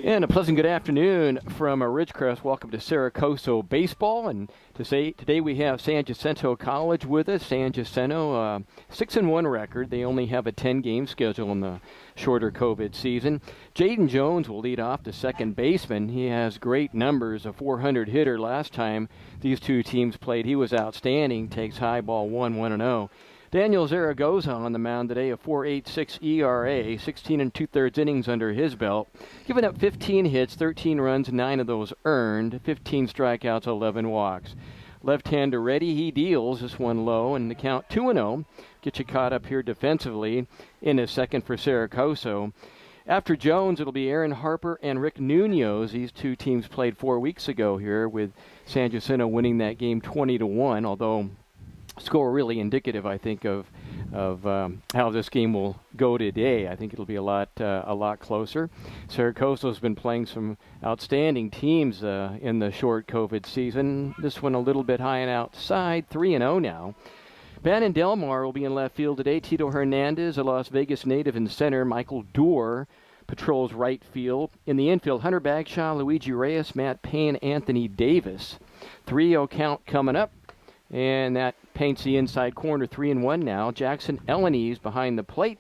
And a pleasant good afternoon from Ridgecrest. Welcome to Cerro Coso Baseball. And today we have San Jacinto College with us. San Jacinto, 6-1 record. They only have a 10-game schedule in the shorter COVID season. Jaden Jones will lead off, the second baseman. He has great numbers, a 400 hitter last time these two teams played. He was outstanding, takes high ball 1-0. Daniel Zaragoza on the mound today, a 4.86 ERA, 16 2/3 innings under his belt, giving up 15 hits, 13 runs, 9 of those earned, 15 strikeouts, 11 walks. Left-hander ready, he deals this one low, and the count 2-0. Get you caught up here defensively in a second for Cerro Coso. After Jones, it'll be Aaron Harper and Rick Nunez. These two teams played 4 weeks ago here, with San Jacinto winning that game 20-1, although score really indicative, I think, of how this game will go today. I think it'll be a lot closer. Cerro Coso's been playing some outstanding teams in the short COVID season. This one a little bit high and outside, 3-0 now. Bannon Delmar will be in left field today. Tito Hernandez, a Las Vegas native, in center. Michael Doerr patrols right field. In the infield, Hunter Bagshaw, Luigi Reyes, Matt Payne, Anthony Davis. 3-0 count coming up. And that paints the inside corner, 3-1 now. Jackson Ellenese behind the plate.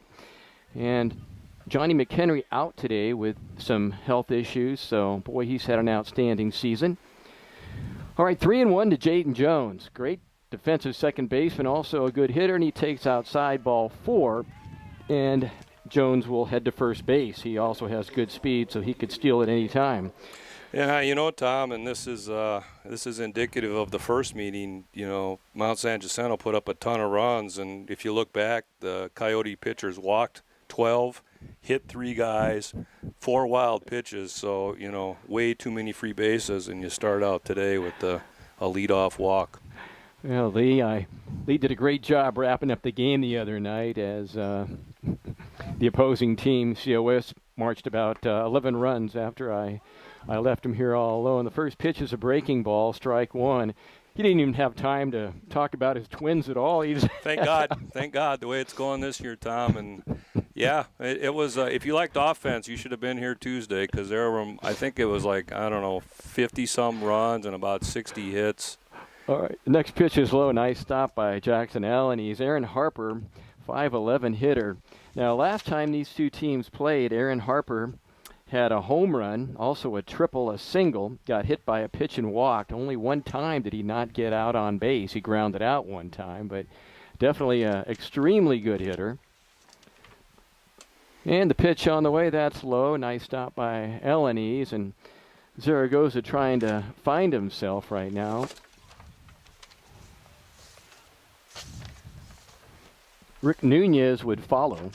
And Johnny McHenry out today with some health issues. So, boy, he's had an outstanding season. All right, 3-1 to Jaden Jones. Great defensive second baseman, also a good hitter, and he takes outside ball 4. And Jones will head to first base. He also has good speed, so he could steal at any time. Yeah, you know, Tom, and this is indicative of the first meeting. You know, Mount San Jacinto put up a ton of runs, and if you look back, the Coyote pitchers walked 12, hit 3 guys, 4 wild pitches. So, you know, way too many free bases, and you start out today with a leadoff walk. Well, Lee did a great job wrapping up the game the other night as the opposing team, COS, marched about 11 runs after I left him here all alone. The first pitch is a breaking ball, strike 1. He didn't even have time to talk about his Twins at all. Thank God, the way it's going this year, Tom. And yeah, it was. If you liked offense, you should have been here Tuesday, because there were, I think it was like, I don't know, 50-some runs and about 60 hits. All right, the next pitch is low. Nice stop by Jackson Allen. He's Aaron Harper, 5'11" hitter. Now, last time these two teams played, Aaron Harper had a home run, also a triple, a single, got hit by a pitch and walked. Only one time did he not get out on base. He grounded out one time, but definitely an extremely good hitter. And the pitch on the way, that's low. Nice stop by Ellenese, and Zaragoza trying to find himself right now. Rick Nunez would follow.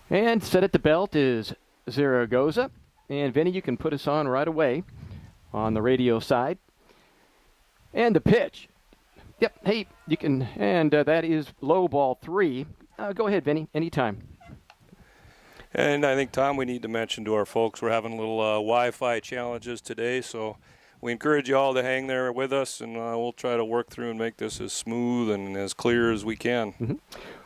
And set at the belt is Zaragoza. And Vinny, you can put us on right away on the radio side. And the pitch. Yep, hey, you can, and that is low ball 3. Go ahead, Vinny, anytime. And I think, Tom, we need to mention to our folks we're having a little Wi-Fi challenges today, so we encourage you all to hang there with us, and we'll try to work through and make this as smooth and as clear as we can. Mm-hmm.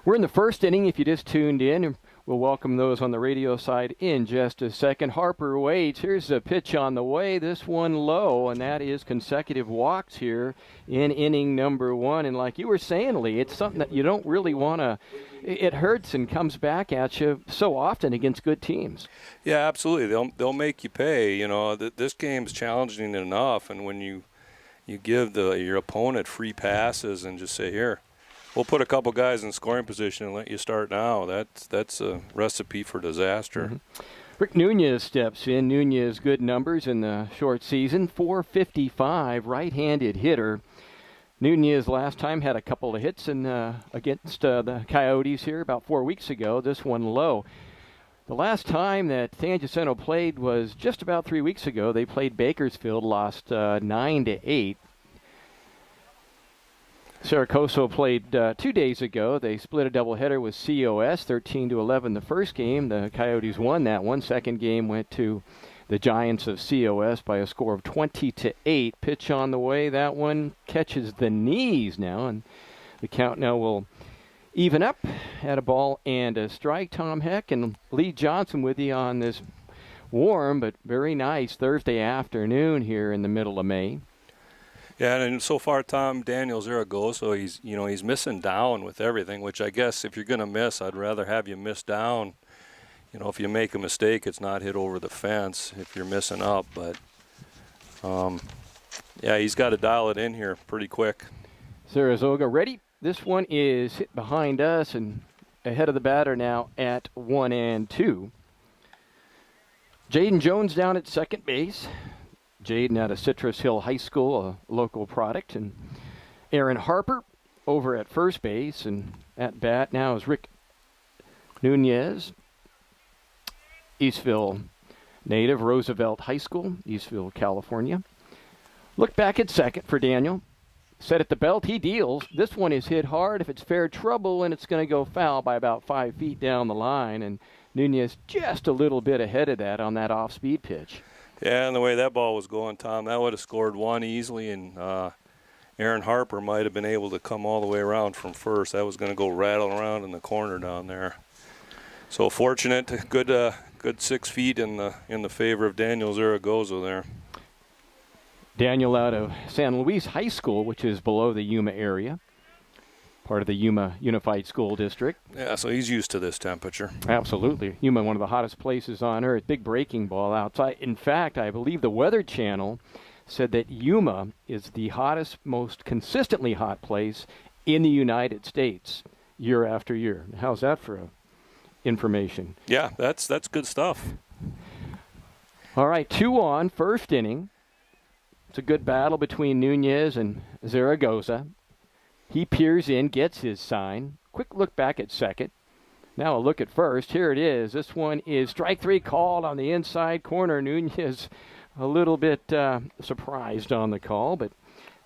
We're in the first inning if you just tuned in. We'll welcome those on the radio side in just a second. Harper waits. Here's a pitch on the way. This one low, and that is consecutive walks here in inning number 1. And like you were saying, Lee, it's something that you don't really want to – it hurts and comes back at you so often against good teams. Yeah, absolutely. They'll make you pay. You know, this game's challenging enough, and when you give your opponent free passes and just say, here, we'll put a couple guys in scoring position and let you start now. That's a recipe for disaster. Mm-hmm. Rick Nunez steps in. Nunez, good numbers in the short season. .455, right-handed hitter. Nunez last time had a couple of hits against the Coyotes here about 4 weeks ago. This one low. The last time that San Jacinto played was just about 3 weeks ago. They played Bakersfield, lost 9-8. Cerro Coso played 2 days ago. They split a doubleheader with COS, 13-11 the first game. The Coyotes won that one. Second game went to the Giants of COS by a score of 20-8. Pitch on the way. That one catches the knees now, and the count now will even up. Had a ball and a strike. Tom Heck and Lee Johnson with you on this warm but very nice Thursday afternoon here in the middle of May. Yeah, and so far, Tom, Daniel Zaragoza, he's missing down with everything, which I guess if you're going to miss, I'd rather have you miss down. If you make a mistake, it's not hit over the fence if you're missing up. But, yeah, he's got to dial it in here pretty quick. Zaragoza ready. This one is hit behind us and ahead of the batter now at 1-2. Jaden Jones down at second base. Jaden out of Citrus Hill High School, a local product. And Aaron Harper over at first base. And at bat now is Rick Nunez, Eastville native, Roosevelt High School, Eastville, California. Look back at second for Daniel. Set at the belt, he deals. This one is hit hard. If it's fair trouble, and it's going to go foul by about 5 feet down the line. And Nunez just a little bit ahead of that on that off-speed pitch. Yeah, and the way that ball was going, Tom, that would have scored one easily, and Aaron Harper might have been able to come all the way around from first. That was going to go rattle around in the corner down there. So fortunate, good 6 feet in the favor of Daniel Zaragoza there. Daniel out of San Luis High School, which is below the Yuma area, part of the Yuma Unified School District. Yeah, so he's used to this temperature. Absolutely. Yuma, one of the hottest places on earth. Big breaking ball outside. In fact, I believe the Weather Channel said that Yuma is the hottest, most consistently hot place in the United States year after year. How's that for information? Yeah, that's good stuff. All right, 2 on, first inning. It's a good battle between Nunez and Zaragoza. He peers in, gets his sign. Quick look back at second. Now a look at first. Here it is. This one is strike 3 called on the inside corner. Nunez a little bit surprised on the call, but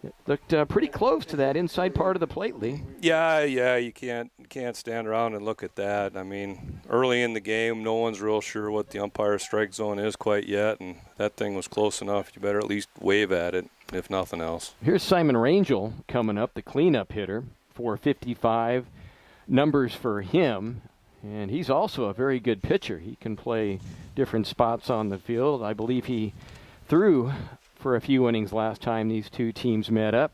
it looked pretty close to that inside part of the plate, Lee. Yeah, you can't stand around and look at that. I mean, early in the game, no one's real sure what the umpire's strike zone is quite yet, and that thing was close enough. You better at least wave at it, if nothing else. Here's Simon Rangel coming up, the cleanup hitter, 455 numbers for him, and he's also a very good pitcher. He can play different spots on the field. I believe he threw for a few innings last time these two teams met up.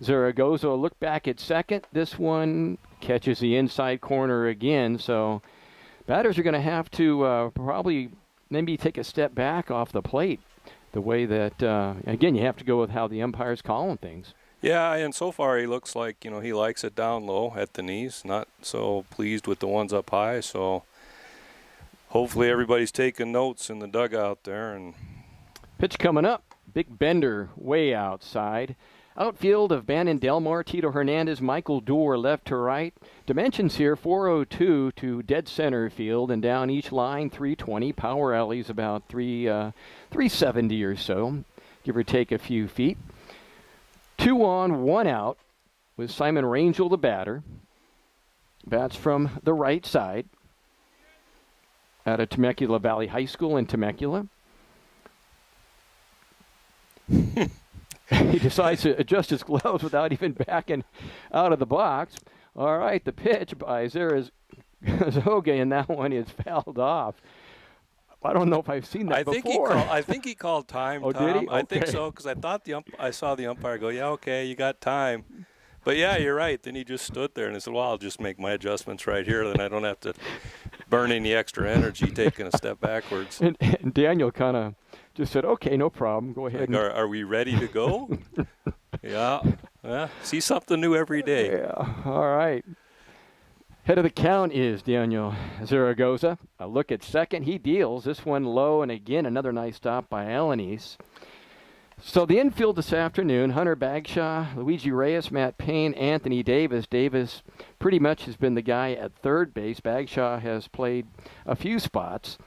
Zaragoza look back at second. This one catches the inside corner again, so batters are going to have to probably maybe take a step back off the plate. The way that, again, you have to go with how the umpire's calling things. Yeah, and so far he looks like, he likes it down low at the knees, not so pleased with the ones up high, so hopefully everybody's taking notes in the dugout there. And pitch coming up. Big bender way outside. Outfield of Bannon Delmar, Tito Hernandez, Michael Doerr left to right. Dimensions here, 402 to dead center field, and down each line, 320. Power alley's about 370 or so, give or take a few feet. 2 on, 1 out with Simon Rangel, the batter. Bats from the right side out of Temecula Valley High School in Temecula. He decides to adjust his gloves without even backing out of the box. All right, the pitch by Zaragoza, and that one is fouled off. I don't know if I've seen that before. I think he called time. Oh, Tom. did he? Okay. I think so, because I saw the umpire go, yeah, okay, you got time. But, yeah, you're right. Then he just stood there and he said, well, I'll just make my adjustments right here. Then I don't have to burn any extra energy taking a step backwards. And Daniel kind of just said, okay, no problem. Go ahead. Like, are we ready to go? Yeah. See something new every day. Yeah. All right. Head of the count is Daniel Zaragoza. A look at second. He deals. This one low, and again, another nice stop by Alanis. So the infield this afternoon, Hunter Bagshaw, Luigi Reyes, Matt Payne, Anthony Davis. Davis pretty much has been the guy at third base. Bagshaw has played a few spots.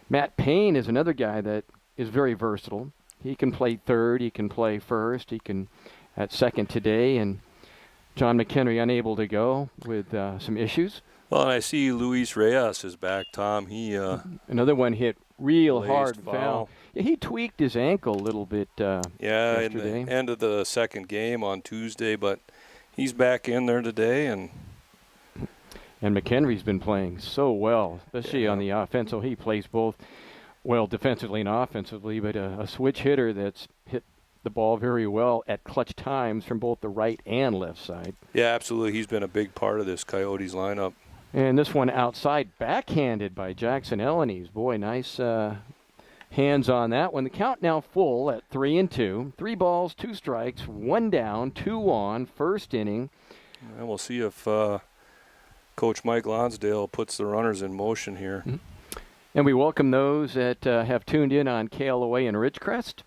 Matt Payne is another guy that is very versatile. He can play third, he can play first, he can at second today, and John McHenry unable to go with some issues. Well, and I see Luis Reyes is back, Tom. He another one hit real hard foul. foul. Yeah, he tweaked his ankle a little bit yesterday. In the end of the second game on Tuesday, but he's back in there today, and And McHenry's been playing so well, especially on the offense. So he plays both well defensively and offensively, but a switch hitter that's hit the ball very well at clutch times from both the right and left side. Yeah, absolutely. He's been a big part of this Coyotes lineup. And this one outside, backhanded by Jackson Ellenes. Boy, nice hands on that one. The count now full at 3-2. 3 balls, 2 strikes, 1 down, 2 on, first inning. And we'll see if Coach Mike Lonsdale puts the runners in motion here. Mm-hmm. And we welcome those that have tuned in on KLOA and Ridgecrest.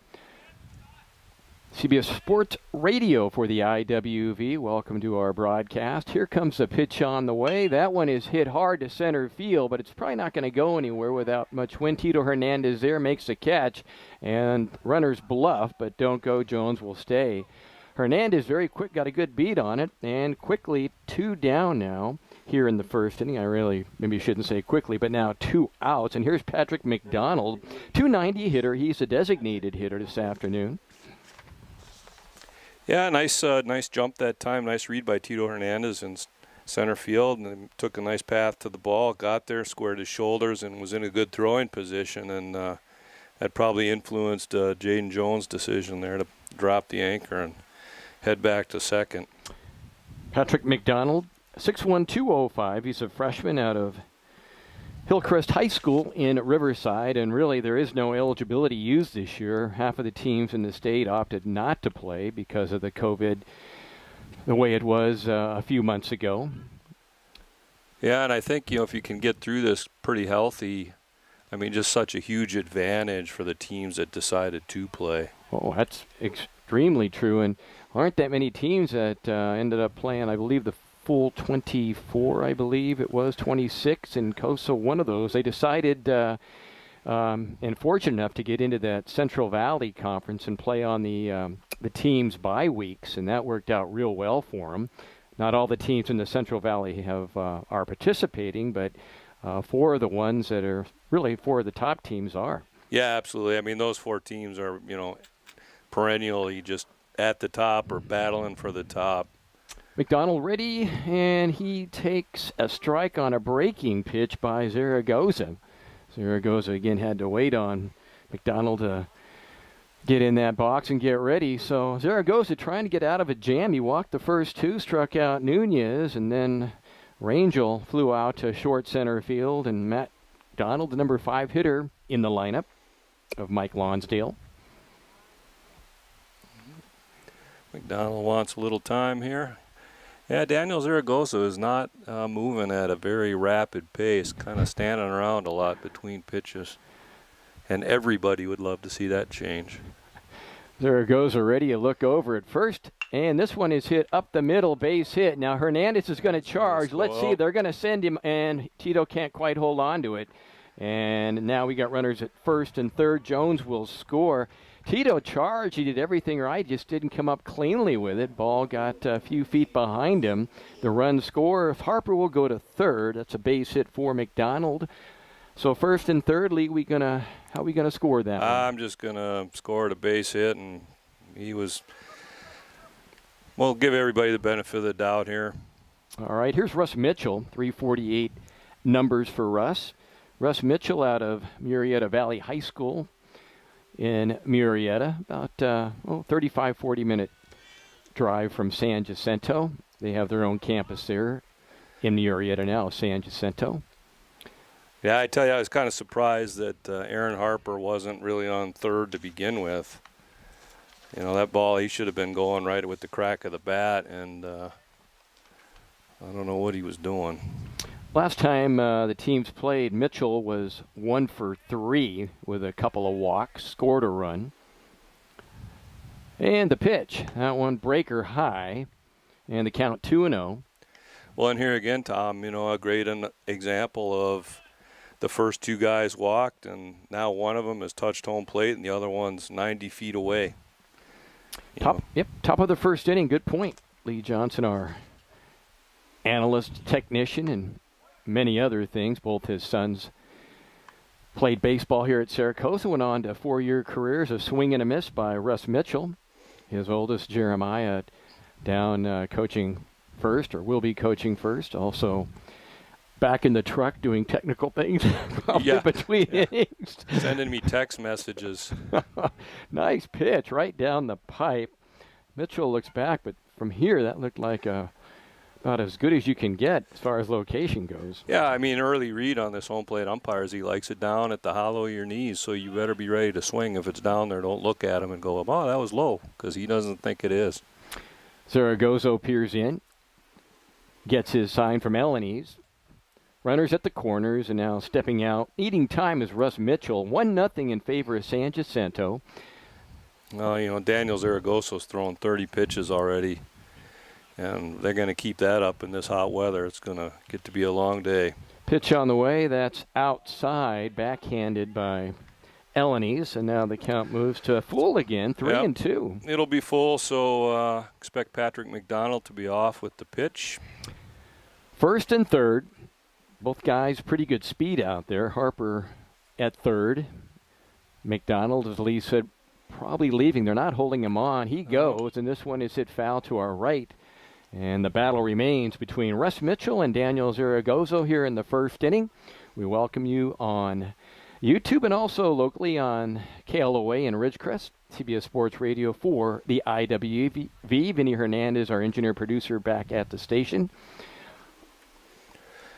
CBS Sports Radio for the IWV. Welcome to our broadcast. Here comes the pitch on the way. That one is hit hard to center field, but it's probably not going to go anywhere without much wind. Tito Hernandez there makes the catch, and runners bluff, but don't go. Jones will stay. Hernandez very quick, got a good beat on it, and quickly 2 down now here in the first inning. I really maybe shouldn't say quickly, but now 2 outs. And here's Patrick Mcdonald, 290 hitter. He's a designated hitter this afternoon. Yeah, nice jump that time. Nice read by Tito Hernandez in center field, and took a nice path to the ball, got there, squared his shoulders, and was in a good throwing position. And that probably influenced Jaden Jones' decision there to drop the anchor and head back to second. Patrick Mcdonald, 6'1", 205. He's a freshman out of Hillcrest High School in Riverside, and really there is no eligibility used this year. Half of the teams in the state opted not to play because of the COVID, the way it was a few months ago. Yeah, and I think, if you can get through this pretty healthy, I mean, just such a huge advantage for the teams that decided to play. Oh, that's extremely true, and aren't that many teams that ended up playing, I believe, the full 24, I believe it was, 26 in Coso. One of those, they decided, and fortunate enough to get into that Central Valley Conference and play on the teams' bye weeks, and that worked out real well for them. Not all the teams in the Central Valley are participating, but 4 of the ones that are really 4 of the top teams are. Yeah, absolutely. I mean, those 4 teams are, perennially just at the top or battling for the top. McDonald ready, and he takes a strike on a breaking pitch by Zaragoza. Zaragoza again had to wait on McDonald to get in that box and get ready. So Zaragoza trying to get out of a jam. He walked the first 2, struck out Nunez, and then Rangel flew out to short center field, and Matt McDonald, the number 5 hitter in the lineup of Mike Lonsdale. McDonald wants a little time here. Yeah, Daniel Zaragoza is not moving at a very rapid pace, kind of standing around a lot between pitches. And everybody would love to see that change. Zaragoza ready to look over at first, and this one is hit up the middle, base hit. Now Hernandez is going to charge. Let's see, they're going to send him, and Tito can't quite hold on to it. And now we got runners at first and third. Jones will score. Tito charged. He did everything right, just didn't come up cleanly with it. Ball got a few feet behind him. The run score, Harper will go to third. That's a base hit for McDonald. So first and third, Lee, how are we gonna score that? I'm just gonna score the base hit, and we'll give everybody the benefit of the doubt here. All right, here's Russ Mitchell, 348 numbers for Russ. Russ Mitchell out of Murrieta Valley High School in Murrieta, about 35, 40-minute drive from San Jacinto. They have their own campus there in Murrieta now, San Jacinto. Yeah, I tell you, I was kind of surprised that Aaron Harper wasn't really on third to begin with. That ball, he should have been going right with the crack of the bat, and I don't know what he was doing. Last time the teams played, Mitchell was 1 for 3 with a couple of walks, scored a run. And the pitch, that one breaker high, and the count 2-0. Well, and here again, Tom, a great example of the first 2 guys walked, and now one of them has touched home plate, and the other one's 90 feet away. Top of the first inning. Good point. Lee Johnson, our analyst, technician, and many other things. Both his sons played baseball here at Cerro Coso, went on to 4-year careers, a swing and a miss by Russ Mitchell. His oldest, Jeremiah, down coaching first, or will be coaching first. Also back in the truck doing technical things probably between innings. Sending me text messages. Nice pitch right down the pipe. Mitchell looks back, but from here that looked like about as good as you can get as far as location goes. Yeah, I mean, early read on this home plate umpires, he likes it down at the hollow of your knees, so you better be ready to swing. If it's down there, don't look at him and go, oh, that was low, because he doesn't think it is. Zaragoza peers in, gets his sign from Elanese. Runners at the corners, and now stepping out. Eating time is Russ Mitchell. 1-0 in favor of San Jacinto. Well, Daniel Zaragoza's thrown 30 pitches already. And they're going to keep that up in this hot weather. It's going to get to be a long day. Pitch on the way. That's outside, backhanded by Elanese. And now the count moves to full again, 3-2. It'll be full, so expect Patrick Mcdonald to be off with the pitch. First and third. Both guys pretty good speed out there. Harper at third. Mcdonald, as Lee said, probably leaving. They're not holding him on. He goes, and this one is hit foul to our right. And the battle remains between Russ Mitchell and Daniel Zaragoza here in the first inning. We welcome you on YouTube and also locally on KLOA in Ridgecrest, CBS Sports Radio for the IWV. Vinny Hernandez, our engineer-producer, back at the station.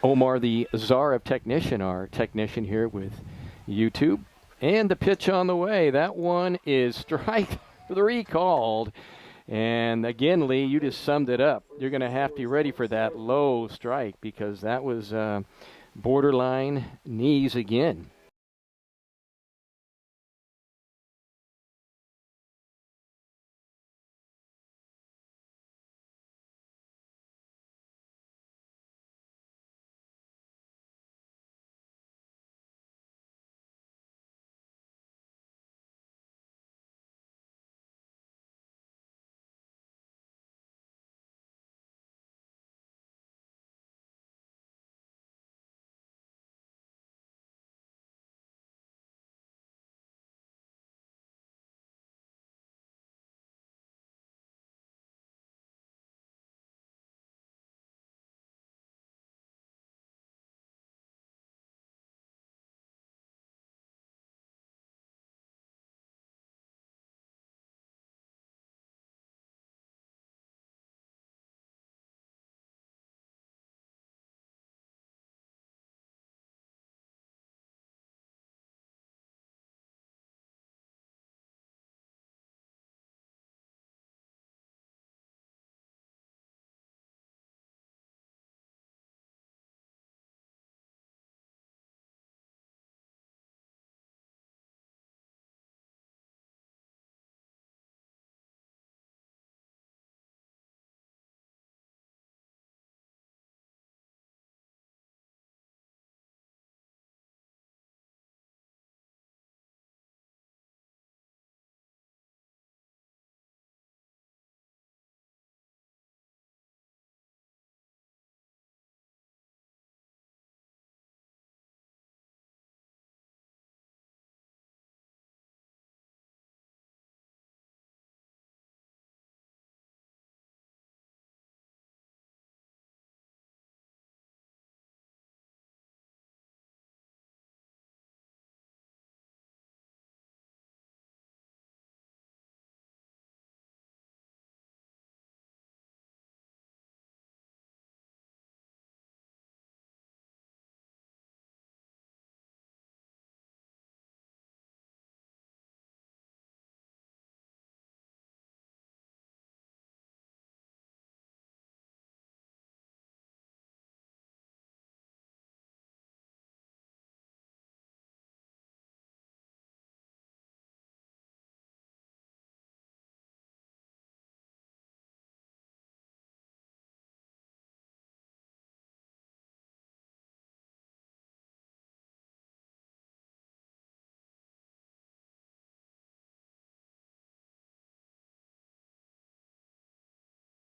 Omar, the czar of technician, our technician here with YouTube. And the pitch on the way. That one is strike 3 called. And again, Lee, you just summed it up. You're going to have to be ready for that low strike because that was borderline knees again.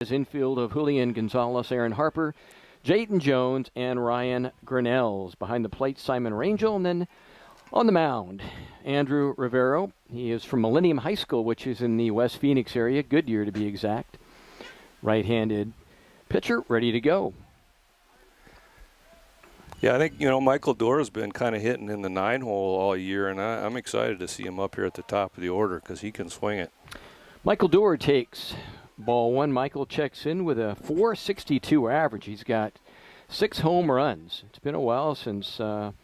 Infield of Julian Gonzalez, Aaron Harper, Jaden Jones, and Ryan Grinnells. Behind the plate, Simon Rangel, and then on the mound, Andrew Rivero. He is from Millennium High School, which is in the West Phoenix area, Goodyear to be exact. Right-handed pitcher, ready to go. Yeah, I think, Michael Dora's been kind of hitting in the 9-hole all year, and I'm excited to see him up here at the top of the order because he can swing it. Michael Dora takes ball one. Michael checks in with a .462 average. He's got 6 home runs. It's been a while since that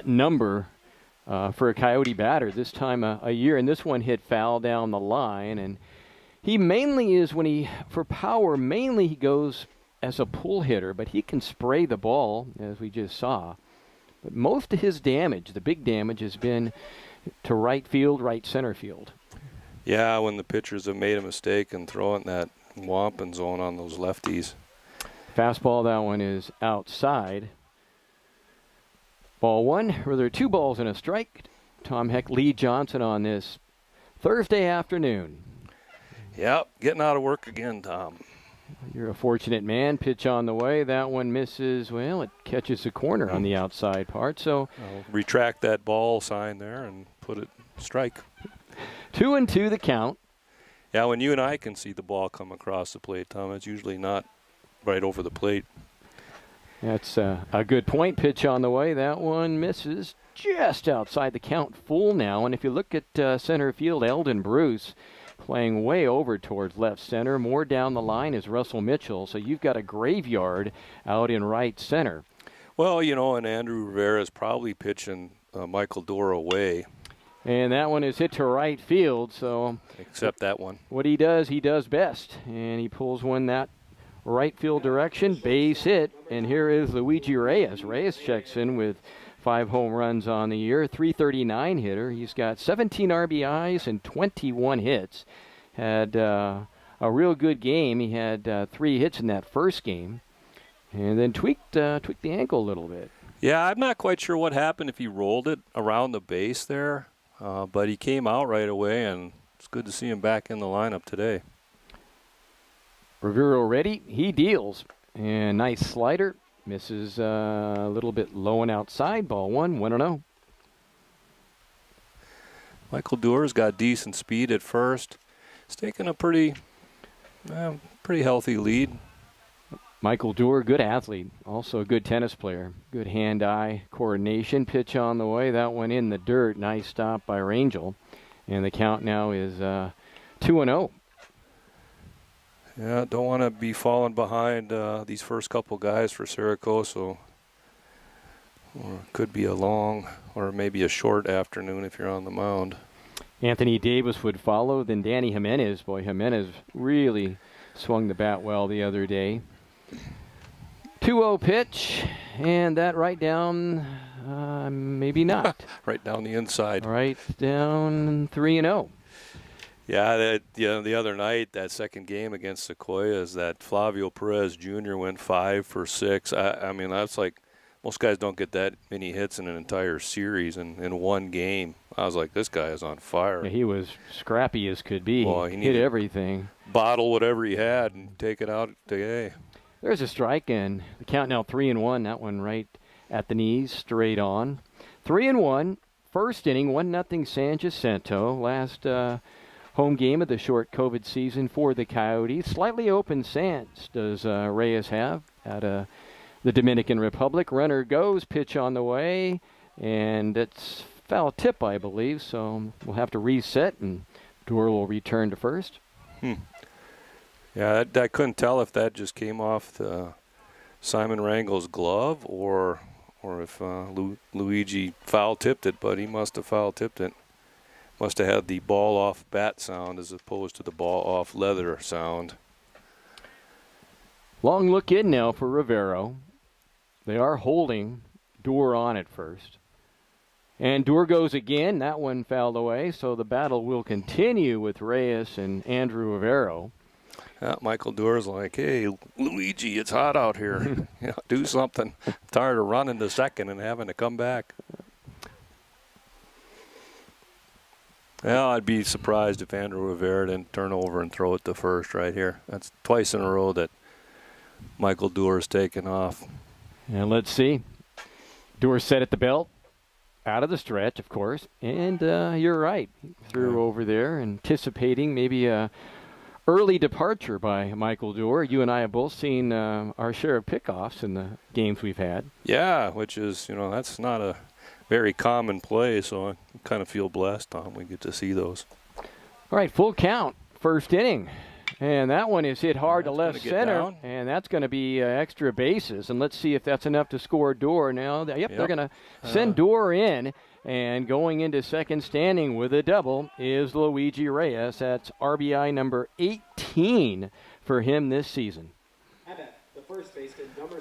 number for a Coyote batter, this time a year, and this one hit foul down the line. And he mainly is, for power, mainly he goes as a pull hitter, but he can spray the ball, as we just saw. But most of his damage, the big damage, has been to right field, right center field. Yeah, when the pitchers have made a mistake and throwing that wampin zone on those lefties. Fastball, that one is outside. Ball one, where there are 2 balls and a strike. Tom Heck, Lee Johnson on this Thursday afternoon. Yep, getting out of work again, Tom. You're a fortunate man. Pitch on the way. That one misses. Well, it catches the corner on the outside part. So I'll retract that ball sign there and put it strike. 2-2 the count. Yeah, when you and I can see the ball come across the plate, Tom, it's usually not right over the plate. That's a good point. Pitch on the way. That one misses just outside the count. Full now. And if you look at center field, Eldon Bruce playing way over towards left center. More down the line is Russell Mitchell. So you've got a graveyard out in right center. Well, and Andrew Rivera is probably pitching Michael Dora away. And that one is hit to right field. So except that one. What he does best. And he pulls one that right field direction. Base hit. And here is Luigi Reyes. Reyes checks in with 5 home runs on the year, .339 hitter. He's got 17 RBIs and 21 hits. Had a real good game. He had 3 hits in that first game, and then tweaked the ankle a little bit. Yeah, I'm not quite sure what happened if he rolled it around the base there, but he came out right away, and it's good to see him back in the lineup today. Rivero ready. He deals. And nice slider. Misses a little bit low and outside. Ball one, 1-0. Michael Dora's got decent speed at first. He's taking a pretty healthy lead. Michael Dora, good athlete. Also a good tennis player. Good hand-eye coordination. Pitch on the way. That one in the dirt. Nice stop by Rangel. And the count now is 2-0. Yeah, don't want to be falling behind these first couple guys for Cerro Coso. Or it could be a long or maybe a short afternoon if you're on the mound. Anthony Davis would follow, then Danny Jimenez. Boy, Jimenez really swung the bat well the other day. 2-0 pitch, and that right down, maybe not. Right down the inside. Right down 3-0. Yeah, the other night, that second game against Sequoias, that Flavio Perez Jr. went 5 for 6. I mean, that's like, most guys don't get that many hits in an entire series in one game. I was like, this guy is on fire. Yeah, he was scrappy as could be. Well, he hit everything. Bottle whatever he had and take it out today. There's a strike, and the count now 3-1. That one right at the knees, straight on. 3-1. First inning, 1-0 San Jacinto. Last home game of the short COVID season for the Coyotes. Slightly open stance does Reyes have at the Dominican Republic. Runner goes, pitch on the way, and it's foul tip, I believe, so we'll have to reset, and Dora will return to first. Yeah, I couldn't tell if that just came off Simon Rangel's glove or if Luigi foul tipped it, but he must have foul tipped it. Must have had the ball off bat sound as opposed to the ball off leather sound. Long look in now for Rivero. They are holding Dora on at first. And Dora goes again. That one fouled away, so the battle will continue with Reyes and Andrew Rivero. Yeah, Michael Dora's like, hey, Luigi, it's hot out here. Do something. I'm tired of running to second and having to come back. Well, I'd be surprised if Andrew Rivera didn't turn over and throw it to first right here. That's twice in a row that Michael Dora's taken off. And let's see. Dora set at the belt. Out of the stretch, of course. And you're right. He threw over there, anticipating maybe a early departure by Michael Doerr. You and I have both seen our share of pickoffs in the games we've had. Yeah, which is, that's not a very common play, so I kind of feel blessed, Tom. We get to see those. All right, full count, first inning. And that one is hit hard to left center, down. and that's going to be extra bases. And let's see if that's enough to score Doerr now. Yep, they're going to send Doerr in. And going into second standing with a double is Luigi Reyes. That's RBI number 18 for him this season.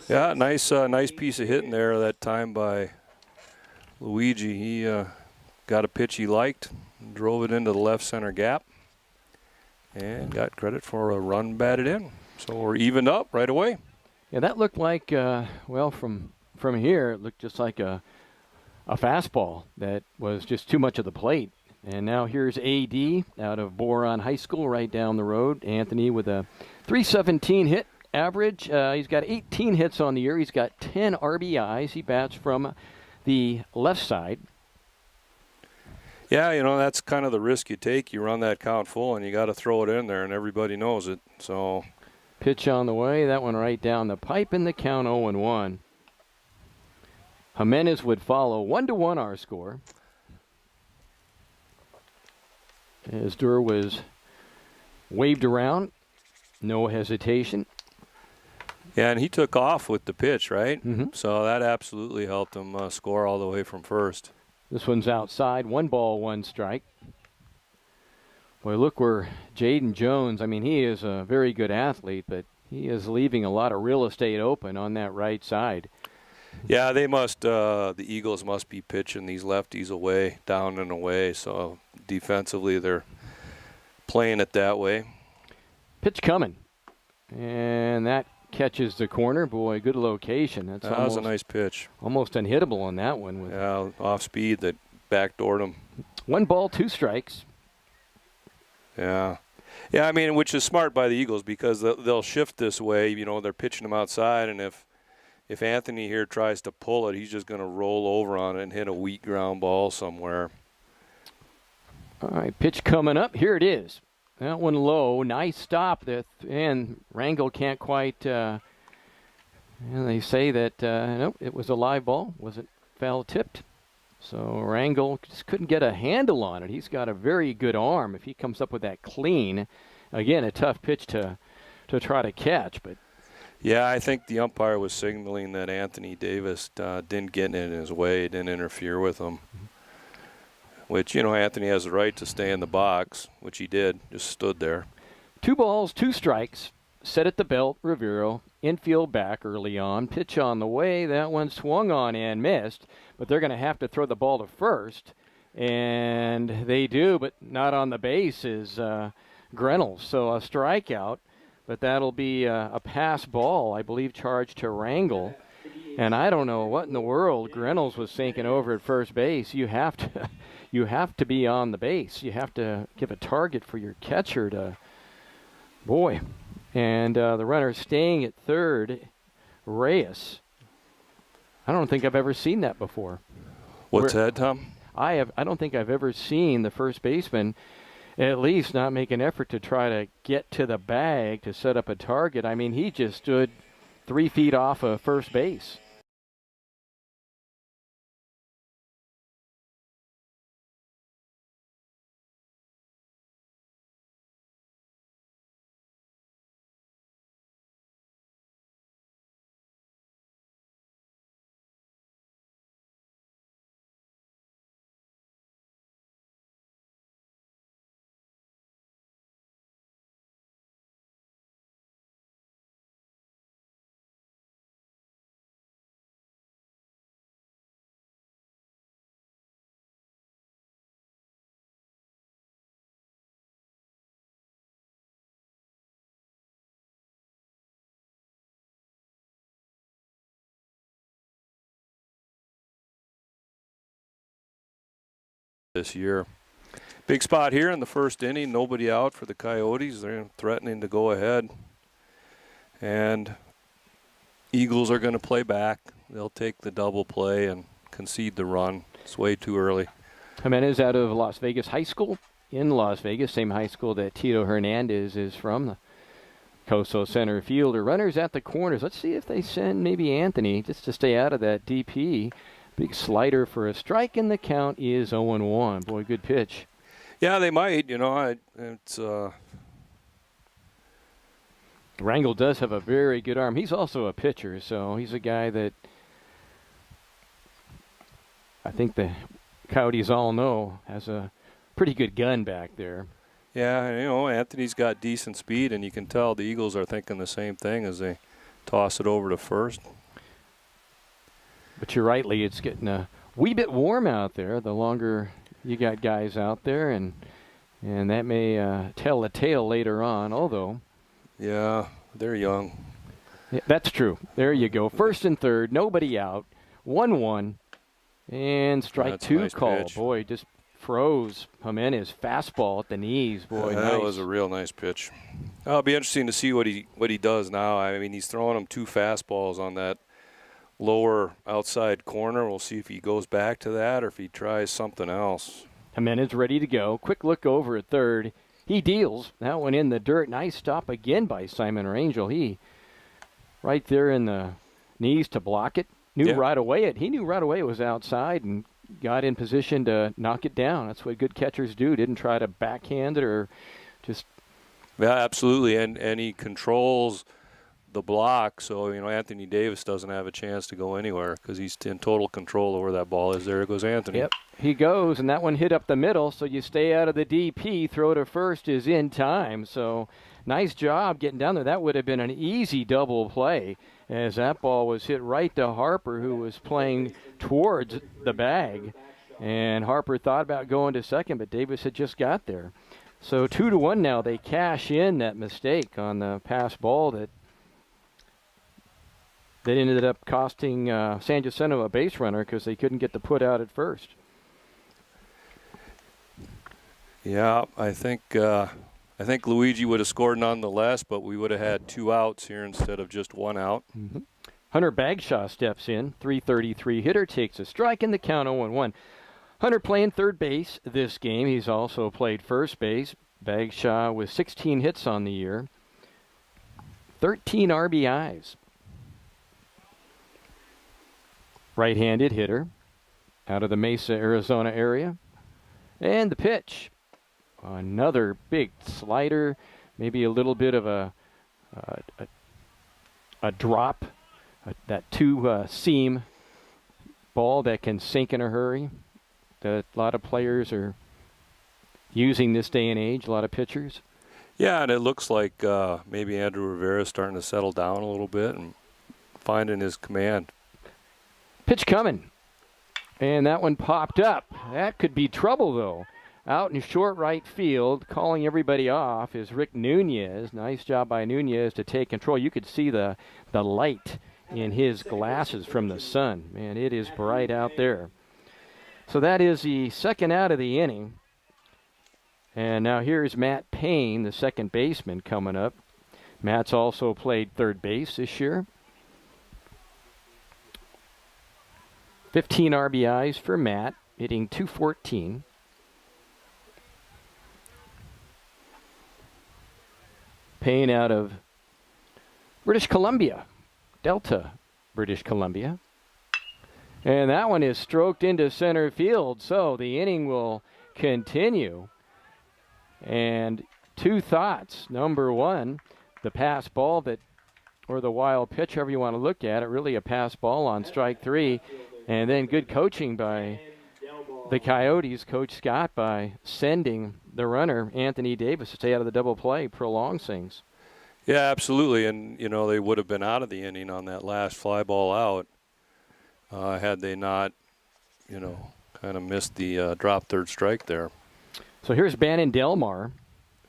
Yeah, nice piece of hitting there that time by Luigi. He got a pitch he liked, drove it into the left center gap, and got credit for a run batted in. So we're evened up right away. Yeah, that looked like, from here, it looked just like a fastball that was just too much of the plate. And now here's AD out of Boron High School right down the road. Anthony with a .317 hit average. He's got 18 hits on the year. He's got 10 RBIs. He bats from the left side. Yeah, that's kind of the risk you take. You run that count full, and you got to throw it in there, and everybody knows it. So, pitch on the way. That one right down the pipe, in the count 0-1. Jimenez would follow. 1-1 our score. As Doerr was waved around, no hesitation. Yeah, and he took off with the pitch, right? Mm-hmm. So that absolutely helped him score all the way from first. This one's outside. 1 ball, 1 strike. Boy, look where Jaden Jones, he is a very good athlete, but he is leaving a lot of real estate open on that right side. Yeah, they must. The Eagles must be pitching these lefties away, down and away. So defensively, they're playing it that way. Pitch coming, and that catches the corner. Boy, good location. That was a nice pitch. Almost unhittable on that one. Yeah, off speed that backdoored him. 1 ball, 2 strikes. Yeah. Yeah, which is smart by the Eagles because they'll shift this way. They're pitching them outside, and if Anthony here tries to pull it, he's just going to roll over on it and hit a weak ground ball somewhere. All right, pitch coming up. Here it is. That one low. Nice stop. And Rangel can't quite. And they say that, nope, it was a live ball. Wasn't foul tipped. So Rangel just couldn't get a handle on it. He's got a very good arm. If he comes up with that clean, again, a tough pitch to try to catch, but. Yeah, I think the umpire was signaling that Anthony Davis didn't get in his way, didn't interfere with him. Which, Anthony has the right to stay in the box, which he did, just stood there. 2 balls, 2 strikes. Set at the belt, Rivero. Infield back early on. Pitch on the way. That one swung on and missed, but they're going to have to throw the ball to first. And they do, but not on the base is Grenell. So a strikeout. But that'll be a pass ball, I believe, charged to Rangel. And I don't know what in the world Grenell was thinking over at first base. You have to be on the base. You have to give a target for your catcher to, boy. And the runner staying at third, Reyes. I don't think I've ever seen that before. What's that, Tom? I don't think I've ever seen the first baseman at least not make an effort to try to get to the bag to set up a target. He just stood 3 feet off of first base. This year. Big spot here in the first inning. Nobody out for the Coyotes. They're threatening to go ahead. And Eagles are going to play back. They'll take the double play and concede the run. It's way too early. Jimenez out of Las Vegas High School. in Las Vegas, same high school that Tito Hernandez is from, the Coso center fielder. Runners at the corners. Let's see if they send maybe Anthony just to stay out of that DP. Big slider for a strike, and the count is 0-1. Boy, good pitch. Yeah, they might. It's Rangel does have a very good arm. He's also a pitcher, so he's a guy that I think the Coyotes all know has a pretty good gun back there. Yeah, Anthony's got decent speed, and you can tell the Eagles are thinking the same thing as they toss it over to first. But you're right, Lee, it's getting a wee bit warm out there the longer you got guys out there, and that may tell a tale later on, although. Yeah, they're young. Yeah, that's true. There you go. First and third, nobody out. 1-1, and strike That's two a nice call. pitch. Boy, just froze Jimenez fastball at the knees. Boy, that nice. was a real nice pitch. It'll be interesting to see what he does now. I mean, he's throwing him 2 fastballs on that lower outside corner. We'll see if he goes back to that or if he tries something else. Jimenez ready to go. Quick look over at third. He deals. That one in the dirt. Nice stop again by Simon Rangel. He right there in the knees to block it. He knew right away it was outside and got in position to knock it down. That's what good catchers do. Didn't try to backhand it or just. Yeah, absolutely. And he controls the block, so Anthony Davis doesn't have a chance to go anywhere because he's in total control of where that ball is. There goes Anthony. Yep, he goes, and that one hit up the middle, so you stay out of the DP. Throw to first is in time, so nice job getting down there. That would have been an easy double play as that ball was hit right to Harper, who was playing towards the bag, and Harper thought about going to second, but Davis had just got there. So 2-1 now. They cash in that mistake on the pass ball that ended up costing San Jacinto a base runner because they couldn't get the put out at first. Yeah, I think Luigi would have scored nonetheless, but we would have had 2 outs here instead of just 1 out. Mm-hmm. Hunter Bagshaw steps in, .333 hitter, takes a strike in the count 0-1. Hunter playing third base this game. He's also played first base. Bagshaw with 16 hits on the year, 13 RBIs. Right-handed hitter out of the Mesa, Arizona area. And the pitch. Another big slider, maybe a little bit of a drop, that 2-seam ball that can sink in a hurry that a lot of players are using this day and age, a lot of pitchers. Yeah, and it looks like maybe Andrew Rivera is starting to settle down a little bit and finding his command. Pitch coming, and that one popped up. That could be trouble, though. Out in short right field, calling everybody off, is Rick Nunez. Nice job by Nunez to take control. You could see the light in his glasses from the sun. Man, it is bright out there. So that is the second out of the inning. And now here's Matt Payne, the second baseman, coming up. Matt's also played third base this year. 15 RBIs for Matt, hitting .214. Payne out of British Columbia, Delta, British Columbia. And that one is stroked into center field, so the inning will continue. And 2 thoughts. Number 1, the pass ball or the wild pitch, however you want to look at it, really a pass ball on strike 3. And then good coaching by the Coyotes, Coach Scott, by sending the runner, Anthony Davis, to stay out of the double play, prolongs things. Yeah, absolutely. And, they would have been out of the inning on that last fly ball out had they not, kind of missed the drop third strike there. So here's Bannon Delmar,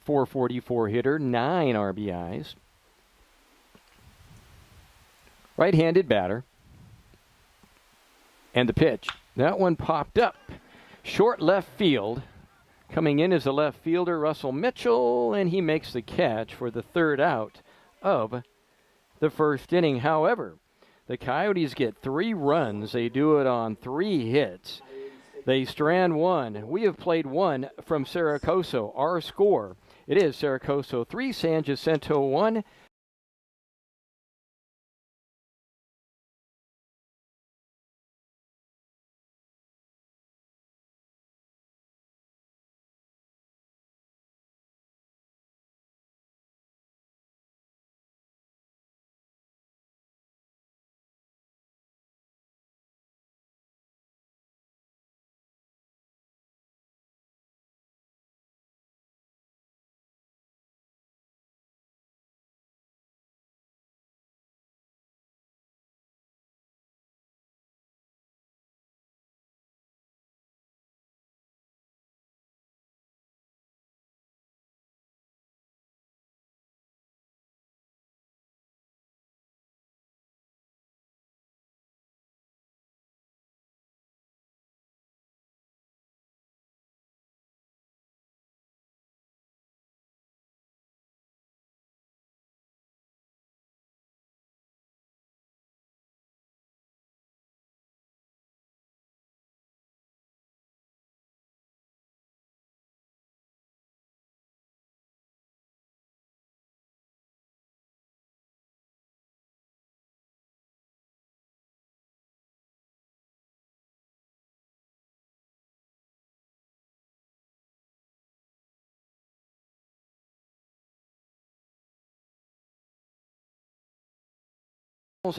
.444 hitter, 9 RBIs. Right-handed batter. And the pitch. That one popped up. Short left field. Coming in is the left fielder, Russ Mitchell, and he makes the catch for the third out of the first inning. However, the Coyotes get 3 runs. They do it on 3 hits. They strand one. We have played one from Cerro Coso. Our score, it is Cerro Coso 3, San Jacinto 1.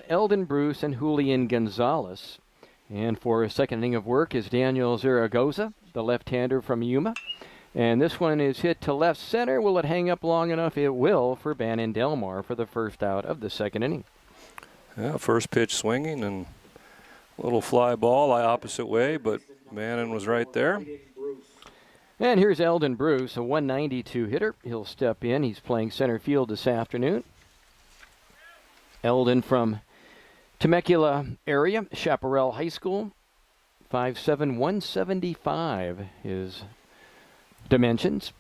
Eldon Bruce and Julian Gonzalez. And for a second inning of work is Daniel Zaragoza, the left-hander from Yuma. And this one is hit to left center. Will it hang up long enough? It will for Bannon Delmar for the first out of the second inning. Yeah, first pitch swinging and a little fly ball opposite way, but Bannon was right there. And here's Eldon Bruce, a 192 hitter. He'll step in. He's playing center field this afternoon. Eldon from Temecula area, Chaparral High School, 5'7", 175 his dimensions.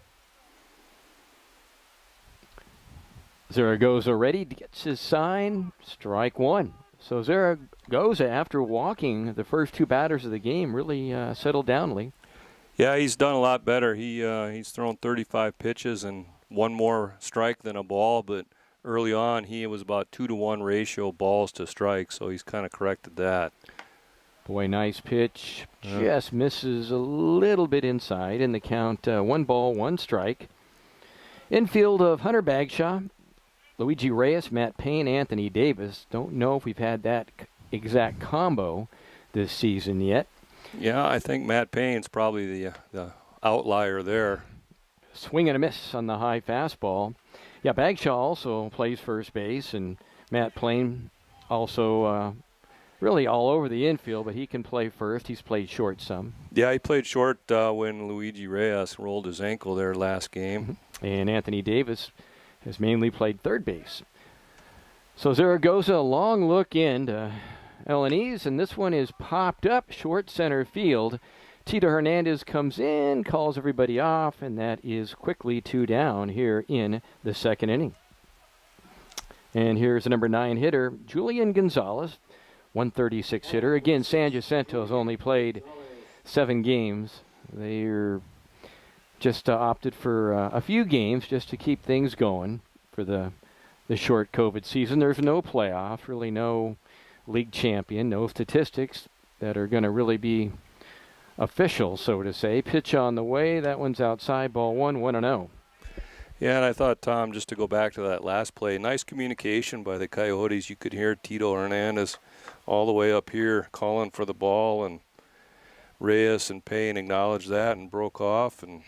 Zaragoza ready, gets his sign, strike one. So Zaragoza, after walking the first two batters of the game, really settled down, Lee. Yeah, he's done a lot better. He's thrown 35 pitches and one more strike than a ball, but early on, he was about 2-to-1 ratio balls to strikes, so he's kind of corrected that. Boy, nice pitch. Just misses a little bit inside in the count. 1 ball, 1 strike. Infield of Hunter Bagshaw, Luigi Reyes, Matt Payne, Anthony Davis. Don't know if we've had that exact combo this season yet. Yeah, I think Matt Payne's probably the outlier there. Swing and a miss on the high fastball. Yeah, Bagshaw also plays first base, and Matt Payne also really all over the infield, but he can play first. He's played short some. Yeah, he played short when Luigi Reyes rolled his ankle there last game. And Anthony Davis has mainly played third base. So Zaragoza, a long look in to L&E's, and this one is popped up short center field. Tito Hernandez comes in, calls everybody off, and that is quickly 2 down here in the second inning. And here's the number 9 hitter, Julian Gonzalez, 136 hitter. Again, San Jacinto's only played 7 games. They're just opted for a few games just to keep things going for the short COVID season. There's no playoffs, really no league champion, no statistics that are going to really be official, so to say. Pitch on the way. That one's outside. Ball 1, 1-0. Yeah, and I thought, Tom, just to go back to that last play, nice communication by the Coyotes. You could hear Tito Hernandez all the way up here calling for the ball, and Reyes and Payne acknowledged that and broke off, and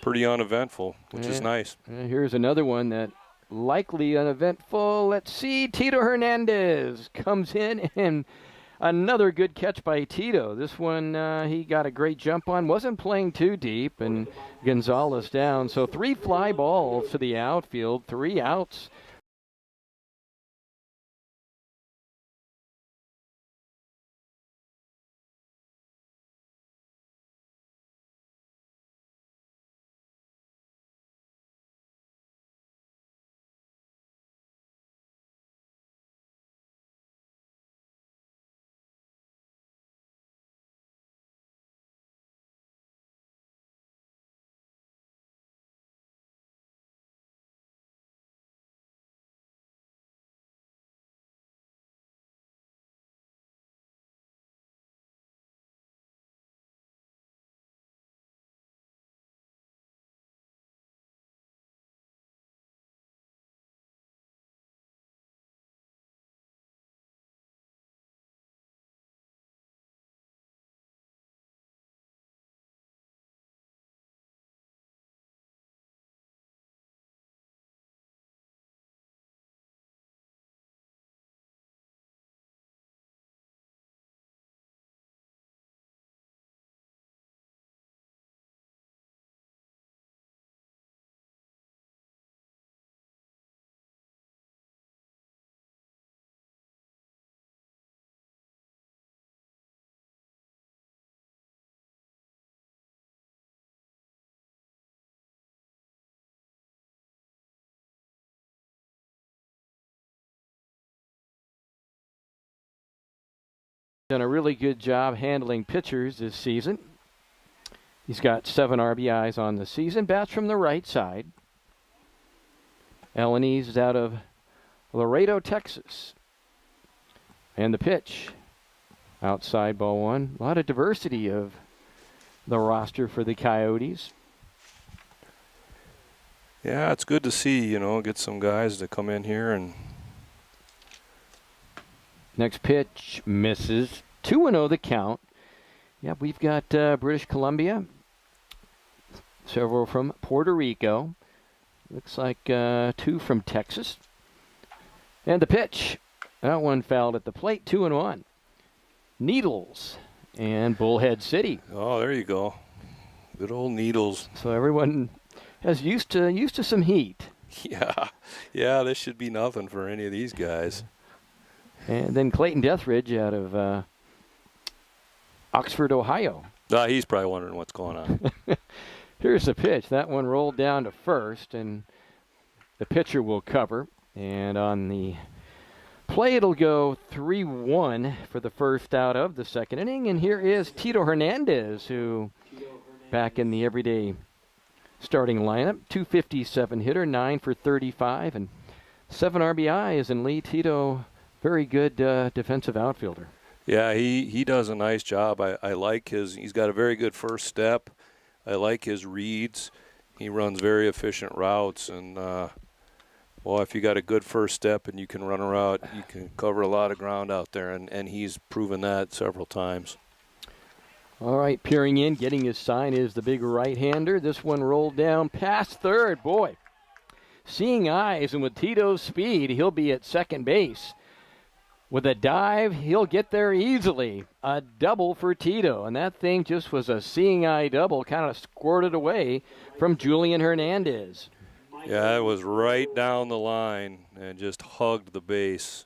pretty uneventful, which is nice. Here's another one that likely uneventful. Let's see. Tito Hernandez comes in, and another good catch by Tito. This one he got a great jump on. Wasn't playing too deep, and Gonzalez down. So 3 fly balls to the outfield, 3 outs done a really good job handling pitchers this season. He's got 7 RBIs on the season. Bats from the right side. Elanese is out of Laredo, Texas. And the pitch. Outside ball 1. A lot of diversity of the roster for the Coyotes. Yeah, it's good to see, get some guys to come in here. And next pitch misses. 2-0 the count. Yeah, we've got British Columbia. Several from Puerto Rico. Looks like 2 from Texas. And the pitch. That one fouled at the plate. 2-1. Needles and Bullhead City. Oh, there you go. Good old Needles. So everyone is used to some heat. Yeah, this should be nothing for any of these guys. And then Clayton Deathridge out of Oxford, Ohio. He's probably wondering what's going on. Here's the pitch. That one rolled down to first, and the pitcher will cover. And on the play, it'll go 3-1 for the first out of the second inning. And here is Tito Hernandez, who back in the everyday starting lineup. 257 hitter, 9 for 35, and 7 RBIs. And Lee, Tito, very good defensive outfielder. Yeah, he does a nice job. I like he's got a very good first step. I like his reads. He runs very efficient routes, and if you got a good first step and you can run a route, you can cover a lot of ground out there, and he's proven that several times. All right, peering in, getting his sign is the big right-hander. This one rolled down past third. Boy, seeing eyes, and with Tito's speed, he'll be at second base. With a dive, he'll get there easily. A double for Tito, and that thing just was a seeing eye double, kind of squirted away from Julian Hernandez. Yeah, it was right down the line and just hugged the base.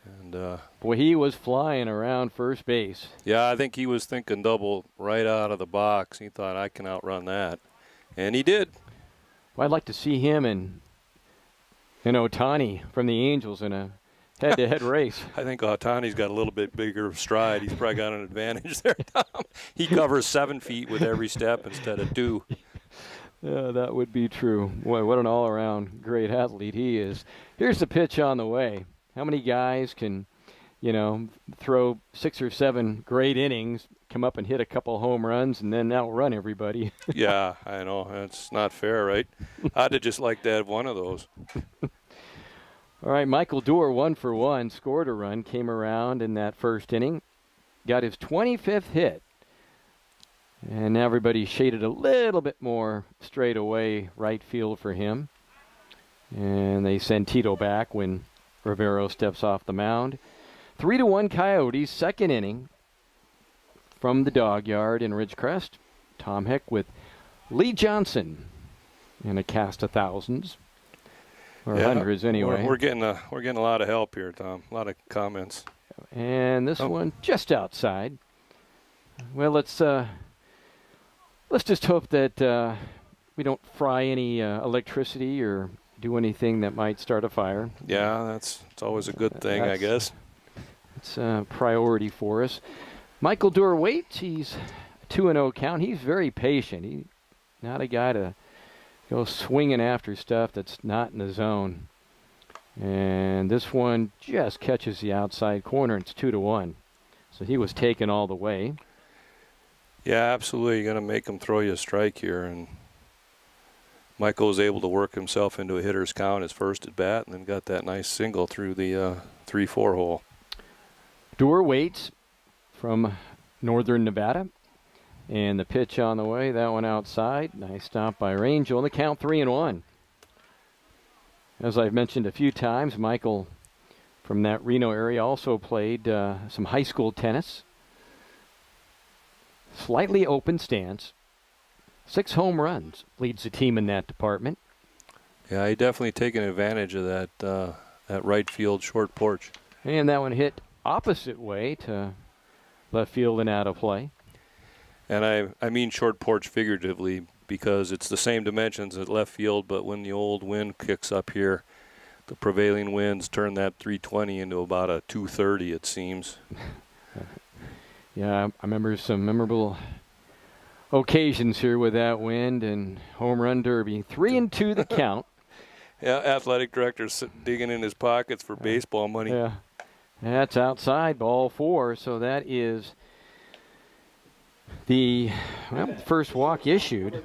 And boy, he was flying around first base. Yeah, I think he was thinking double right out of the box. He thought, I can outrun that, and he did. Well, I'd like to see him and Ohtani from the Angels in a head-to-head race. I think Ohtani's got a little bit bigger stride. He's probably got an advantage there, Tom. He covers 7 feet with every step instead of 2. Yeah, that would be true. Boy, what an all-around great athlete he is. Here's the pitch on the way. How many guys can, throw 6 or 7 great innings, come up and hit a couple home runs, and then outrun everybody? Yeah, I know. That's not fair, right? I'd have just liked to have one of those. All right, Michael Doerr, 1 for 1, scored a run, came around in that first inning, got his 25th hit. And now everybody shaded a little bit more straight away right field for him. And they send Tito back when Rivero steps off the mound. 3-1 Coyotes, second inning from the dog yard in Ridgecrest. Tom Heck with Lee Johnson in a cast of thousands. Or hundreds anyway. We're getting a lot of help here, Tom. A lot of comments. And this one just outside. Well, let's just hope that we don't fry any electricity or do anything that might start a fire. Yeah, it's always a good thing, I guess. It's a priority for us. Michael Doerr waits. He's 2-0 count. He's very patient. He's not a guy to go swinging after stuff that's not in the zone. And this one just catches the outside corner. It's 2-1. So he was taken all the way. Yeah, absolutely. You're going to make him throw you a strike here. And Michael was able to work himself into a hitter's count his first at bat and then got that nice single through the 3-4 hole. Doerr waits from northern Nevada. And the pitch on the way, that one outside. Nice stop by Rangel. And the count 3-1. As I've mentioned a few times, Michael from that Reno area also played some high school tennis. Slightly open stance. 6 home runs. Leads the team in that department. Yeah, he definitely taken advantage of that right field short porch. And that one hit opposite way to left field and out of play. And I mean short porch figuratively because it's the same dimensions at left field, but when the old wind kicks up here, the prevailing winds turn that 320 into about a 230, it seems. Yeah, I remember some memorable occasions here with that wind and home run derby. 3-2 the count. Yeah, athletic director digging in his pockets for baseball money. Yeah, that's outside, ball 4. So that is the first walk issued.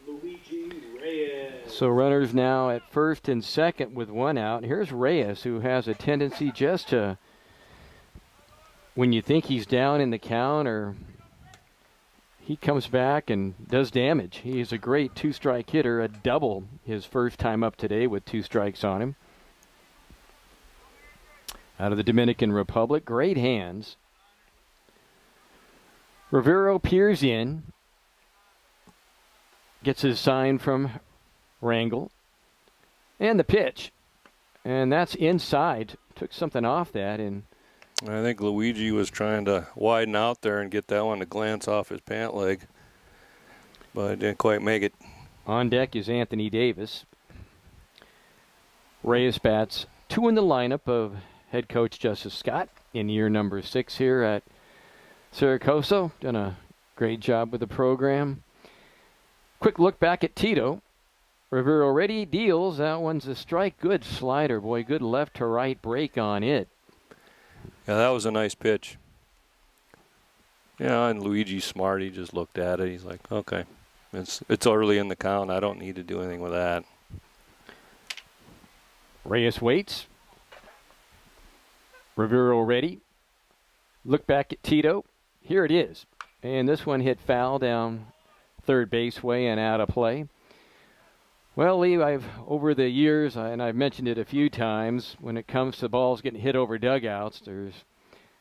Luigi Reyes. So runners now at first and second with 1 out. Here's Reyes, who has a tendency just to, when you think he's down in the count, or he comes back and does damage. He's a great 2-strike hitter, a double his first time up today with 2 strikes on him. Out of the Dominican Republic, great hands. Rivero peers in, gets his sign from Rangel, and the pitch. And that's inside. Took something off that, and I think Luigi was trying to widen out there and get that one to glance off his pant leg, but didn't quite make it. On deck is Anthony Davis. Reyes bats 2 in the lineup of head coach Justice Scott in year number 6 here at Cerro Coso. Done a great job with the program. Quick look back at Tito. Rivero already deals. That one's a strike. Good slider, boy. Good left to right break on it. Yeah, that was a nice pitch. Yeah, and Luigi's smart. He just looked at it. He's like, okay, it's early in the count. I don't need to do anything with that. Reyes waits. Rivero ready. Look back at Tito. Here it is. And this one hit foul down third base way and out of play. Well, Lee, over the years, and I've mentioned it a few times, when it comes to balls getting hit over dugouts, there's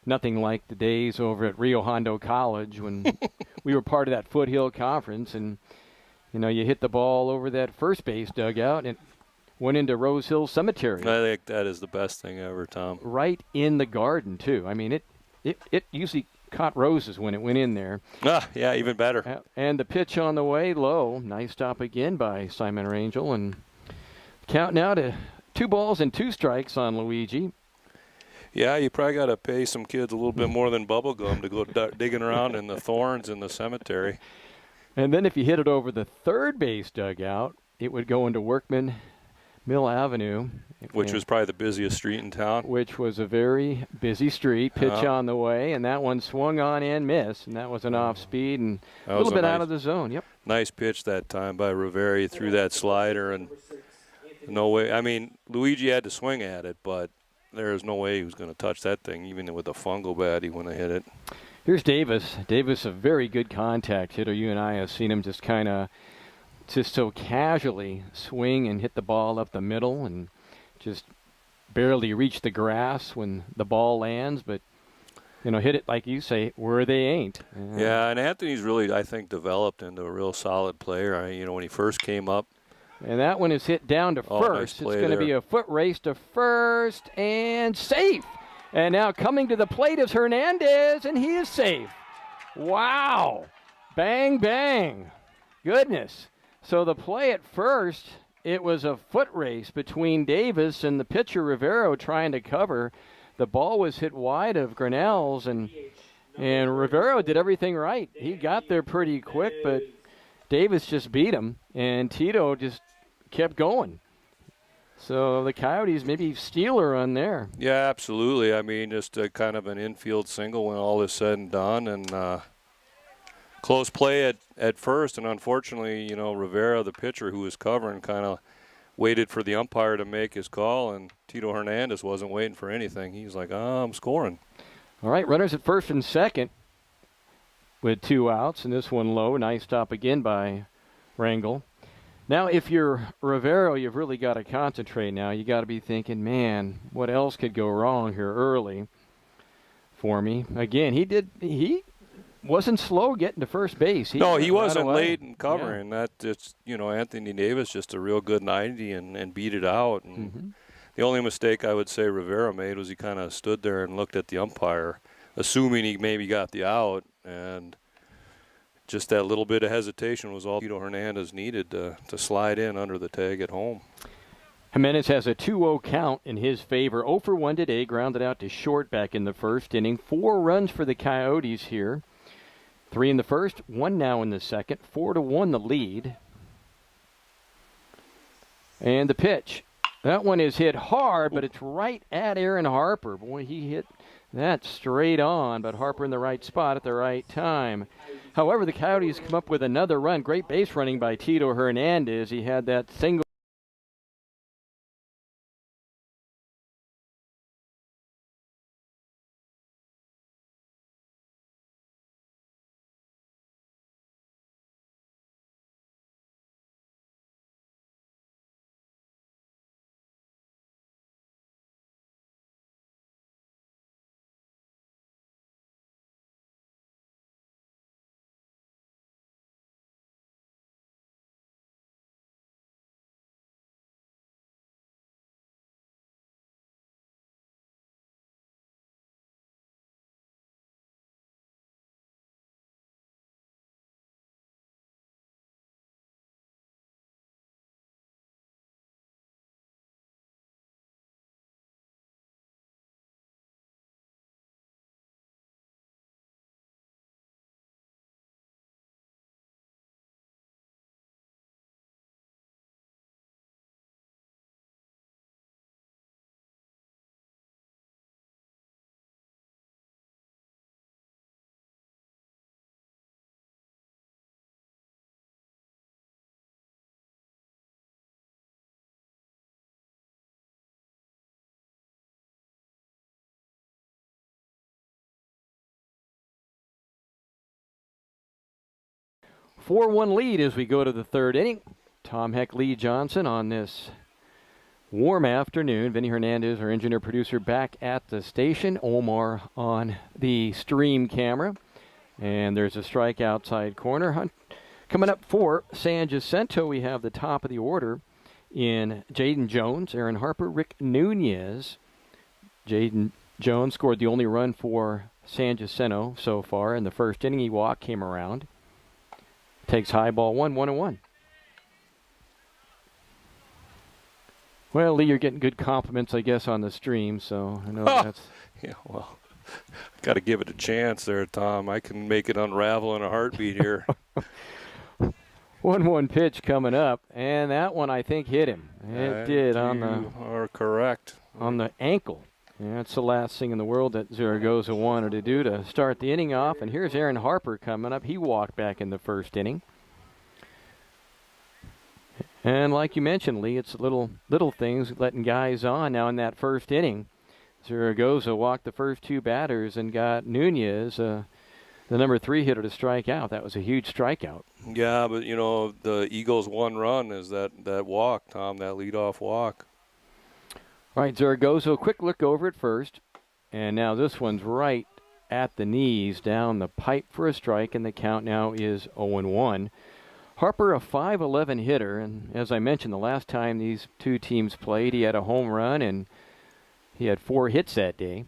nothing like the days over at Rio Hondo College when we were part of that Foothill Conference, and you hit the ball over that first base dugout and it went into Rose Hill Cemetery. I think that is the best thing ever, Tom. Right in the garden too. I mean, it usually caught roses when it went in there. Yeah, even better. And the pitch on the way low. Nice stop again by Simon Rangel. And count now to 2 balls and 2 strikes on Luigi. Yeah, you probably got to pay some kids a little bit more than bubblegum to go digging around in the thorns in the cemetery. And then if you hit it over the third base dugout, it would go into Workman Mill Avenue. Which was probably the busiest street in town. Which was a very busy street. Pitch on the way, and that one swung on and missed, and that was an off speed and a little bit out of the zone. Yep. Nice pitch that time by Rivera. He threw that slider, and no way. I mean, Luigi had to swing at it, but there's no way he was going to touch that thing, even with a fungal bat. He wouldn't have hit it. Here's Davis. Davis, a very good contact hitter. You and I have seen him just so casually swing and hit the ball up the middle and just barely reach the grass when the ball lands, but hit it, like you say, where they ain't. Yeah, and Anthony's really, I think, developed into a real solid player. When he first came up. And that one is hit down to first. Nice, it's going to be a foot race to first and safe. And now coming to the plate is Hernandez, and he is safe. Wow. Bang, bang. Goodness. So the play at first, it was a foot race between Davis and the pitcher Rivero trying to cover. The ball was hit wide of Grinnell's, and Rivero did everything right. He got there pretty quick, but Davis just beat him, and Tito just kept going. So the Coyotes maybe steal a run there. Yeah, absolutely. I mean, just kind of an infield single when all is said and done, and close play at first, and unfortunately, Rivera, the pitcher who was covering, kind of waited for the umpire to make his call, and Tito Hernandez wasn't waiting for anything. He's like, I'm scoring. All right, runners at first and second with 2 outs, and this one low. Nice stop again by Rangel. Now, if you're Rivero, you've really got to concentrate now. You got to be thinking, man, what else could go wrong here early for me? Again, he wasn't slow getting to first base. He wasn't late in covering. Yeah. That just, Anthony Davis just a real good 90 and beat it out. And the only mistake I would say Rivera made was he kind of stood there and looked at the umpire, assuming he maybe got the out, and just that little bit of hesitation was all Tito Hernandez needed to slide in under the tag at home. Jimenez has a 2-0 count in his favor. 0 for 1 today, grounded out to short back in the first inning. 4 runs for the Coyotes here. 3 in the first, 1 now in the second. 4-1 the lead. And the pitch. That one is hit hard, but it's right at Aaron Harper. Boy, he hit that straight on, but Harper in the right spot at the right time. However, the Coyotes come up with another run. Great base running by Tito Hernandez. He had that single. A 4-1 lead as we go to the third inning. Tom Heck, Lee Johnson on this warm afternoon. Vinny Hernandez, our engineer producer, back at the station. Omar on the stream camera. And there's a strike outside corner. Coming up for San Jacinto, we have the top of the order in Jaden Jones, Aaron Harper, Rick Nunez. Jaden Jones scored the only run for San Jacinto so far. In the first inning, he walked, came around. Takes high ball 1-1-1. Well, Lee, you're getting good compliments, I guess, on the stream, so I know that's... Yeah, well, got to give it a chance there, Tom. I can make it unravel in a heartbeat here. 1-1 pitch coming up, and that one I think hit him. It did on the... You are correct. On the ankle. Yeah, that's the last thing in the world that Zaragoza wanted to do to start the inning off. And here's Aaron Harper coming up. He walked back in the first inning. And like you mentioned, Lee, it's little things letting guys on. Now in that first inning, Zaragoza walked the first 2 batters and got Nunez, the number 3 hitter, to strike out. That was a huge strikeout. Yeah, but, you know, the Eagles' 1 run is that walk, Tom, that leadoff walk. All right, Zaragoza, quick look over at first. And now this one's right at the knees, down the pipe for a strike, and the count now is 0-1. Harper, a 5'11" hitter, and as I mentioned, the last time these two teams played, he had a home run, and he had 4 hits that day.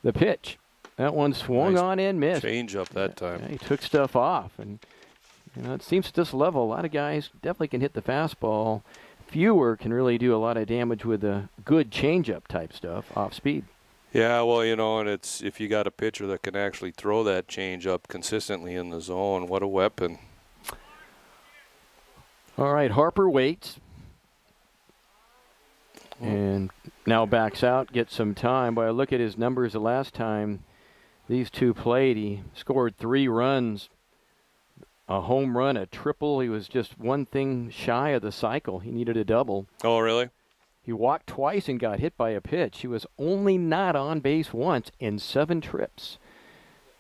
The pitch. That one swung on and missed. Change up that time. Yeah, he took stuff off, and you know, it seems at this level, a lot of guys definitely can hit the fastball. Fewer can really do a lot of damage with the good changeup type stuff off speed. Yeah, well, you know, and it's if you got a pitcher that can actually throw that changeup consistently in the zone, what a weapon. All right, Harper waits. And now backs out, gets some time. But I look at his numbers the last time these two played. He scored 3 runs. A home run, a triple. He was just one thing shy of the cycle. He needed a double. Oh, really? He walked twice and got hit by a pitch. He was only not on base once in 7 trips.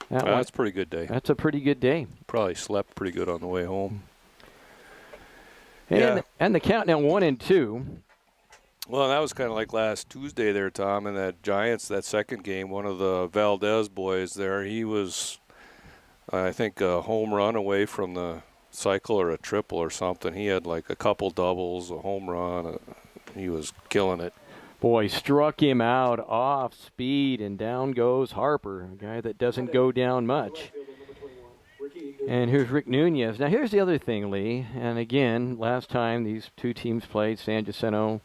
That's a pretty good day. That's a pretty good day. Probably slept pretty good on the way home. And the count now 1-2. Well, that was kind of like last Tuesday there, Tom, in that Giants, that second game. One of the Valdez boys there, he was, I think, a home run away from the cycle or a triple or something. He had like a couple doubles, a home run. He was killing it. Boy, struck him out off speed, and down goes Harper, a guy that doesn't go down much. And here's Rick Nunez. Now, here's the other thing, Lee. And again, last time these two teams played, San Jacinto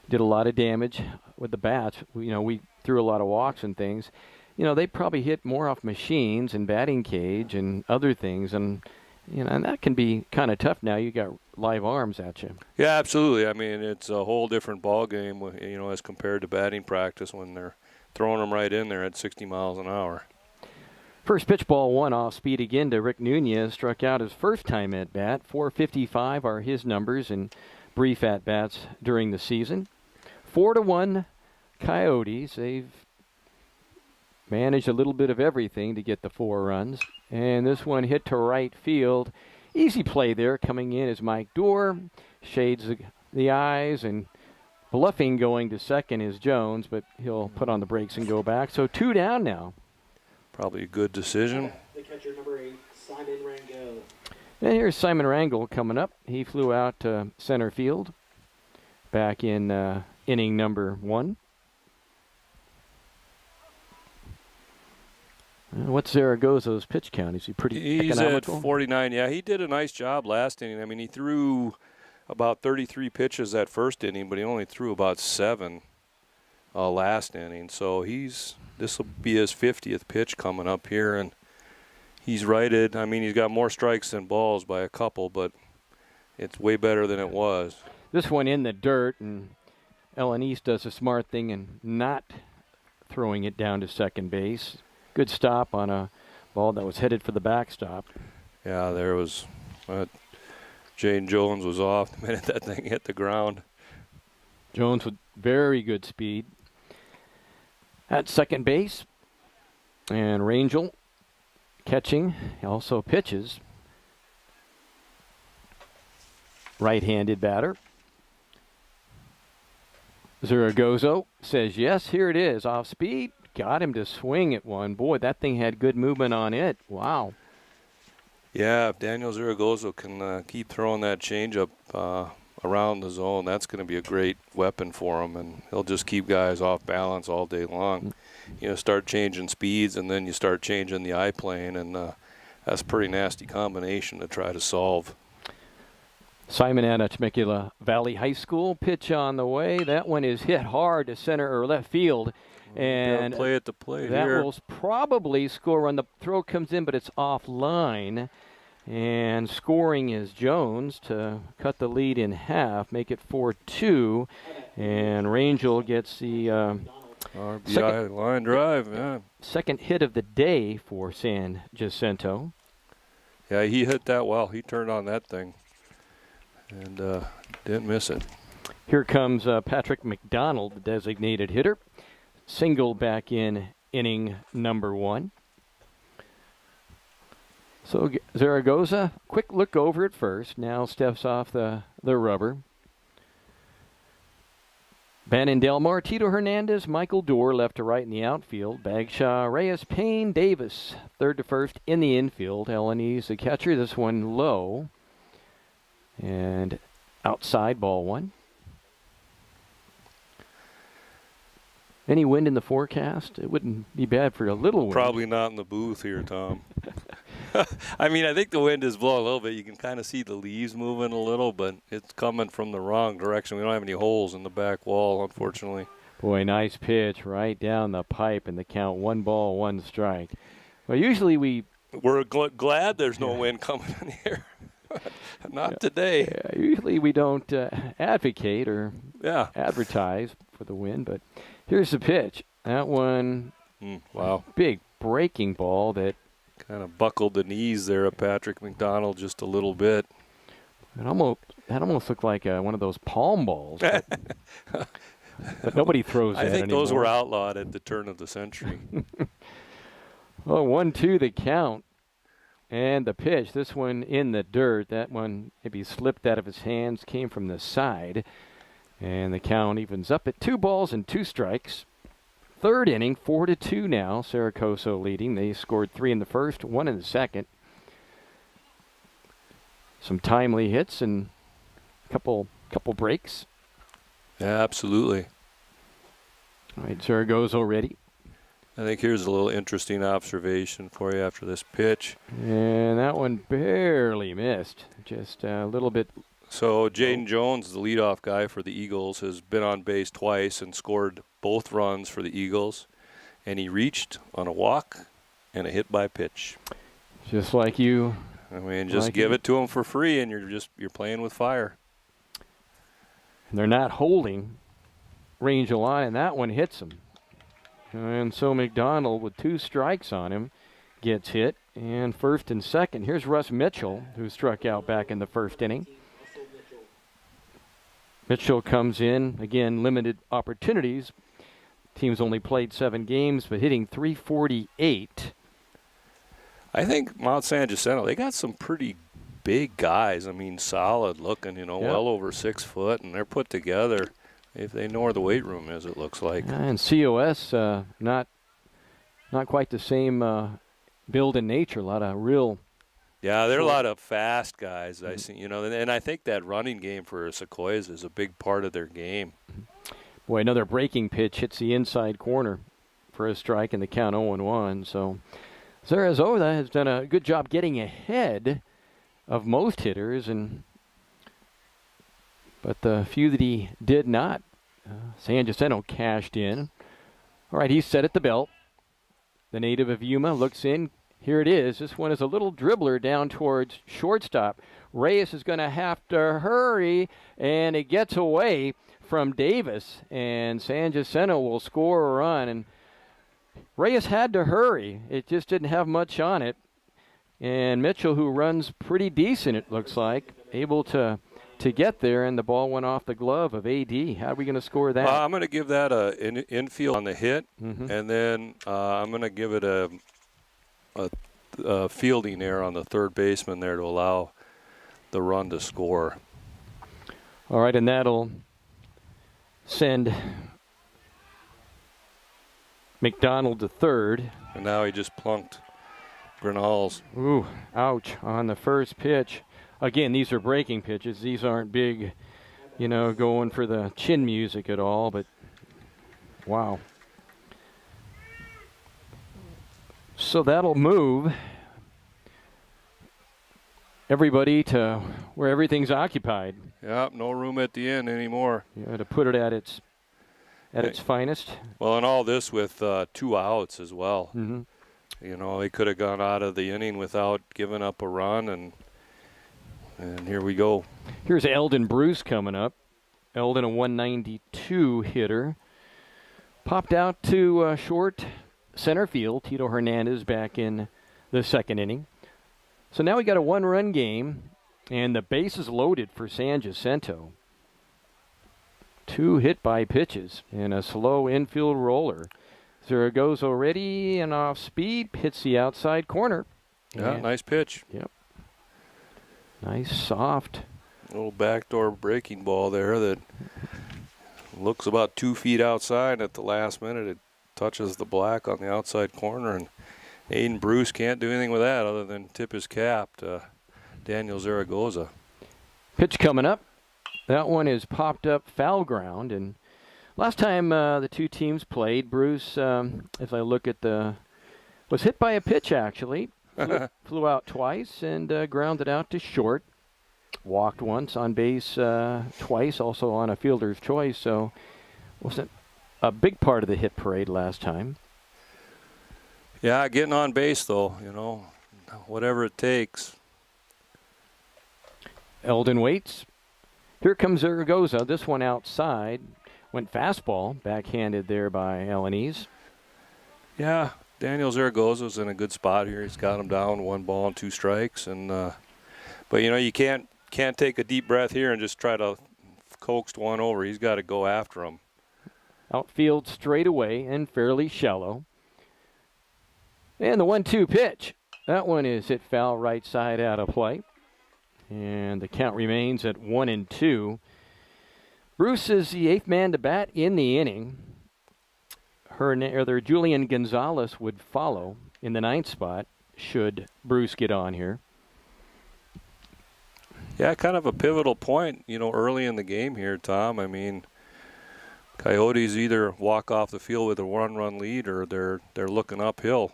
did a lot of damage with the bats. We threw a lot of walks and things. They probably hit more off machines and batting cage and other things. And, and that can be kind of tough now. You got live arms at you. Yeah, absolutely. I mean, it's a whole different ball game, as compared to batting practice when they're throwing them right in there at 60 miles an hour. First pitch, ball one, off speed again to Rick Nunez. Struck out his first time at bat. 455 are his numbers in brief at bats during the season. 4-1 Coyotes. They've managed a little bit of everything to get the 4 runs. And this one hit to right field. Easy play there. Coming in is Mike Dorr. Shades the eyes, and bluffing going to second is Jones, but he'll put on the brakes and go back. So 2 down now. Probably a good decision. The catcher, number 8, Simon Rangel. And here's Simon Rangel coming up. He flew out to center field back in inning number 1. What's Zaragoza's pitch count? Is he pretty economical? He's at 49. Yeah, he did a nice job last inning. I mean, he threw about 33 pitches that first inning, but he only threw about 7 last inning. So this will be his 50th pitch coming up here, and he's righted. I mean, he's got more strikes than balls by a couple, but it's way better than it was. This one in the dirt, and Ellen East does a smart thing and not throwing it down to second base. Good stop on a ball that was headed for the backstop. Yeah, there was Jaden Jones was off the minute that thing hit the ground. Jones with very good speed at second base. And Rangel catching, also pitches. Right-handed batter. Zaragoza says yes, here it is, off speed. Got him to swing at one. Boy, that thing had good movement on it. Wow. Yeah, if Daniel Zaragoza can keep throwing that changeup around the zone, that's going to be a great weapon for him, and he'll just keep guys off balance all day long. Start changing speeds, and then you start changing the eye plane, and that's a pretty nasty combination to try to solve. Simon at Temecula Valley High School. Pitch on the way. That one is hit hard to center or left field. And play at the plate that here. will probably score run. The throw comes in, but it's offline. And scoring is Jones to cut the lead in half, make it 4-2. And Rangel gets the RBI line drive. Yeah. Second hit of the day for San Jacinto. Yeah, he hit that well. He turned on that thing and didn't miss it. Here comes Patrick Mcdonald, the designated hitter. Single back in inning number 1. So Zaragoza, quick look over at first. Now steps off the rubber. Bannon Delmar, Tito Hernandez, Michael Dorr left to right in the outfield. Bagshaw, Reyes, Payne, Davis, third to first in the infield. Elenese, the catcher. This one low. And outside, ball 1. Any wind in the forecast? It wouldn't be bad for a little wind. Probably not in the booth here, Tom. I mean, I think the wind is blowing a little bit. You can kind of see the leaves moving a little, but it's coming from the wrong direction. We don't have any holes in the back wall, unfortunately. Boy, nice pitch right down the pipe, and the count 1 ball, 1 strike. Well, usually we're glad there's no wind coming in here. Not today. Yeah, usually we don't advocate or advertise for the wind, but here's the pitch. That one, wow. Big breaking ball that kind of buckled the knees there of Patrick McDonald just a little bit. That almost looked like one of those palm balls. But nobody throws that I think anymore. Those were outlawed at the turn of the century. Oh, 1-2 the count. And the pitch, this one in the dirt. That one maybe slipped out of his hands, came from the side. And the count evens up at 2 balls and 2 strikes. Third inning, 4-2 now. Cerro Coso leading. They scored 3 in the first, 1 in the second. Some timely hits and a couple breaks. Yeah, absolutely. All right, Zaragoza ready. I think here's a little interesting observation for you after this pitch. And that one barely missed, just a little bit. So Jaden Jones, the leadoff guy for the Eagles, has been on base twice and scored both runs for the Eagles. And he reached on a walk and a hit by pitch. Just like you. I mean, just give it to him for free, and you're playing with fire. And they're not holding Rangel on, and that one hits him. And so Mcdonald, with 2 strikes on him, gets hit. And first and second, here's Russ Mitchell, who struck out back in the first inning. Mitchell comes in, again, limited opportunities. Team's only played 7 games, but hitting .348. I think Mount San Jacinto, they got some pretty big guys. I mean, solid looking, well over 6 foot, and they're put together. If they know where the weight room is, it looks like. And COS, not quite the same build in nature. A lot of real. Yeah, there are a lot of fast guys. I see, and I think that running game for Sequoias is a big part of their game. Boy, another breaking pitch hits the inside corner for a strike in the count 0-1. So Zaragoza has done a good job getting ahead of most hitters, but the few that he did not, San Jacinto cashed in. All right, he's set at the belt. The native of Yuma looks in. Here it is. This one is a little dribbler down towards shortstop. Reyes is going to have to hurry, and it gets away from Davis, and San Jacinto will score a run. And Reyes had to hurry. It just didn't have much on it. And Mitchell, who runs pretty decent, it looks like, able to get there, and the ball went off the glove of A.D. How are we going to score that? I'm going to give that an infield on the hit, and then I'm going to give it a fielding error on the third baseman there to allow the run to score. All right, and that'll send Mcdonald to third. And now he just plunked Grinal's. Ooh, ouch, on the first pitch. Again, these are breaking pitches. These aren't big, going for the chin music at all, but wow. So that'll move everybody to where everything's occupied. Yep, no room at the end anymore. To put it at its finest. Well, and all this with 2 outs as well. Mm-hmm. They could have gone out of the inning without giving up a run, and here we go. Here's Eldon Bruce coming up. Eldon, a 192 hitter. Popped out to short center field. Tito Hernandez back in the second inning. So now we got a 1-run game, and the base is loaded for San Jacinto. 2 hit-by pitches and a slow infield roller. Zaragoza ready and off speed, hits the outside corner. Yeah, nice pitch. Yep. Nice, soft. Little backdoor breaking ball there that looks about 2 feet outside. At the last minute, it touches the black on the outside corner, and Aiden Bruce can't do anything with that other than tip his cap to Daniel Zaragoza. Pitch coming up. That one is popped up foul ground. And last time the two teams played, Bruce, as I look at was hit by a pitch actually. Flew out twice and grounded out to short. Walked once, on base twice, also on a fielder's choice. So wasn't a big part of the hit parade last time. Yeah, getting on base though, whatever it takes. Eldon waits. Here comes Zaragoza. This one outside. Went fastball, backhanded there by Elanese. Yeah, Daniel Zaragoza's in a good spot here. He's got him down 1 ball and 2 strikes. And but you can't take a deep breath here and just try to coax one over. He's got to go after him. Outfield straight away and fairly shallow. And the 1-2 pitch. That one is hit foul right side out of play. And the count remains at 1-2. Bruce is the 8th man to bat in the inning. Julian Gonzalez would follow in the 9th spot should Bruce get on here. Yeah, kind of a pivotal point, early in the game here, Tom. I mean, Coyotes either walk off the field with a one-run lead or they're looking uphill.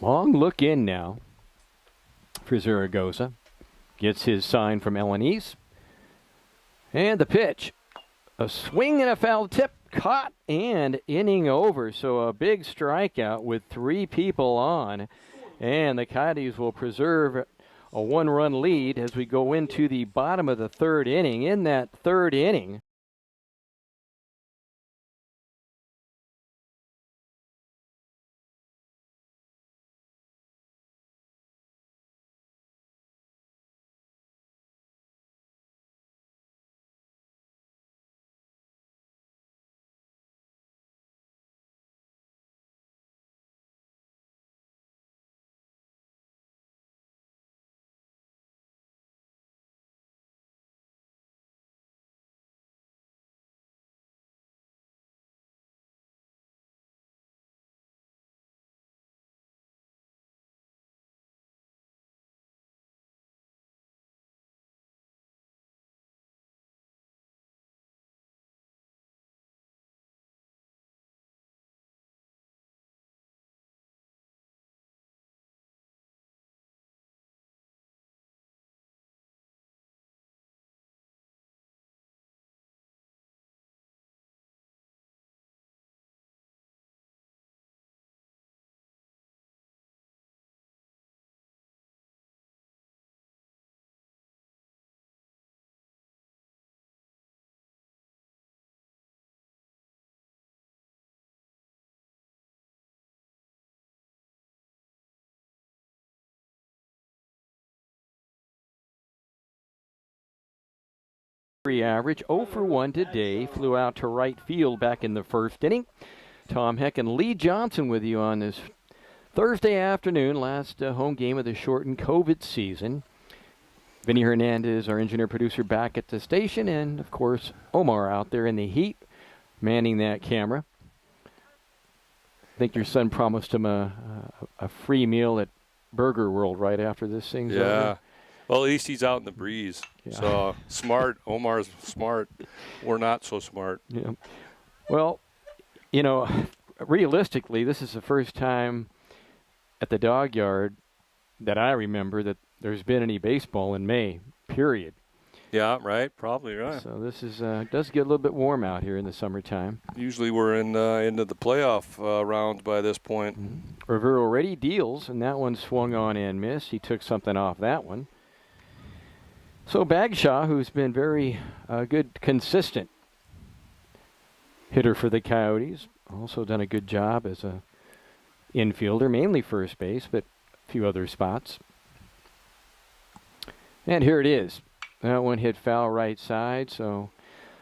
Long look in now for Zaragoza. Gets his sign from Ellen East. And the pitch. A swing and a foul tip. Caught and inning over. So a big strikeout with 3 people on. And the Coyotes will preserve a 1-run lead as we go into the bottom of the 3rd inning. In that 3rd inning, average 0 for 1 today. Flew out to right field back in the 1st inning. Tom Heck and Lee Johnson with you on this Thursday afternoon, last home game of the shortened COVID season. Vinny Hernandez, our engineer producer, back at the station, and of course Omar out there in the heat manning that camera. I think your son promised him a free meal at Burger World right after this thing's over. Well, at least he's out in the breeze. Yeah. So smart. Omar's smart. We're not so smart. Yeah. Well, you know, realistically, this is the first time at the dog yard that I remember that there's been any baseball in May, period. Yeah, right. Probably right. So this is does get a little bit warm out here in the summertime. Usually we're into the playoff rounds by this point. Mm-hmm. Rivera already deals, and that one swung on and missed. He took something off that one. So Bagshaw, who's been very good, consistent hitter for the Coyotes, also done a good job as a infielder, mainly first base, but a few other spots. And here it is. That one hit foul right side, so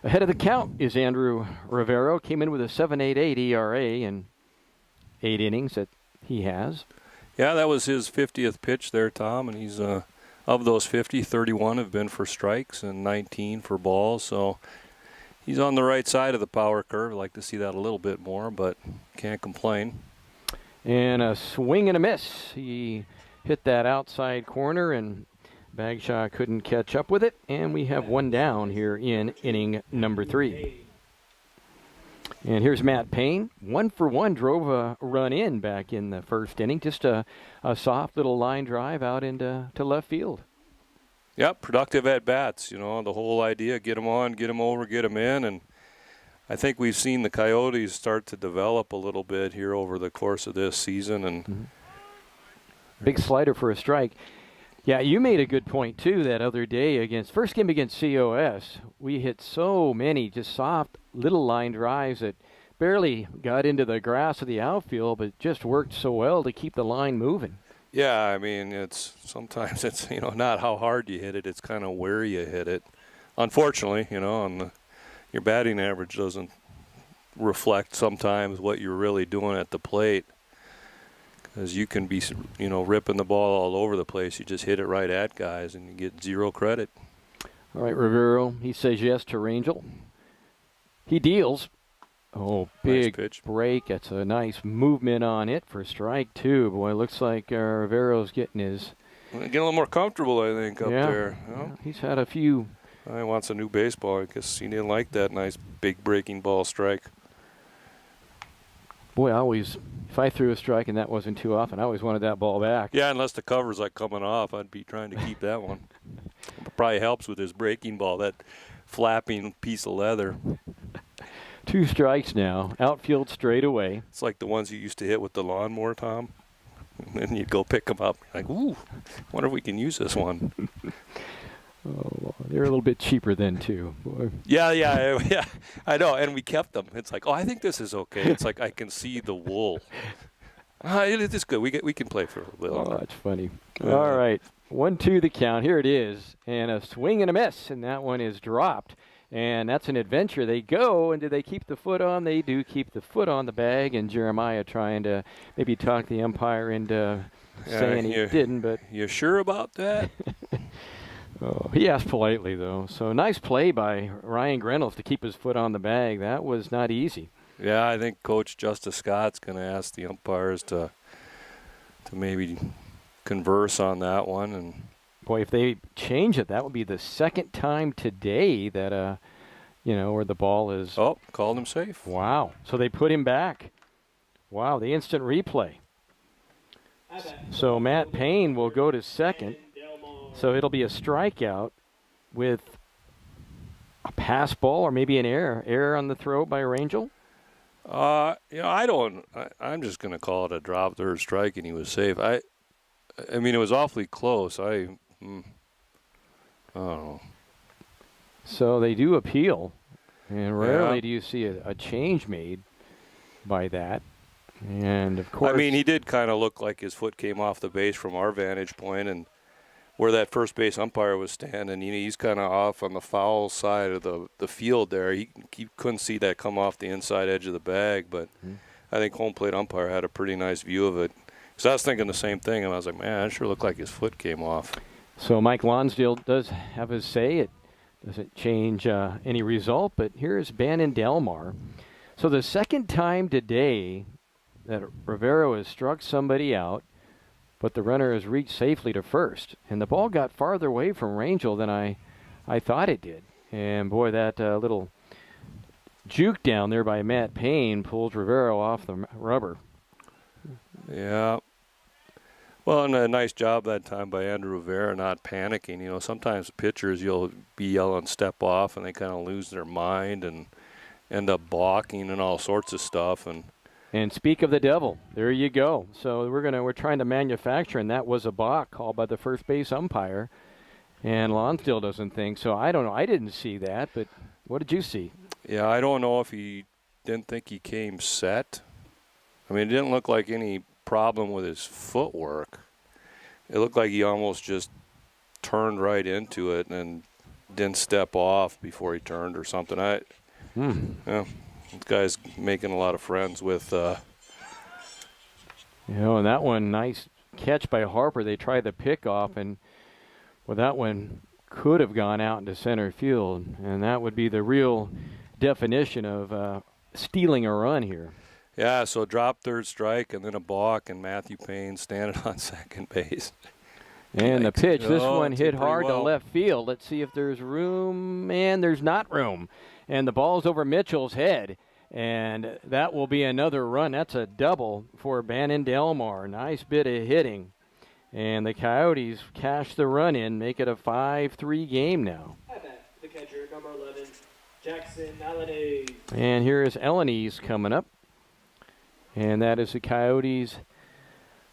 ahead of the count is Andrew Rivero. Came in with a 7.88 ERA in 8 innings that he has. Yeah, that was his 50th pitch there, Tom, and he's of those 50, 31 have been for strikes and 19 for balls, so he's on the right side of the power curve. I'd like to see that a little bit more, but can't complain. And a swing and a miss. He hit that outside corner, and Bagshaw couldn't catch up with it, and we have one down here in inning number 3. And here's Matt Payne. 1 for 1, drove a run in back in the 1st inning. Just a soft little line drive out into left field. Yep, productive at-bats. You know, the whole idea, get them on, get them over, get them in. And I think we've seen the Coyotes start to develop a little bit here over the course of this season. And big slider for a strike. Yeah, you made a good point, too, that other day first game against COS. We hit so many just soft little line drives that barely got into the grass of the outfield, but just worked so well to keep the line moving. Yeah, I mean, sometimes it's, you know, not how hard you hit it, it's kind of where you hit it. Unfortunately, you know, and your batting average doesn't reflect sometimes what you're really doing at the plate. Because you can be, you know, ripping the ball all over the place. You just hit it right at guys, and you get zero credit. All right, Rivero, he says yes to Rangel. He deals. Oh, big nice pitch. Break. That's a nice movement on it for strike 2. Boy, looks like Rivero's getting a little more comfortable, I think, up there. Yeah, he's had a few He wants a new baseball. I guess he didn't like that nice big breaking ball strike. Boy, if I threw a strike and that wasn't too often, I always wanted that ball back. Yeah, unless the cover's like coming off, I'd be trying to keep that one. It probably helps with his breaking ball, that flapping piece of leather. 2 strikes now. Outfield straight away. It's like the ones you used to hit with the lawnmower, Tom. And then you'd go pick them up. Like, ooh, wonder if we can use this one. Oh, they're a little bit cheaper then, too. Boy. Yeah, I know. And we kept them. It's like, oh, I think this is okay. It's like I can see the wool. It is good. We can play for a little. Oh, that's funny. All right. 1-2 the count. Here it is. And a swing and a miss. And that one is dropped. And that's an adventure. They go, and do they keep the foot on? They do keep the foot on the bag. And Jeremiah trying to maybe talk the umpire into saying he didn't. But you sure about that? Oh, he asked politely, though. So nice play by Ryan Grenels to keep his foot on the bag. That was not easy. Yeah, I think Coach Justice Scott's going to ask the umpires to maybe converse on that one. And boy, if they change it, that would be the second time today that, where the ball is. Oh, called him safe. Wow. So they put him back. Wow, the instant replay. So Matt Payne will go to second. So it'll be a strikeout with a pass ball or maybe an error. Error on the throw by Rangel? I'm just going to call it a drop third strike, and he was safe. I mean, it was awfully close. I don't know. So they do appeal, and rarely do you see a change made by that. And, of course, I mean, he did kind of look like his foot came off the base from our vantage point, and where that first base umpire was standing, he's kind of off on the foul side of the field there. He couldn't see that come off the inside edge of the bag, but I think home plate umpire had a pretty nice view of it. Because I was thinking the same thing, and I was like, man, it sure looked like his foot came off. So Mike Lonsdale does have his say. It doesn't change any result, but here's Bannon Delmar. So the second time today that Rivero has struck somebody out, but the runner has reached safely to first. And the ball got farther away from Rangel than I thought it did. And, boy, that little juke down there by Matt Payne pulls Rivero off the rubber. Yeah. Well, and a nice job that time by Andrew Rivera not panicking. Sometimes pitchers, you'll be yelling step off, and they kind of lose their mind and end up balking and all sorts of stuff. And speak of the devil, there you go. So we're trying to manufacture, and that was a balk called by the first base umpire, and Lonsdale doesn't think so. I don't know. I didn't see that, but what did you see? Yeah, I don't know if he didn't think he came set. I mean, it didn't look like any problem with his footwork. It looked like he almost just turned right into it and didn't step off before he turned or something. Yeah. This guy's making a lot of friends with. And that one, nice catch by Harper. They tried the pickoff, and that one could have gone out into center field, and that would be the real definition of stealing a run here. Yeah, so drop third strike and then a balk, and Matthew Payne standing on second base. And the pitch, this one hit hard to left field. Let's see if there's room, and there's not room. And the ball's over Mitchell's head, and that will be another run. That's a double for Bannon Delmar. Nice bit of hitting. And the Coyotes cash the run in, make it a 5-3 game now. At bat, the catcher, number 11, Jackson Alanis. And here is Alanis coming up. And that is the Coyotes'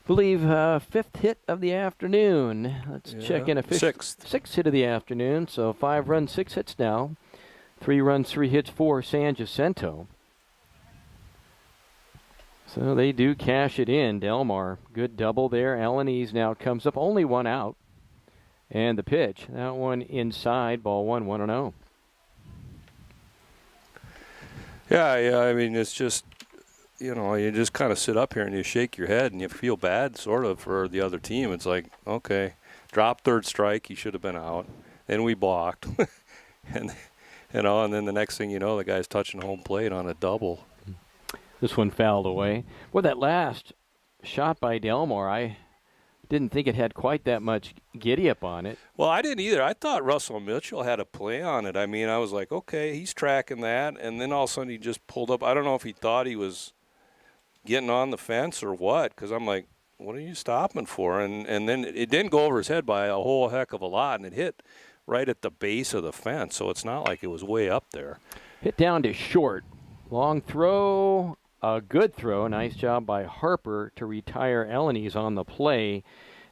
believe fifth hit of the afternoon. Let's check in a sixth hit of the afternoon. So 5 runs, 6 hits now. 3 runs, 3 hits for San Jacinto. So they do cash it in. Delmar, good double there. Alanis now comes up, only 1 out. And the pitch, that one inside, ball 1, 1-0. Yeah, I mean, it's just, you just kind of sit up here and you shake your head and you feel bad sort of for the other team. It's like, okay, drop third strike, he should have been out. Then we balked. and then the next thing you know, the guy's touching home plate on a double. This one fouled away. Well, that last shot by Delmar, I didn't think it had quite that much giddy-up on it. Well, I didn't either. I thought Russell Mitchell had a play on it. I mean, I was like, okay, he's tracking that, and then all of a sudden he just pulled up. I don't know if he thought he was getting on the fence or what, because I'm like, what are you stopping for? And then it didn't go over his head by a whole heck of a lot, and it hit right at the base of the fence, so it's not like it was way up there. Hit down to short. Long throw, a good throw. Nice job by Harper to retire Elleny's on the play.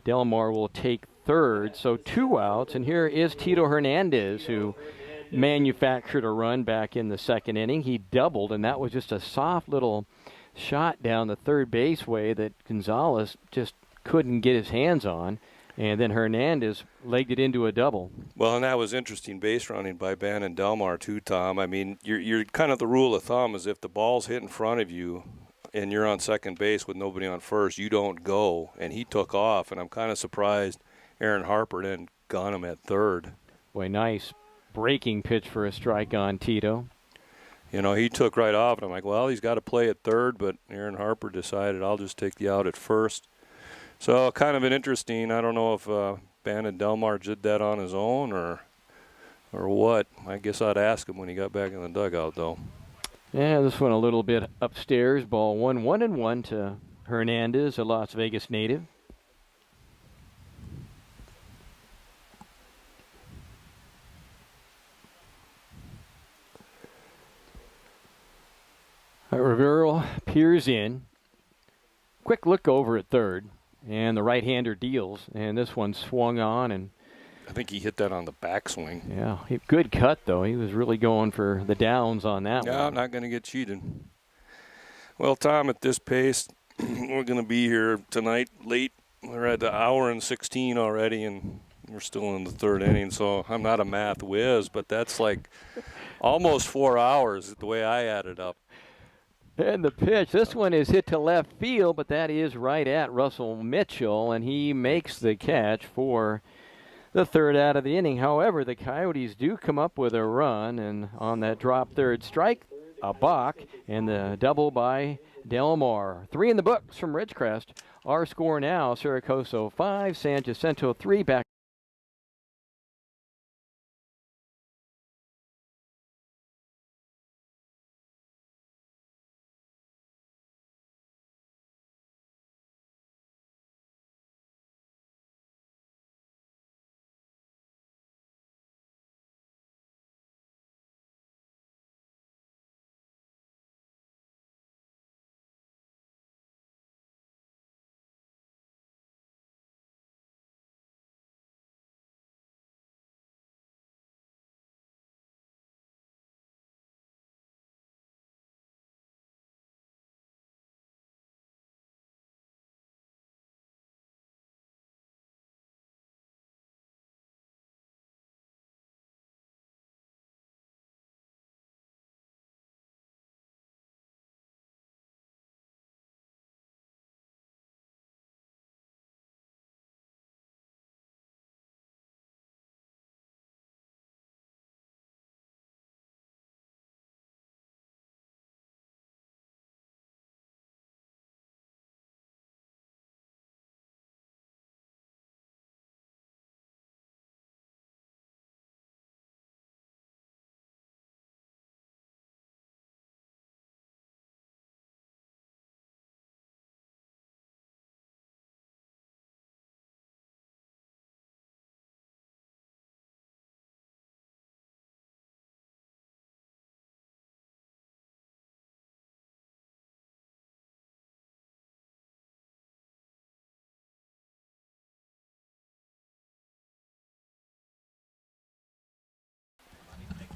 Delmar will take third, so 2 outs. And here is Tito Hernandez, who manufactured a run back in the second inning. He doubled, and that was just a soft little shot down the third base way that Gonzalez just couldn't get his hands on. And then Hernandez legged it into a double. Well, and that was interesting base running by Ben and Delmar too, Tom. I mean, you're kind of the rule of thumb is if the ball's hit in front of you and you're on second base with nobody on first, you don't go. And he took off, and I'm kind of surprised Aaron Harper didn't gun him at third. Boy, nice breaking pitch for a strike on Tito. You know, he took right off, and I'm like, well, he's got to play at third, but Aaron Harper decided I'll just take the out at first. So kind of an interesting, I don't know if Bandit Delmar did that on his own or what. I guess I'd ask him when he got back in the dugout, though. Yeah, this one a little bit upstairs. Ball 1-1 to Hernandez, a Las Vegas native. Rivero peers in. Quick look over at third. And the right-hander deals, and this one swung on, and I think he hit that on the backswing. Yeah, good cut, though. He was really going for the downs on that one. Yeah, I'm not going to get cheated. Well, Tom, at this pace, we're going to be here tonight late. We're at the hour and 16 already, and we're still in the third inning, so I'm not a math whiz, but that's like almost 4 hours the way I added up. And the pitch, this one is hit to left field, but that is right at Russell Mitchell, and he makes the catch for the third out of the inning. However, the Coyotes do come up with a run, and on that drop third strike, a balk, and the double by Delmar. 3 in the books from Ridgecrest. Our score now, Cerro Coso 5, San Jacinto 3, back.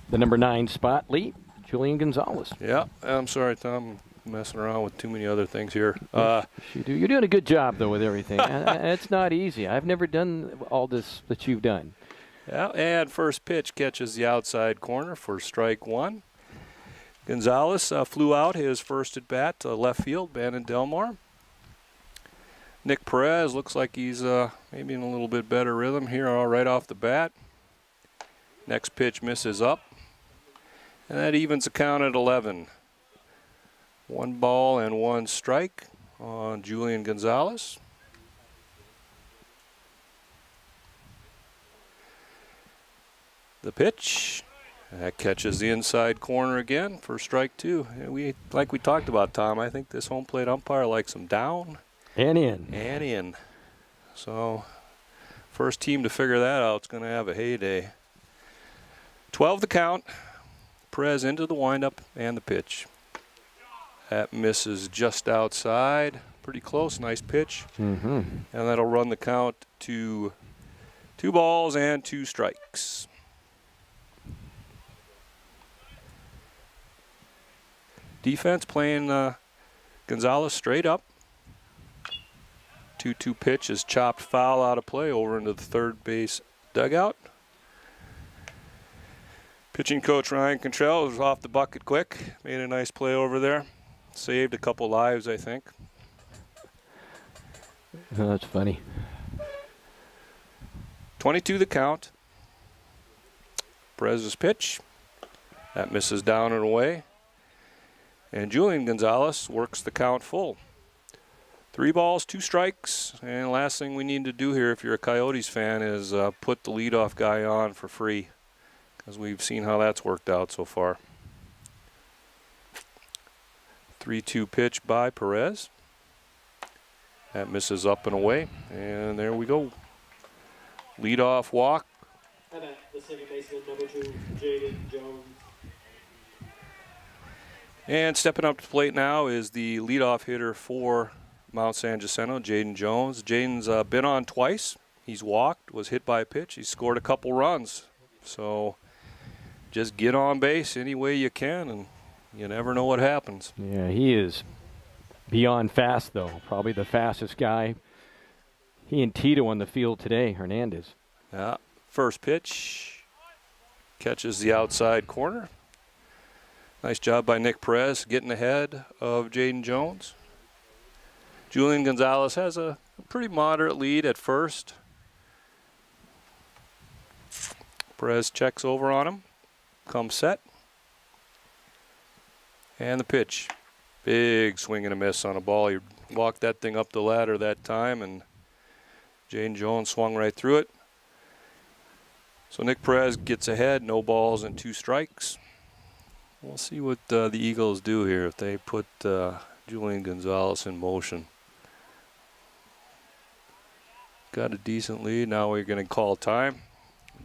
The number 9 spot, Lee, Julian Gonzalez. Yeah, I'm sorry, Tom. I'm messing around with too many other things here. You're doing a good job, though, with everything. It's not easy. I've never done all this that you've done. Yeah, and first pitch catches the outside corner for strike 1. Gonzalez flew out his first at bat to left field, Bandit Delmar. Nick Perez looks like he's maybe in a little bit better rhythm here right off the bat. Next pitch misses up. And that evens the count at 11. 1 ball and 1 strike on Julian Gonzalez. The pitch. That catches the inside corner again for strike two. Like we talked about, Tom, I think this home plate umpire likes them down. And in. And in. So, first team to figure that out is going to have a heyday. 12 the count. Perez into the windup and the pitch. That misses just outside. Pretty close. Nice pitch. Mm-hmm. And that'll run the count to 2 balls and 2 strikes. Defense playing Gonzalez straight up. 2-2 pitch is chopped foul out of play over into the third base dugout. Pitching coach Ryan Contrell was off the bucket quick. Made a nice play over there. Saved a couple lives, I think. Oh, that's funny. 22 the count. Perez's pitch. That misses down and away. And Julian Gonzalez works the count full. 3 balls, 2 strikes. And last thing we need to do here, if you're a Coyotes fan, is put the leadoff guy on for free, because we've seen how that's worked out so far. 3-2 pitch by Perez. That misses up and away. And there we go. Leadoff walk. And at the second baseman, number 2, Jaden Jones. And stepping up to the plate now is the leadoff hitter for Mount San Jacinto, Jaden Jones. Jaden's been on twice. He's walked, was hit by a pitch. He scored a couple runs. So just get on base any way you can, and you never know what happens. Yeah, he is beyond fast, though. Probably the fastest guy. He and Tito on the field today, Hernandez. Yeah. First pitch catches the outside corner. Nice job by Nick Perez getting ahead of Jaden Jones. Julian Gonzalez has a pretty moderate lead at first. Perez checks over on him. Comes set. And the pitch. Big swing and a miss on a ball. He walked that thing up the ladder that time, and Jaden Jones swung right through it. So Nick Perez gets ahead. No balls and 2 strikes. We'll see what the Eagles do here if they put Julian Gonzalez in motion. Got a decent lead. Now we're going to call time.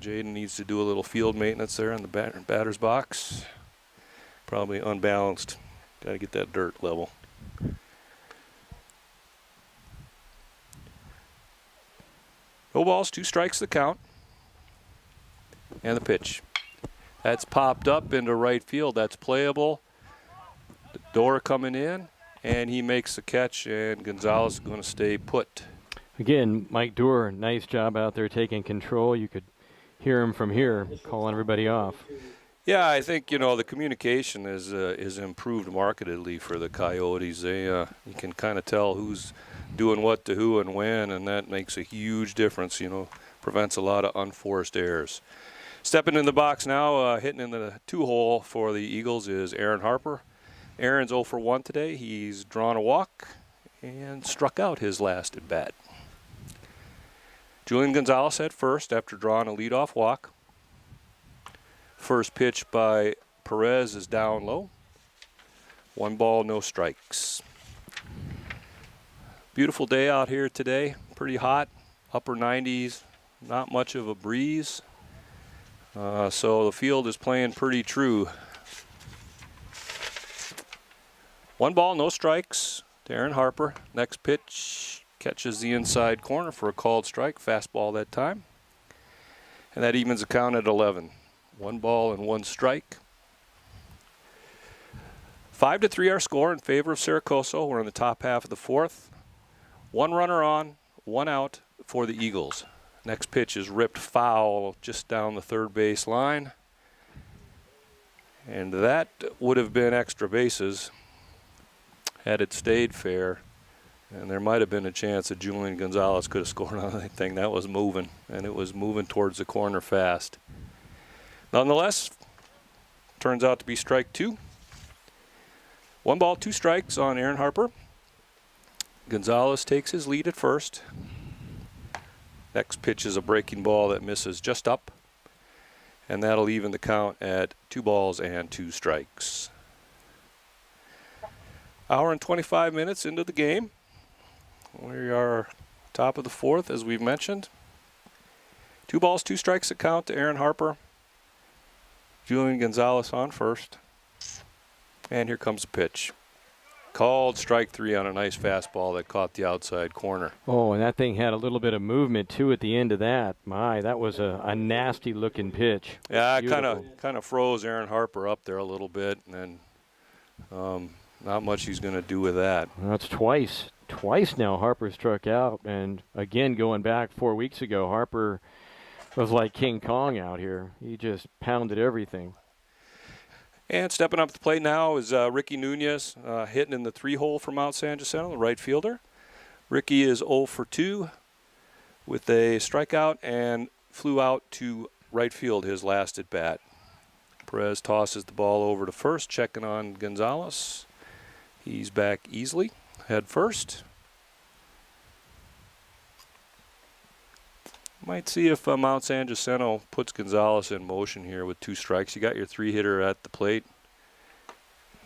Jaden needs to do a little field maintenance there in the batter's box. Probably unbalanced. Got to get that dirt level. No balls, 2 strikes the count. And the pitch. That's popped up into right field. That's playable. The door coming in, and he makes the catch, and Gonzalez is going to stay put. Again, Mike Doerr, nice job out there taking control. You could hear him from here calling everybody off. Yeah, I think, the communication is improved markedly for the Coyotes. You can kind of tell who's doing what to who and when, and that makes a huge difference, prevents a lot of unforced errors. Stepping in the box now, hitting in the 2-hole for the Eagles is Aaron Harper. Aaron's 0 for 1 today. He's drawn a walk and struck out his last at bat. Julian Gonzalez at first after drawing a leadoff walk. First pitch by Perez is down low. 1 ball, no strikes. Beautiful day out here today. Pretty hot, upper 90s, not much of a breeze. So the field is playing pretty true. 1 ball, no strikes to Aaron Harper. Next pitch catches the inside corner for a called strike. Fastball that time. And that evens the count at 11. 1 ball and 1 strike. 5-3 our score in favor of Cerro Coso. We're in the top half of the 4th. 1 runner on, 1 out for the Eagles. Next pitch is ripped foul just down the third base line. And that would have been extra bases had it stayed fair. And there might have been a chance that Julian Gonzalez could have scored on that thing. That was moving, and it was moving towards the corner fast. Nonetheless, turns out to be strike 2. 1 ball, 2 strikes on Aaron Harper. Gonzalez takes his lead at first. Next pitch is a breaking ball that misses just up. And that'll even the count at 2 balls and 2 strikes. Hour and 25 minutes into the game. We are top of the 4th, as we've mentioned. 2 balls, 2 strikes at count to Aaron Harper. Julian Gonzalez on first. And here comes the pitch. Called strike 3 on a nice fastball that caught the outside corner. Oh, and that thing had a little bit of movement, too, at the end of that. My, that was a nasty-looking pitch. Yeah, it kind of froze Aaron Harper up there a little bit, and then not much he's going to do with that. Well, that's twice now Harper struck out. And, again, going back 4 weeks ago, Harper was like King Kong out here. He just pounded everything. And stepping up to the plate now is Ricky Nunez, hitting in the 3-hole for Mount San Jacinto, the right fielder. Ricky is 0 for 2 with a strikeout and flew out to right field his last at bat. Perez tosses the ball over to first, checking on Gonzalez. He's back easily, head first. Might see if Mount San Jacinto puts Gonzalez in motion here with 2 strikes. You got your 3-hitter at the plate.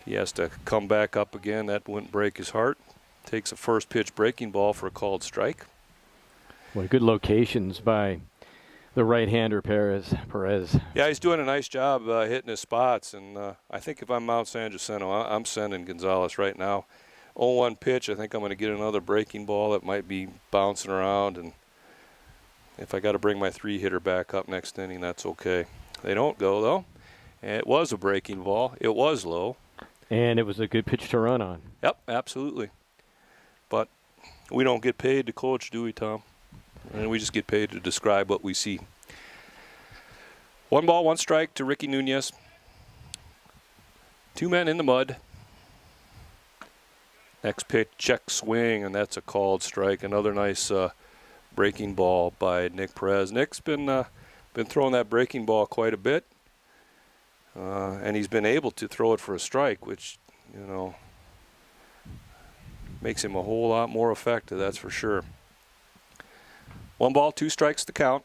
He has to come back up again. That wouldn't break his heart. Takes a first pitch breaking ball for a called strike. Well, good locations by the right-hander Perez. Yeah, he's doing a nice job hitting his spots. And I think if I'm Mount San Jacinto, I'm sending Gonzalez right now. 0-1 pitch. I think I'm going to get another breaking ball that might be bouncing around, and if I got to bring my 3-hitter back up next inning, that's okay. They don't go, though. And it was a breaking ball. It was low. And it was a good pitch to run on. Yep, absolutely. But we don't get paid to coach, do we, Tom? And we just get paid to describe what we see. 1 ball, 1 strike to Ricky Nunez. 2 men in the mud. Next pitch, check swing, and that's a called strike. Another nice breaking ball by Nick Perez. Nick's been throwing that breaking ball quite a bit, and he's been able to throw it for a strike, which, you know, makes him a whole lot more effective, that's for sure. 1 ball, 2 strikes to count.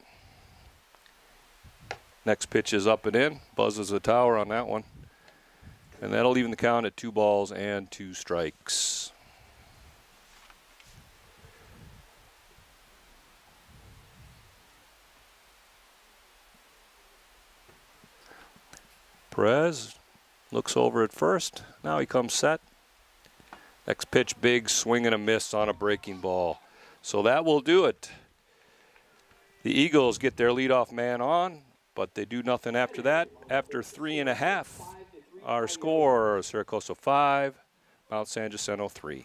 Next pitch is up and in. Buzzes the tower on that one. And that'll even the count at 2 balls and 2 strikes. Perez looks over at first. Now he comes set. Next pitch, big swing and a miss on a breaking ball. So that will do it. The Eagles get their leadoff man on, but they do nothing after that. After 3.5, our score, Cerro Coso 5, Mount San Jacinto 3.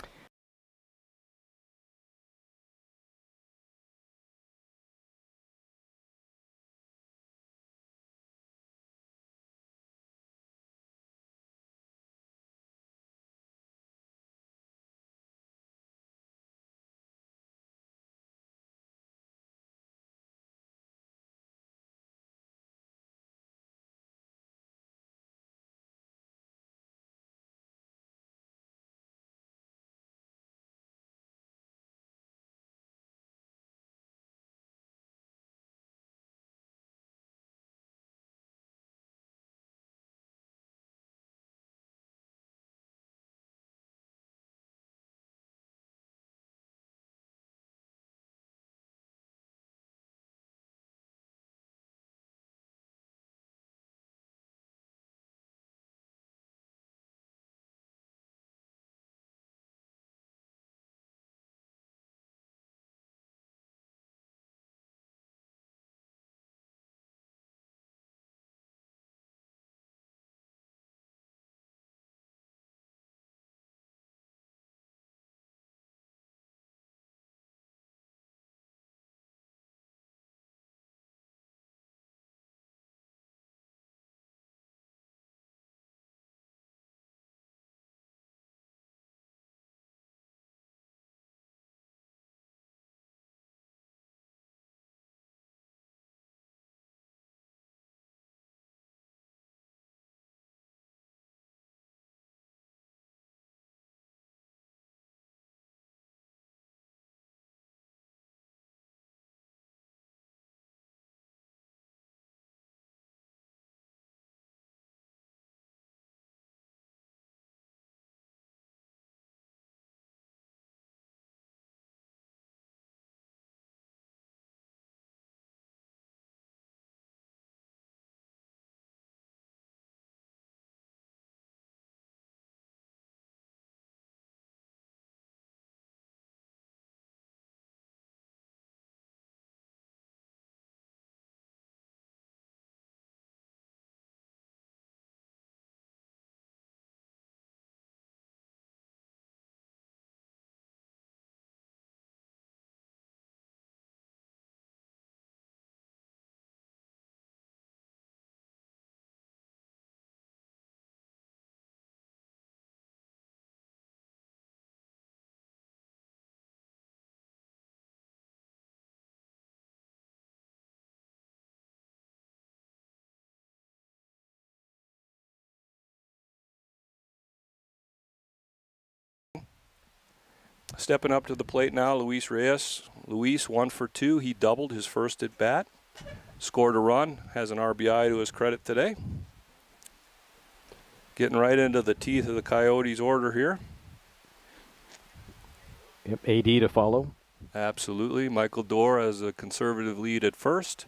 Stepping up to the plate now, Luis Reyes. Luis 1 for 2. He doubled his first at bat. Scored a run. Has an RBI to his credit today. Getting right into the teeth of the Coyotes' order here. Yep, AD to follow. Absolutely. Michael Dorr has a conservative lead at first.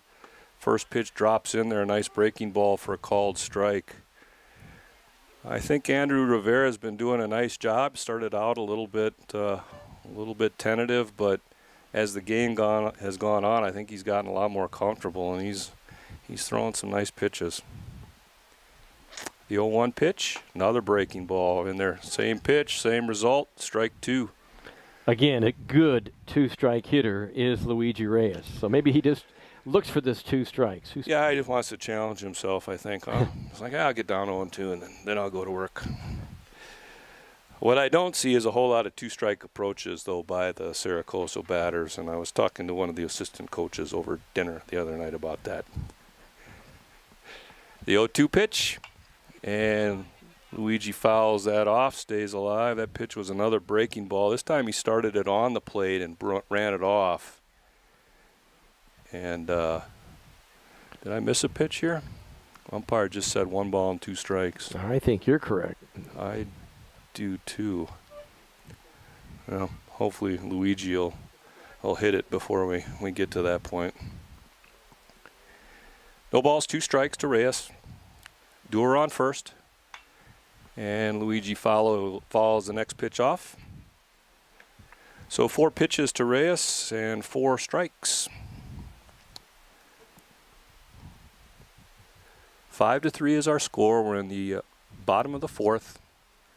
First pitch drops in there. A nice breaking ball for a called strike. I think Andrew Rivera has been doing a nice job. Started out a little bit tentative, but as the game has gone on, I think he's gotten a lot more comfortable, and he's throwing some nice pitches. The 0-1 pitch, another breaking ball in there. Same pitch, same result, strike 2. Again, a good two-strike hitter is Luigi Reyes. So maybe he just looks for this 2 strikes. Yeah, he just wants to challenge himself, I think. Huh? It's like, I'll get down 0-2, and then I'll go to work. What I don't see is a whole lot of 2-strike approaches, though, by the Cerro Coso batters. And I was talking to one of the assistant coaches over dinner the other night about that. The 0-2 pitch, and Luigi fouls that off, stays alive. That pitch was another breaking ball. This time he started it on the plate and ran it off. And did I miss a pitch here? Umpire just said 1 ball and 2 strikes. I think you're correct. I do too. Well, hopefully Luigi will hit it before we get to that point. No balls, 2 strikes to Reyes. Doer on first. And Luigi follows the next pitch off. So 4 pitches to Reyes and 4 strikes. 5-3 is our score. We're in the bottom of the 4th.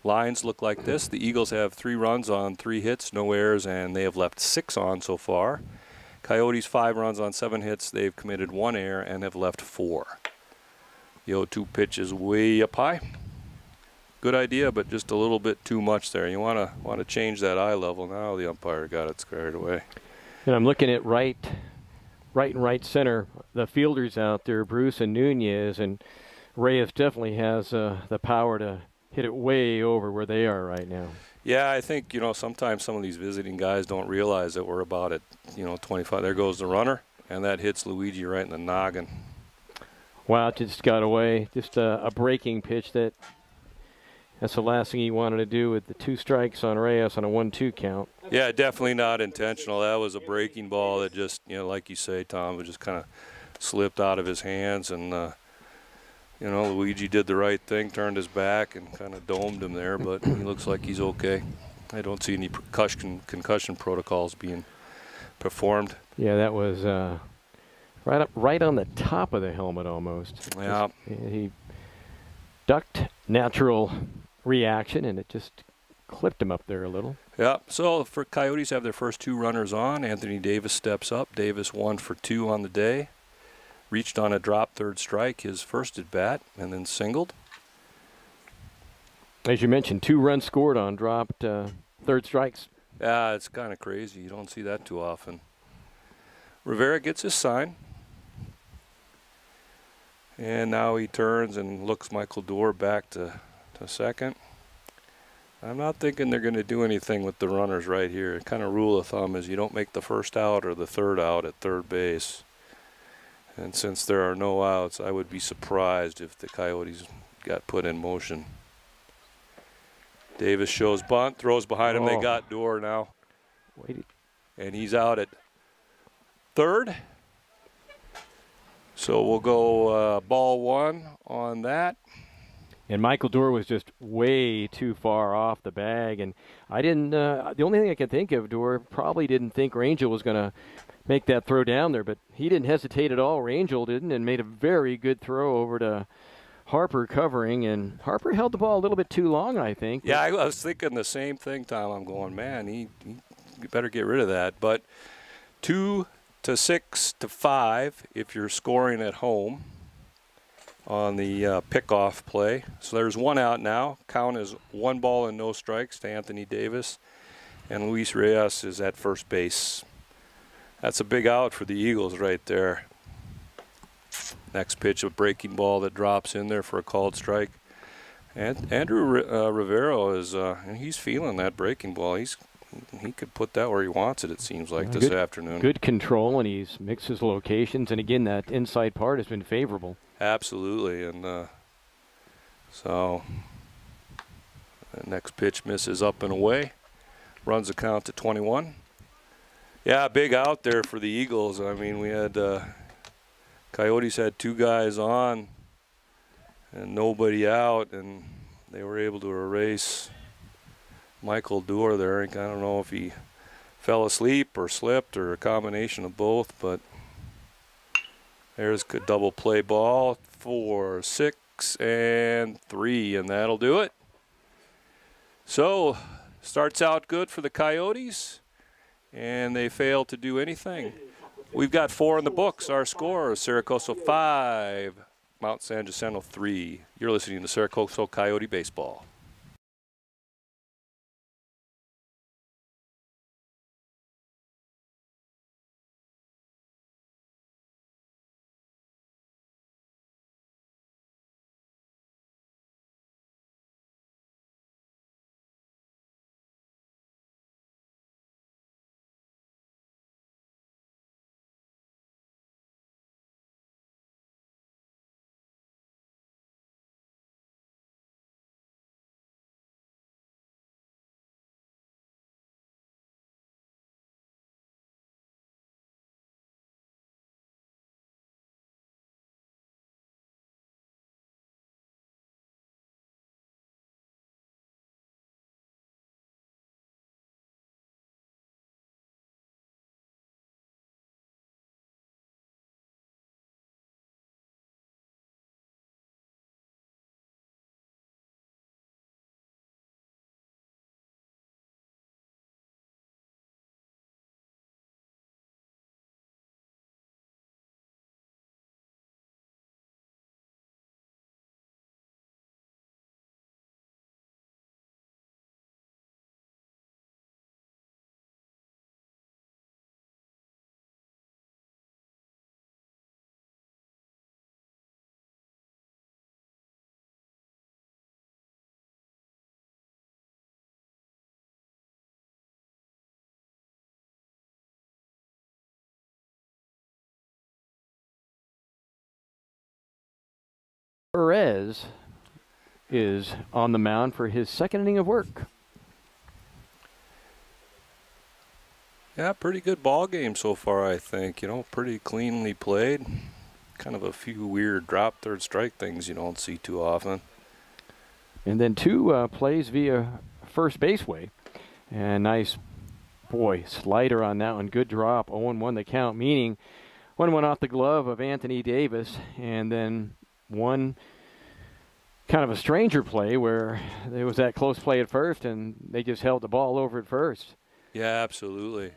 Lines look like this. The Eagles have 3 runs on 3 hits, no errors, and they have left 6 on so far. Coyotes 5 runs on 7 hits. They've committed 1 error and have left 4. The 0-2 pitch is way up high. Good idea, but just a little bit too much there. You want to change that eye level. Now the umpire got it squared away. And I'm looking at right and right center. The fielders out there, Bruce and Nunez, and Reyes definitely has the power to hit it way over where they are right now. Yeah, I think, sometimes some of these visiting guys don't realize that we're about at, 25. There goes the runner, and that hits Luigi right in the noggin. Wow, it just got away. Just a breaking pitch that's the last thing he wanted to do with the 2 strikes on Reyes on a 1-2 count. Yeah, definitely not intentional. That was a breaking ball that just, like you say, Tom, it just kind of slipped out of his hands. And, Luigi did the right thing, turned his back and kind of domed him there, but he looks like he's okay. I don't see any concussion protocols being performed. Yeah, that was right on the top of the helmet almost. Yeah. He ducked natural reaction, and it just clipped him up there a little. Yeah, so for Coyotes have their first 2 runners on. Anthony Davis steps up. Davis 1 for 2 on the day. Reached on a drop 3rd strike, his first at bat, and then singled. As you mentioned, 2 runs scored on dropped 3rd strikes. Yeah, it's kind of crazy. You don't see that too often. Rivera gets his sign. And now he turns and looks Michael Dorr back to second. I'm not thinking they're going to do anything with the runners right here. Kind of rule of thumb is you don't make the first out or the 3rd out at 3rd base. And since there are no outs, I would be surprised if the Coyotes got put in motion. Davis shows bunt, throws behind him. They got Dorr now. And he's out at 3rd. So we'll go ball 1 on that. And Michael Dorr was just way too far off the bag. And I didn't, the only thing I can think of, Dorr probably didn't think Rangel was going to make that throw down there, but he didn't hesitate at all. Rangel didn't, and made a very good throw over to Harper covering. And Harper held the ball a little bit too long, I think. Yeah, I was thinking the same thing, Tom. I'm going, man, he better get rid of that. But 2-6-5 if you're scoring at home on the pickoff play. So there's 1 out now. Count is 1 ball and no strikes to Anthony Davis. And Luis Reyes is at first base. That's a big out for the Eagles right there. Next pitch, a breaking ball that drops in there for a called strike. And Andrew Rivera is he's feeling that breaking ball. He's he could put that where he wants it, it seems like, this afternoon. Good control, and he's mixed his locations. And, again, that inside part has been favorable. Absolutely. And so the next pitch misses up and away. Runs the count to 21. Yeah, big out there for the Eagles. I mean, we had Coyotes had 2 guys on and nobody out, and they were able to erase Michael Doerr there. I don't know if he fell asleep or slipped or a combination of both, but there's a double play ball for 6 and 3, and that'll do it. So, starts out good for the Coyotes, and they fail to do anything. We've got 4 in the books. Our score is Cerro Coso 5, Mount San Jacinto 3. You're listening to Cerro Coso Coyote Baseball. Perez is on the mound for his second inning of work. Yeah, pretty good ball game so far, I think. Pretty cleanly played. Kind of a few weird drop third strike things you don't see too often. And then 2 plays via first base way. And nice, slider on that one. Good drop. 0-1 the count, meaning one went off the glove of Anthony Davis, and then one kind of a stranger play where there was that close play at first, and they just held the ball over at first. Yeah, absolutely.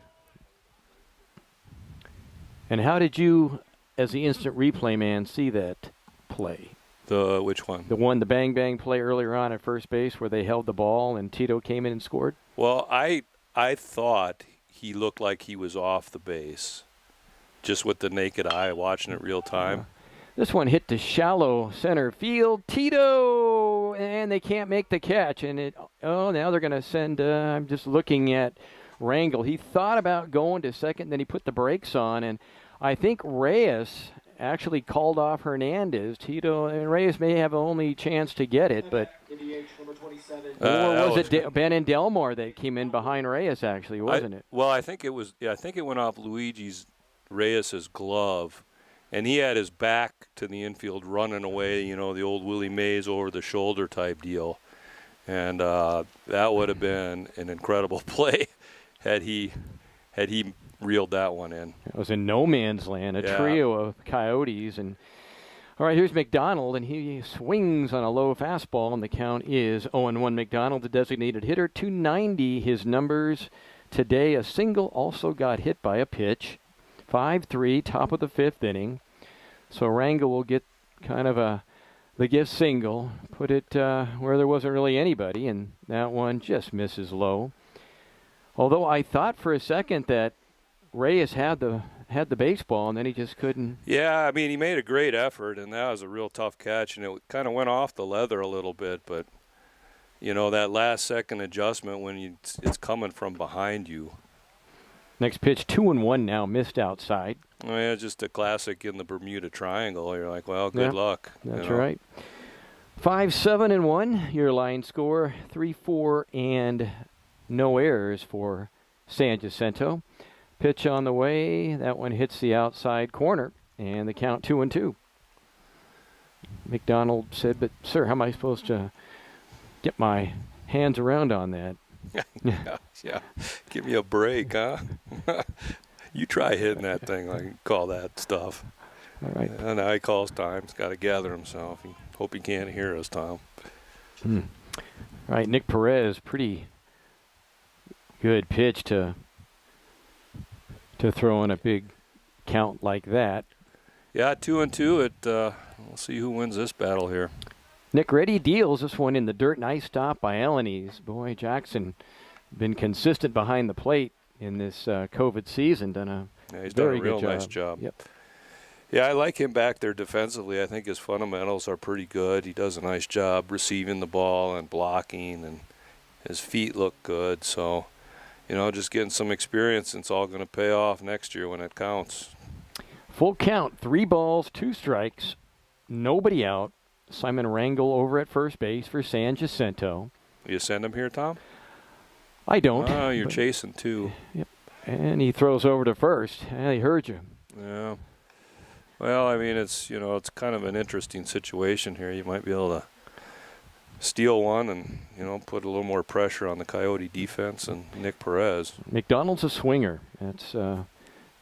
And how did you, as the instant replay man, see that play? Which one? The bang-bang play earlier on at first base where they held the ball and Tito came in and scored? Well, I thought he looked like he was off the base, just with the naked eye watching it real time. This one hit to shallow center field. Tito, and they can't make the catch. And now they're going to send, I'm just looking at Rangel. He thought about going to second, then he put the brakes on. And I think Reyes actually called off Hernandez. Tito and Reyes may have only chance to get it, but or was it Ben and Delmore that came in behind Reyes? Actually, wasn't it? Well, I think it was. Yeah, I think it went off Luigi Reyes's glove, and he had his back to the infield, running away. The old Willie Mays over the shoulder type deal, and that would have been an incredible play had he reeled that one in. It was in no man's land, a trio of Coyotes. And all right, here's Mcdonald, and he swings on a low fastball, and the count is 0-1. Mcdonald, the designated hitter, 290 his numbers today. A single, also got hit by a pitch. 5-3, top of the 5th inning. So Rangel will get kind of the gift single, put it where there wasn't really anybody, and that one just misses low. Although I thought for a second that Reyes had the baseball, and then he just couldn't. Yeah, I mean, he made a great effort, and that was a real tough catch, and it kind of went off the leather a little bit, but you know, that last second adjustment when it's coming from behind you. Next pitch, 2-1 now, missed outside. Oh, yeah, just a classic in the Bermuda Triangle. You're like, well, good luck. That's right. 5-7-1, your line score. 3-4 and no errors for San Jacinto. Pitch on the way. That one hits the outside corner, and the count 2-2. Mcdonald said, but, sir, how am I supposed to get my hands around on that? Yeah. Give me a break, huh? You try hitting that thing, like call that stuff. All right. And now he calls time. He's got to gather himself. Hope he can't hear us, Tom. All right, Nick Perez, pretty good pitch to throw in a big count like that. Yeah, 2-2. We'll see who wins this battle here. Nick Reddy deals this one in the dirt. Nice stop by Elanese. Boy, Jackson been consistent behind the plate in this COVID season. He's done a real nice job. Yep. Yeah, I like him back there defensively. I think his fundamentals are pretty good. He does a nice job receiving the ball and blocking, and his feet look good. So, you know, just getting some experience, it's all going to pay off next year when it counts. Full count, 3 balls, 2 strikes, nobody out. Simon Rangel over at first base for San Jacinto. You send him here, Tom? I don't. Oh, you're chasing too. Yep. And he throws over to first. He heard you. Yeah. Well, I mean, it's kind of an interesting situation here. You might be able to steal one and, put a little more pressure on the Coyote defense and Nick Perez. McDonald's a swinger. That's how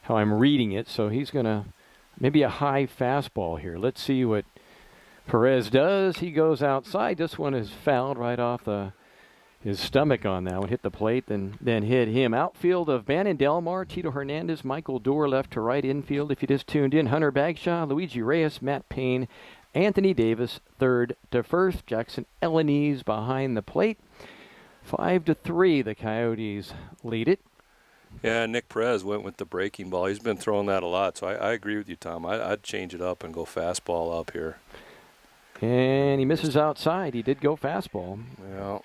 I'm reading it. So he's going to maybe a high fastball here. Let's see what Perez does. He goes outside. This one is fouled right off his stomach on that one. Hit the plate, then hit him. Outfield of Bannon Delmar, Tito Hernandez, Michael Dorr left to right. Infield, if you just tuned in, Hunter Bagshaw, Luigi Reyes, Matt Payne, Anthony Davis, third to first. Jackson Elanese behind the plate. 5-3, the Coyotes lead it. Yeah, Nick Perez went with the breaking ball. He's been throwing that a lot, so I agree with you, Tom. I'd change it up and go fastball up here. And he misses outside. He did go fastball. Yeah.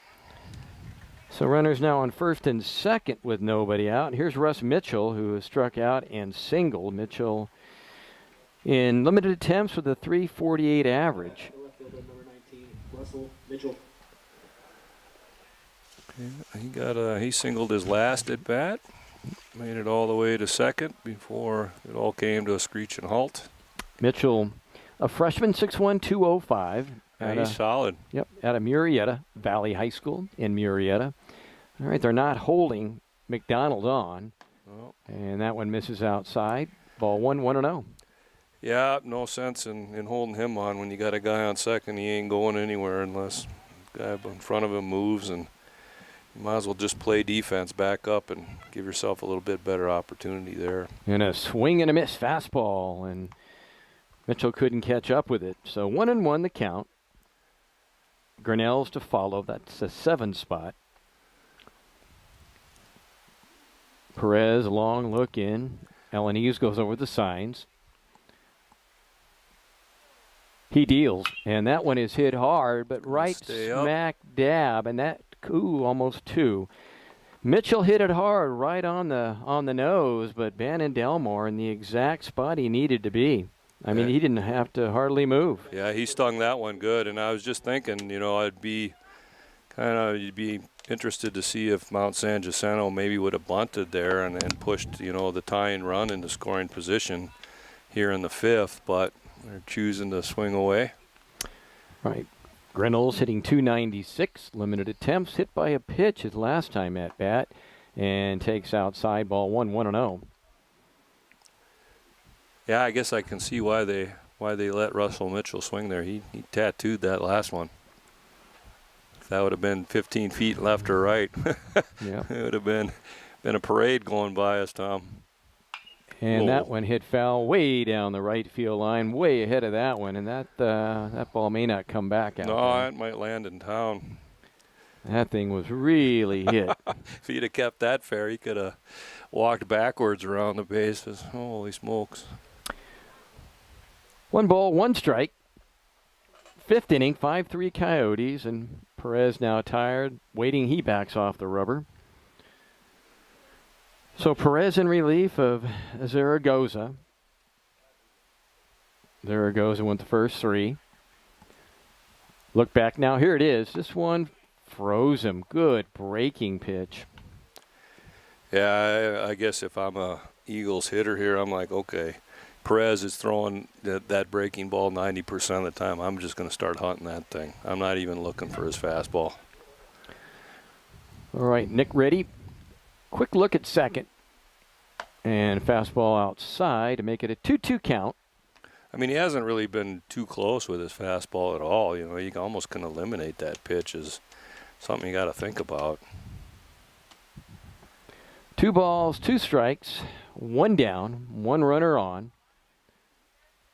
So runners now on first and second with nobody out. Here's Russ Mitchell, who has struck out and singled. Mitchell in limited attempts with a .348 average. Left fielder number 19, Russell Mitchell. Yeah, he singled his last at bat. Made it all the way to second before it all came to a screeching halt. Mitchell, a freshman, 6'1", 205. He's solid. Yep, out of Murrieta, Valley High School in Murrieta. All right, they're not holding McDonald on. Oh. And that one misses outside. Ball 1-0. Yeah, no sense in holding him on when you got a guy on second. He ain't going anywhere unless the guy in front of him moves, and you might as well just play defense, back up, and give yourself a little bit better opportunity there. And a swing and a miss fastball, and Mitchell couldn't catch up with it. So 1-1 the count. Grinnell's to follow. That's a 7 spot. Perez, long look in. Elanese goes over the signs. He deals, and that one is hit hard, but right smack dab, and that, almost 2. Mitchell hit it hard right on the nose, but Bannon Delmar in the exact spot he needed to be. I mean, he didn't have to hardly move. Yeah, he stung that one good, and I was just thinking, you'd be interested to see if Mount San Jacinto maybe would have bunted there and pushed, the tying run into scoring position here in the 5th, but they're choosing to swing away. Right. Grinnell's hitting .296, limited attempts, hit by a pitch his last time at bat, and takes outside, ball 1-0. Yeah, I guess I can see why they let Russell Mitchell swing there. He tattooed that last one. If that would have been 15 feet left or right, yeah, it would have been a parade going by us, Tom. And that one hit foul way down the right field line, way ahead of that one, and that ball may not come back out. No, it might land in town. That thing was really hit. If he'd have kept that fair, he could have walked backwards around the bases. Holy smokes. 1 ball, 1 strike. 5th inning, 5-3 Coyotes, and Perez now tired, waiting. He backs off the rubber. So Perez in relief of Zaragoza. Zaragoza went the first 3. Look back now. Here it is. This one froze him. Good breaking pitch. Yeah, I guess if I'm a Eagles hitter here, I'm like, okay, Perez is throwing that breaking ball 90% of the time. I'm just going to start hunting that thing. I'm not even looking for his fastball. All right, Nick ready. Quick look at second. And fastball outside to make it a 2-2 count. I mean, he hasn't really been too close with his fastball at all. You know, you almost can eliminate that pitch is something you got to think about. 2 balls, 2 strikes, 1 down, 1 runner on.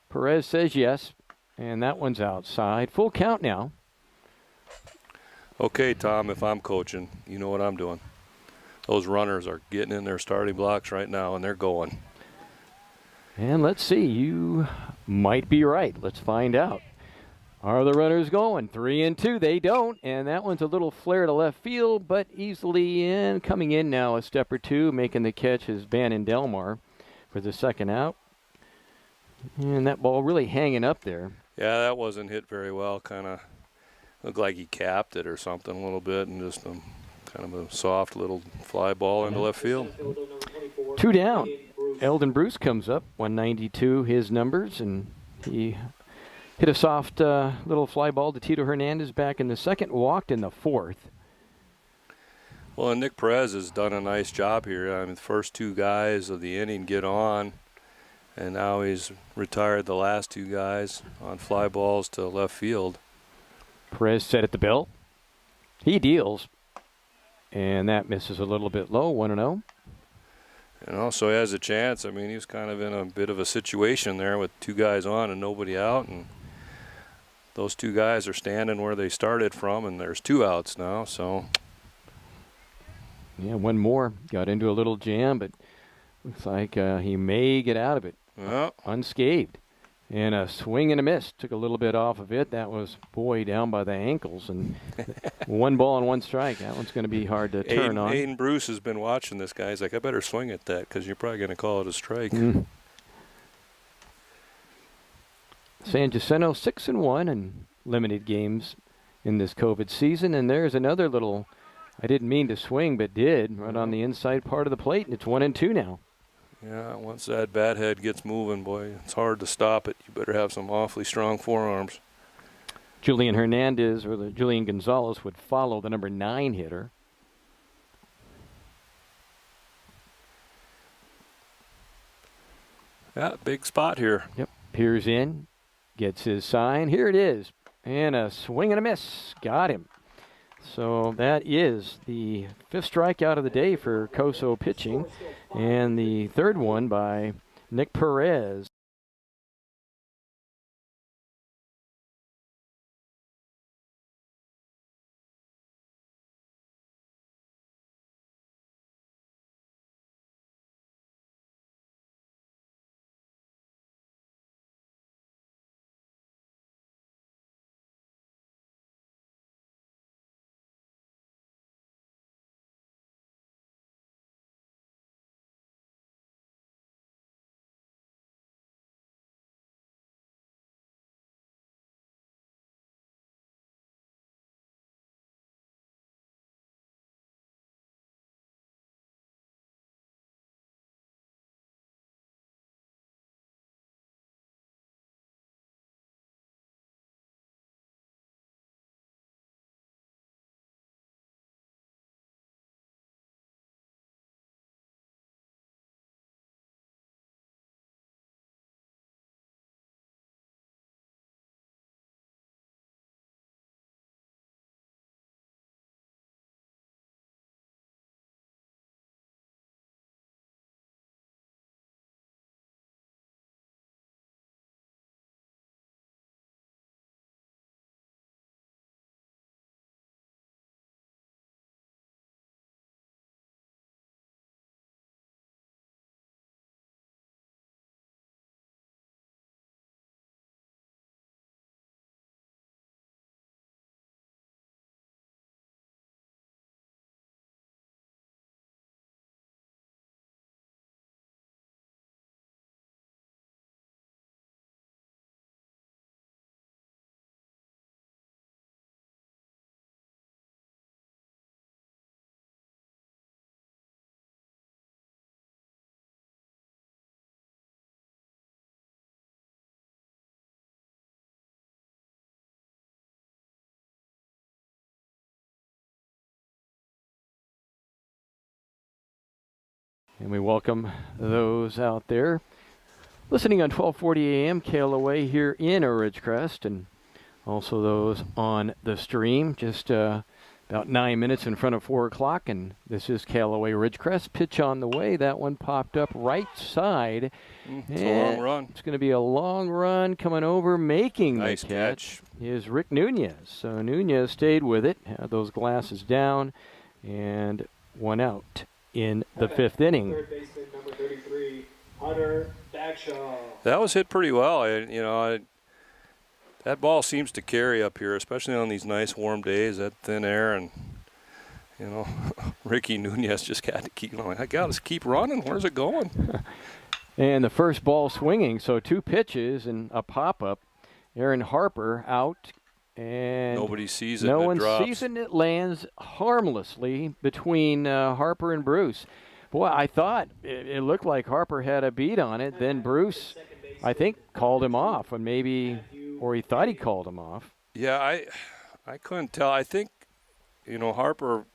Perez says yes, and that one's outside. Full count now. Okay, Tom, if I'm coaching, you know what I'm doing. Those runners are getting in their starting blocks right now, and they're going. And let's see. You might be right. Let's find out. Are the runners going? 3-2. They don't. And that one's a little flare to left field, but easily in. Coming in now a step or 2. Making the catch is Bannon Delmar for the second out. And that ball really hanging up there. Yeah, that wasn't hit very well. Kind of looked like he capped it or something a little bit, and just kind of a soft little fly ball into left field. 2 down. Eldon Bruce comes up, 192 his numbers, and he hit a soft little fly ball to Tito Hernandez back in the second, walked in the fourth. Well, and Nick Perez has done a nice job here. I mean, the first 2 guys of the inning get on, and now he's retired the last 2 guys on fly balls to left field. Perez set at the bell. He deals, and that misses a little bit low, 1-0. And also has a chance. I mean, he was kind of in a bit of a situation there with 2 guys on and nobody out, and those 2 guys are standing where they started from, and there's 2 outs now. So, yeah, 1 more. Got into a little jam, but looks like he may get out of it unscathed. And a swing and a miss. Took a little bit off of it. That was, boy, down by the ankles. And 1 ball and 1 strike. That one's going to be hard to turn on. Aiden Bruce has been watching this guy. He's like, I better swing at that because you're probably going to call it a strike. San Jacinto 6-1 in limited games in this COVID season. And there's another little, I didn't mean to swing, but did, right on the inside part of the plate. And it's 1-2 now. Yeah, once that bat head gets moving, boy, it's hard to stop it. You better have some awfully strong forearms. Julian Hernandez, or the Julian Gonzalez, would follow the number 9 hitter. Yeah, big spot here. Yep, peers in, gets his sign. Here it is. And a swing and a miss. Got him. So that is the 5th strikeout of the day for Coso pitching, and the 3rd one by Nick Perez. And we welcome those out there listening on 1240 AM KLOA here in Ridgecrest, and also those on the stream. Just about 9 minutes in front of 4 o'clock, and this is KLOA Ridgecrest. Pitch on the way. That one popped up right side. It's a long run. It's going to be a long run coming over, making nice the catch. Is Rick Nunez. So Nunez stayed with it, had those glasses down, and one out in the fifth inning. Third baseman, number 33, Hunter Bagshaw. That was hit pretty well. That ball seems to carry up here, especially on these nice warm days, that thin air, and Ricky Nunez just got to keep going. I got to keep running. Where's it going? And the first ball swinging, so 2 pitches and a pop-up. Aaron Harper out, and nobody sees it. No and one it drops. sees it, and it lands harmlessly between Harper and Bruce. Boy, I thought it looked like Harper had a beat on it. Then Bruce, I think, called him off, and or he thought he called him off. Yeah, I couldn't tell. I think, Harper,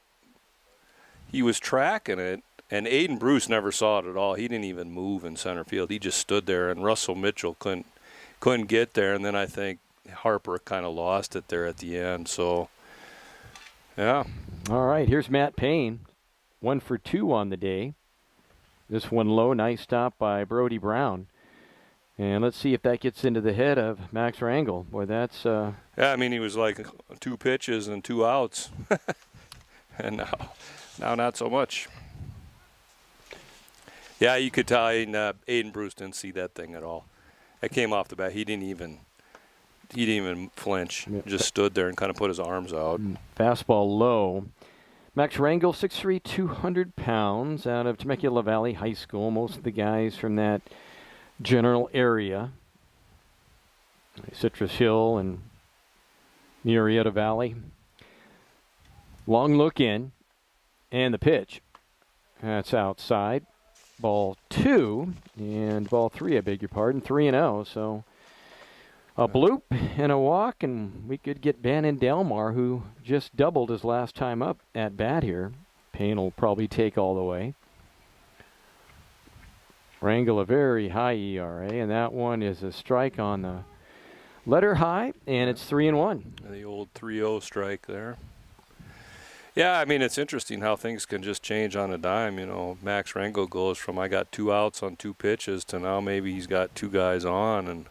he was tracking it, and Aiden Bruce never saw it at all. He didn't even move in center field. He just stood there, and Russell Mitchell couldn't get there, and then I think Harper kind of lost it there at the end. So, yeah. All right, here's Matt Payne. 1 for 2 on the day. This one low, nice stop by Brody Brown. And let's see if that gets into the head of Max Rangel. Boy, that's... Yeah, I mean, he was like 2 pitches and 2 outs. And now not so much. Yeah, you could tell Aiden Bruce didn't see that thing at all. It came off the bat. He didn't even flinch. Yeah. Just stood there and kind of put his arms out. Fastball low. Max Rangel, 6'3", 200 pounds, out of Temecula Valley High School. Most of the guys from that general area. Citrus Hill and Murrieta Valley. Long look in, and the pitch. That's outside. Ball 2, and ball 3, I beg your pardon, 3-0. So a bloop and a walk, and we could get Bannon Delmar, who just doubled his last time up at bat here. Payne will probably take all the way. Rangel, a very high ERA, and that one is a strike on the letter high, and it's 3-1. The old 3-0 strike there. Yeah, I mean, it's interesting how things can just change on a dime. Max Rangel goes from I got 2 outs on 2 pitches to now maybe he's got 2 guys on. And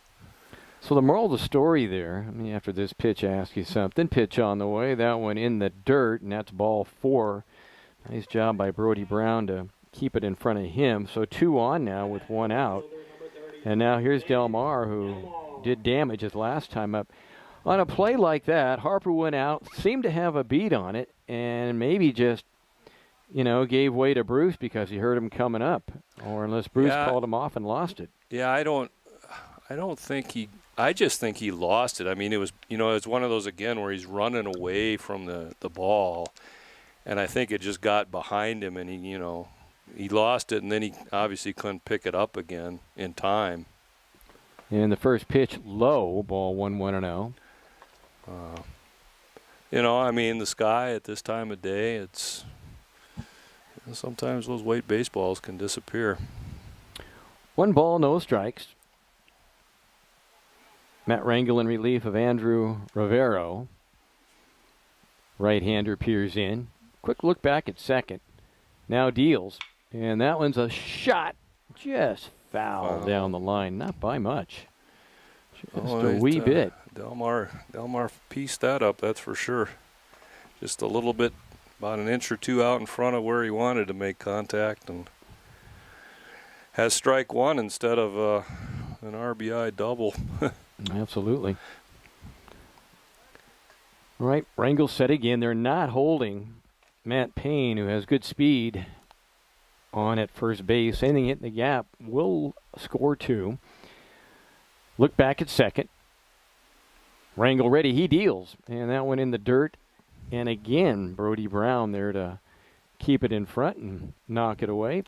so the moral of the story there, after this pitch, I ask you something. Pitch on the way, that one in the dirt, and that's ball 4. Nice job by Brody Brown to keep it in front of him. So 2 on now with 1 out. And now here's Delmar, who did damage his last time up. On a play like that, Harper went out, seemed to have a beat on it, and maybe just, gave way to Bruce because he heard him coming up, or unless Bruce called him off and lost it. Yeah, I don't think I just think he lost it. I mean, it was, it's one of those again where he's running away from the ball, and I think it just got behind him, and he lost it, and then he obviously couldn't pick it up again in time. And the first pitch low, ball 1-1-0. I mean, the sky at this time of day, it's sometimes those weight baseballs can disappear. 1 ball, no strikes. Matt Rangel in relief of Andrew Rivero. Right-hander peers in. Quick look back at second. Now deals. And that one's a shot. Just foul down the line. Not by much. Just a wee bit. Delmar pieced that up, that's for sure. Just a little bit, about an inch or 2 out in front of where he wanted to make contact, and has strike 1 instead of an RBI double. Absolutely. All right, Rangel set again. They're not holding Matt Payne, who has good speed on at first base. Anything hitting the gap will score 2. Look back at second. Rangel ready, he deals. And that went in the dirt. And again, Brody Brown there to keep it in front and knock it away.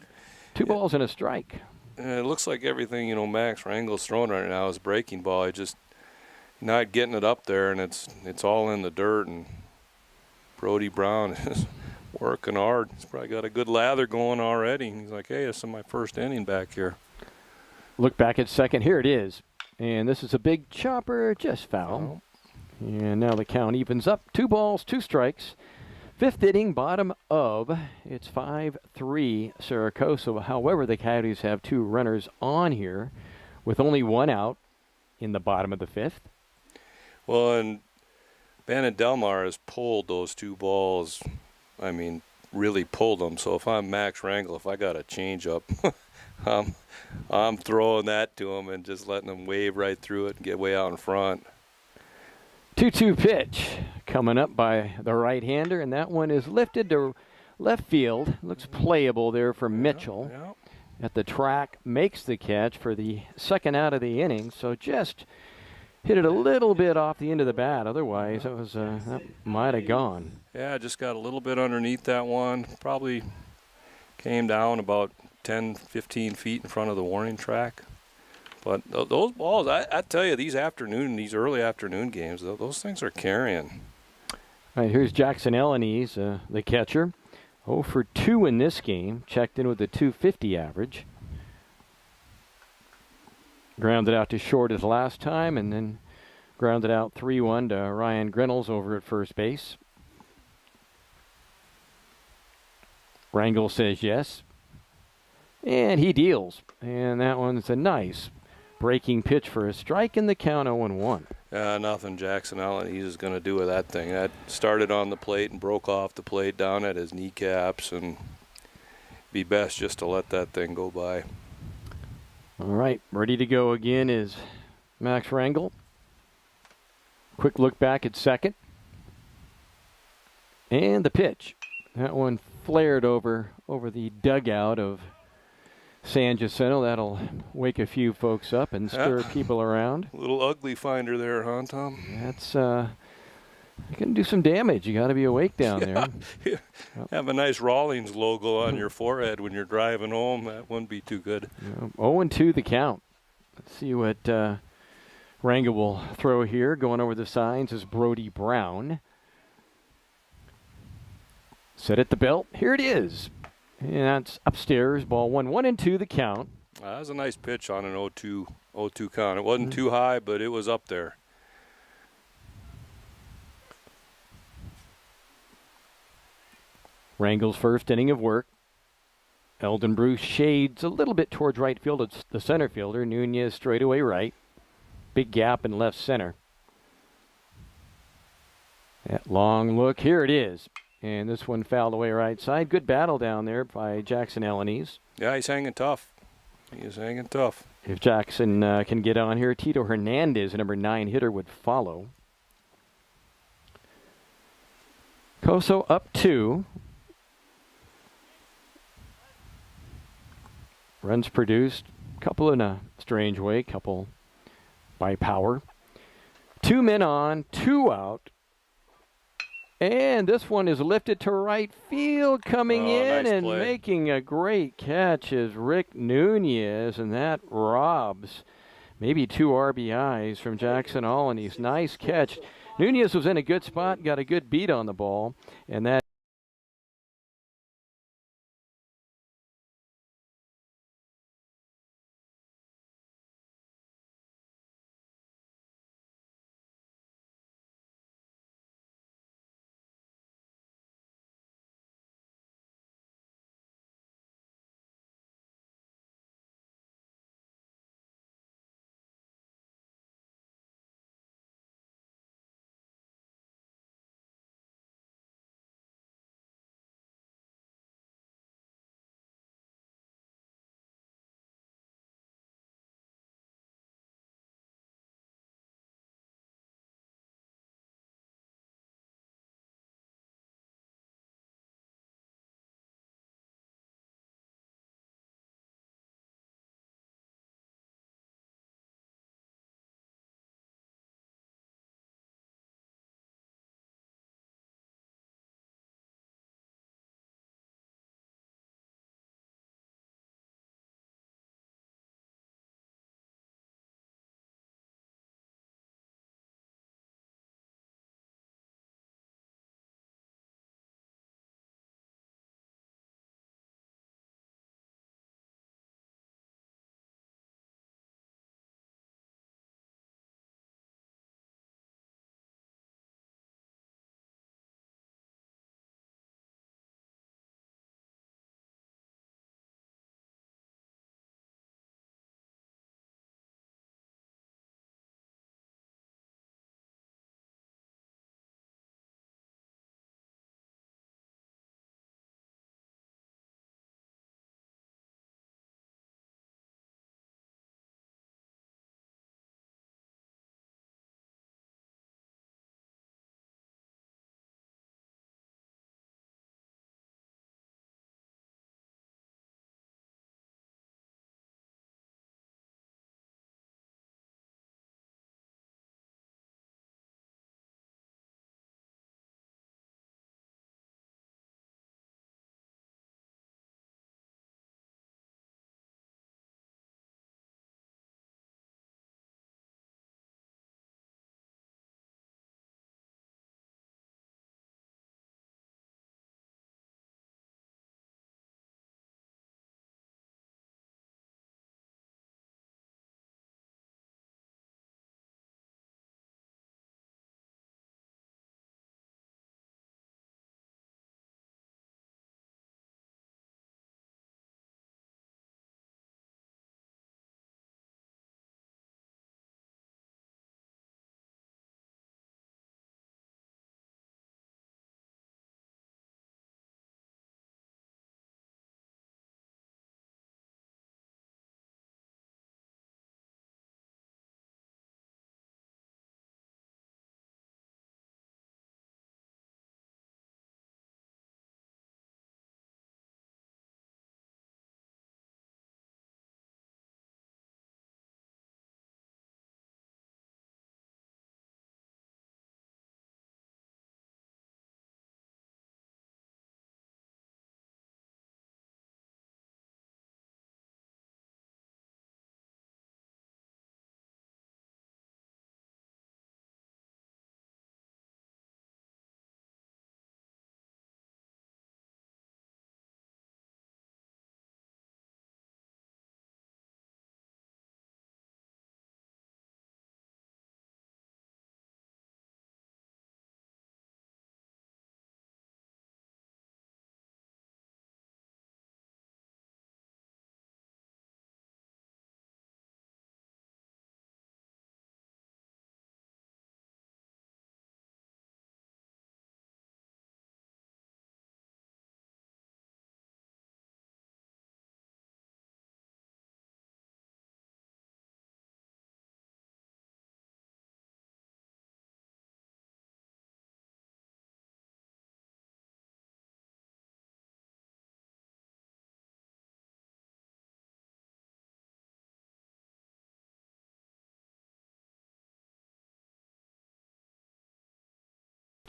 2 balls and a strike. It looks like everything, Max Rangel's throwing right now is breaking ball. He just not getting it up there, and it's all in the dirt. And Brody Brown is Working hard. He's probably got a good lather going already. He's like, hey, this is my first inning back here. Look back at second. Here it is. And this is a big chopper, just foul. Oh. And now the count evens up. 2 balls, 2 strikes. 5th inning, bottom of. It's 5-3 Cerro Coso. However, the Coyotes have 2 runners on here with only 1 out in the bottom of the 5th. Well, and Bannon Delmar has pulled those 2 balls. I mean, really pulled them. So if I'm Max Rangel, if I got a changeup, I'm throwing that to him and just letting him wave right through it and get way out in front. 2-2 pitch coming up by the right-hander, and that one is lifted to left field. Looks playable there for Mitchell. Yeah. At the track, makes the catch for the second out of the inning. So just hit it a little bit off the end of the bat. Otherwise, that might have gone. Yeah, just got a little bit underneath that one. Probably came down about 10, 15 feet in front of the warning track. But those balls, I tell you, these early afternoon games, those things are carrying. All right, here's Jackson Elanese, the catcher. 0 for 2 in this game. Checked in with a .250 average. Grounded out to short as last time, and then grounded out 3-1 to Ryan Grinnells over at first base. Rangel says yes. And he deals. And that one's a nice breaking pitch for a strike, in the count 0-1. Nothing Jackson Allen he's going to do with that thing. That started on the plate and broke off the plate down at his kneecaps, and be best just to let that thing go by. All right, ready to go again is Max Rangel. Quick look back at second. And the pitch. That one flared over the dugout of San Jacinto. That'll wake a few folks up and stir people around. A little ugly finder there, huh, Tom? That's you can do some damage. You got to be awake down there. Yeah. Have a nice Rawlings logo on your forehead when you're driving home. That wouldn't be too good. 0-2 the count. Let's see what Rangel will throw here. Going over the signs is Brody Brown. Set at the belt. Here it is. And that's upstairs. Ball 1. 1-2 the count. That was a nice pitch on an 0-2 count. It wasn't too high, but it was up there. Rangel's first inning of work. Eldon Bruce shades a little bit towards right field. It's the center fielder. Nunez straightaway right. Big gap in left center. That long look. Here it is. And this one fouled away right side. Good battle down there by Jackson Elanese. Yeah, he's hanging tough. He's hanging tough. If Jackson can get on here, Tito Hernandez, a number 9 hitter, would follow. Coso up 2. Runs produced, couple in a strange way, couple by power. 2 men on, 2 out. And this one is lifted to right field. Coming in nice and play. Making a great catch is Rick Nunez, and that robs maybe 2 RBIs from Jackson Elanese. Nice catch. Nunez was in a good spot, got a good beat on the ball, and that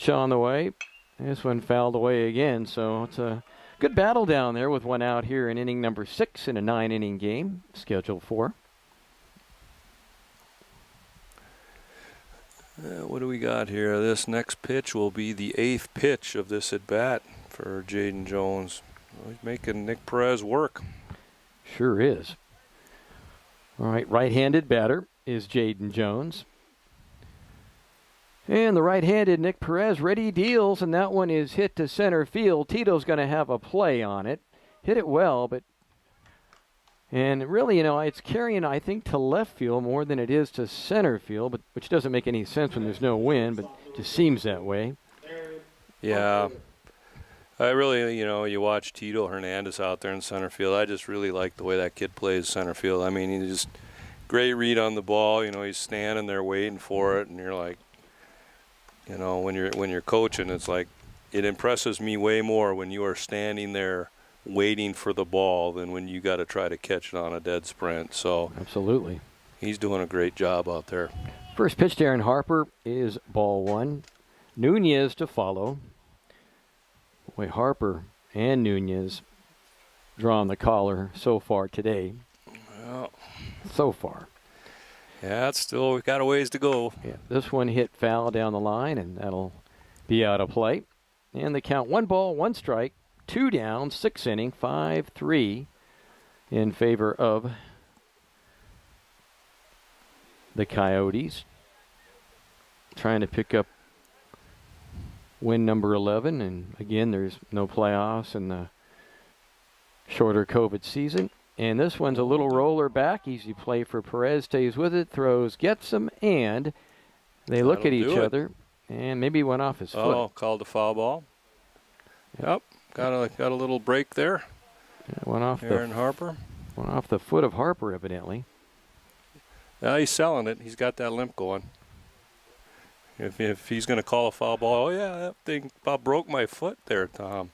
pitch on the way. This one fouled away again, so it's a good battle down there with one out here in inning number 6 in a 9-inning game scheduled for. What do we got here? This next pitch will be the 8th pitch of this at-bat for Jaden Jones. Well, he's making Nick Perez work. Sure is. All right, right-handed batter is Jaden Jones. And the right-handed Nick Perez ready deals, and that one is hit to center field. Tito's going to have a play on it. Hit it well, but... And really, it's carrying, I think, to left field more than it is to center field, but which doesn't make any sense when there's no wind, but it just seems that way. Yeah. I really, you watch Tito Hernandez out there in center field. I just really like the way that kid plays center field. I mean, he's just great read on the ball. He's standing there waiting for it, and you're like, when you're coaching, it's like it impresses me way more when you are standing there waiting for the ball than when you got to try to catch it on a dead sprint. So absolutely, he's doing a great job out there. First pitch to Aaron Harper is ball 1. Nunez to follow. Boy, Harper and Nunez drawing the collar so far today. Well, so far. Yeah, we've got a ways to go. Yeah, this one hit foul down the line, and that'll be out of play. And the count 1 ball, 1 strike, 2 down, 6th inning, 5-3 in favor of the Coyotes. Trying to pick up win number 11, and again, there's no playoffs in the shorter COVID season. And this one's a little roller back. Easy play for Perez. Stays with it, throws, gets him, and they look at each other. And maybe went off his foot. Oh, called a foul ball. Yep, got a little break there. Yeah, went off Aaron Harper. Went off the foot of Harper, evidently. He's selling it. He's got that limp going. If he's going to call a foul ball, oh yeah, that thing about broke my foot there, Tom.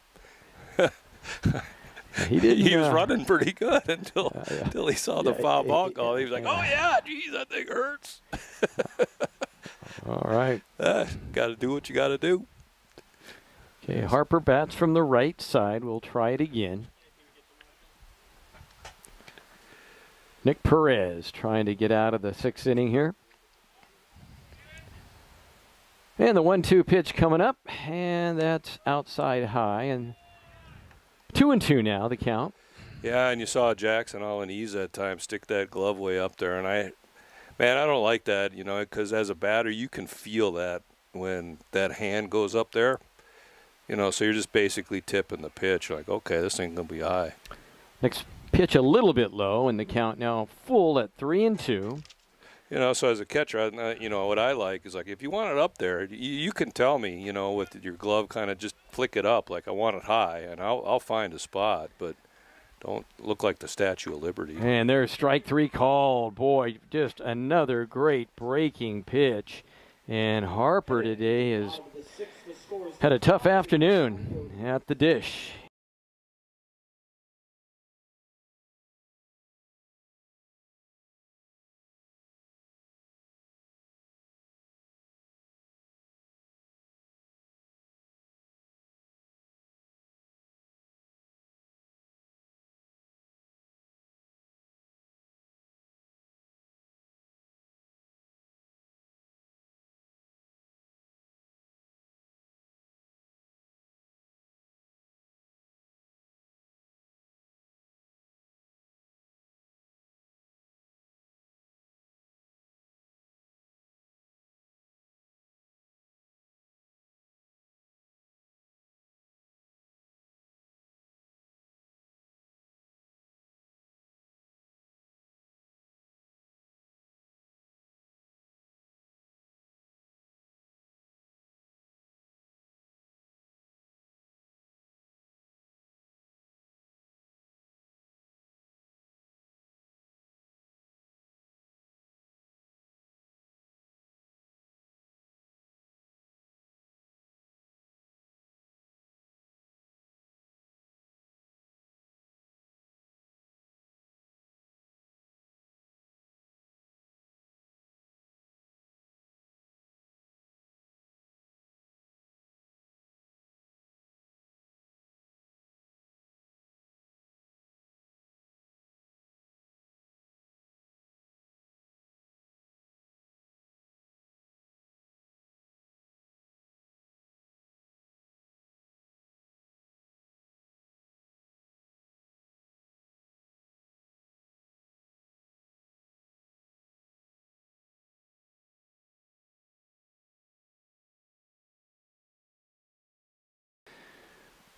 He was running pretty good until he saw the foul ball call. He was like, oh yeah, geez, that thing hurts. All right. Got to do what you got to do. Okay, Harper bats from the right side. We'll try it again. Nick Perez trying to get out of the 6th inning here. And the 1-2 pitch coming up, and that's outside high, and 2-2 now, the count. Yeah, and you saw Jackson all in ease that time, stick that glove way up there, and I don't like that, because as a batter, you can feel that when that hand goes up there, so you're just basically tipping the pitch, like, okay, this ain't gonna be high. Next pitch a little bit low, and the count now full at 3-2. So as a catcher, what I like is, like, if you want it up there, you can tell me, with your glove, kind of just flick it up, like I want it high, and I'll find a spot, but don't look like the Statue of Liberty. And there's strike 3 called. Boy, just another great breaking pitch. And Harper today has had a tough afternoon at the dish.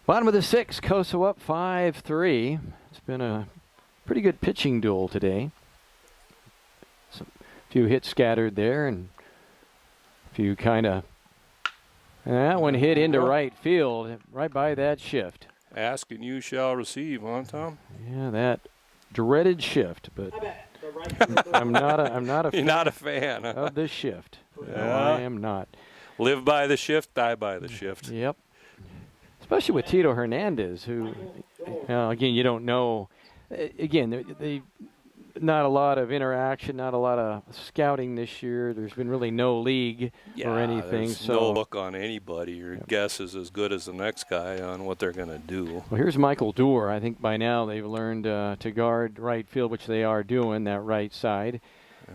Bottom of the 6th, Coso up 5-3. It's been a pretty good pitching duel today. A few hits scattered there, and a few kind of. And that one hit into right field, right by that shift. Ask and you shall receive, huh, Tom? Yeah, that dreaded shift, but I'm not a You're not a fan, huh? of this shift. Yeah. No, I am not. Live by the shift, die by the shift. Yep. Especially with Tito Hernandez, who, again, you don't know. Again, they not a lot of interaction, not a lot of scouting this year. There's been really no league or anything. There's so no look on anybody. Your guess is as good as the next guy on what they're going to do. Well, here's Michael Doerr. I think by now they've learned to guard right field, which they are doing, that right side.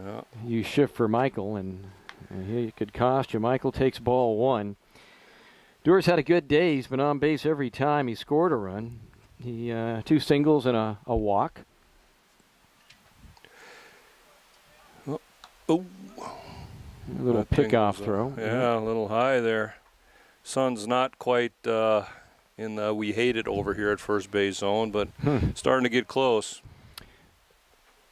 Yeah. You shift for Michael, and he could cost you. Michael takes ball 1. Doerr's had a good day. He's been on base every time he scored a run. He 2 singles and a walk. Oh. A little pickoff throw. Yeah, a little high there. Sun's not quite in the we hate it over here at first base zone, but starting to get close.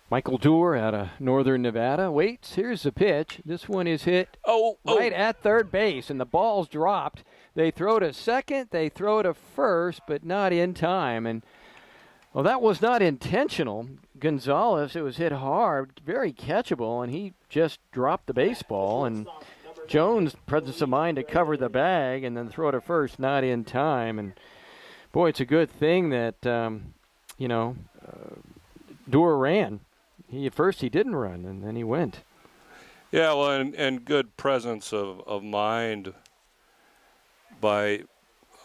Michael Doerr out of Northern Nevada waits. Here's the pitch. This one is hit right at third base, and the ball's dropped. They throw to second, they throw to first, but not in time. And well, that was not intentional. Gonzalez, it was hit hard, very catchable, and he just dropped the baseball. And Jones, presence of mind to cover the bag and then throw to first, not in time. And boy, it's a good thing that Doerr ran. At first he didn't run, and then he went. Yeah, well, and good presence of mind by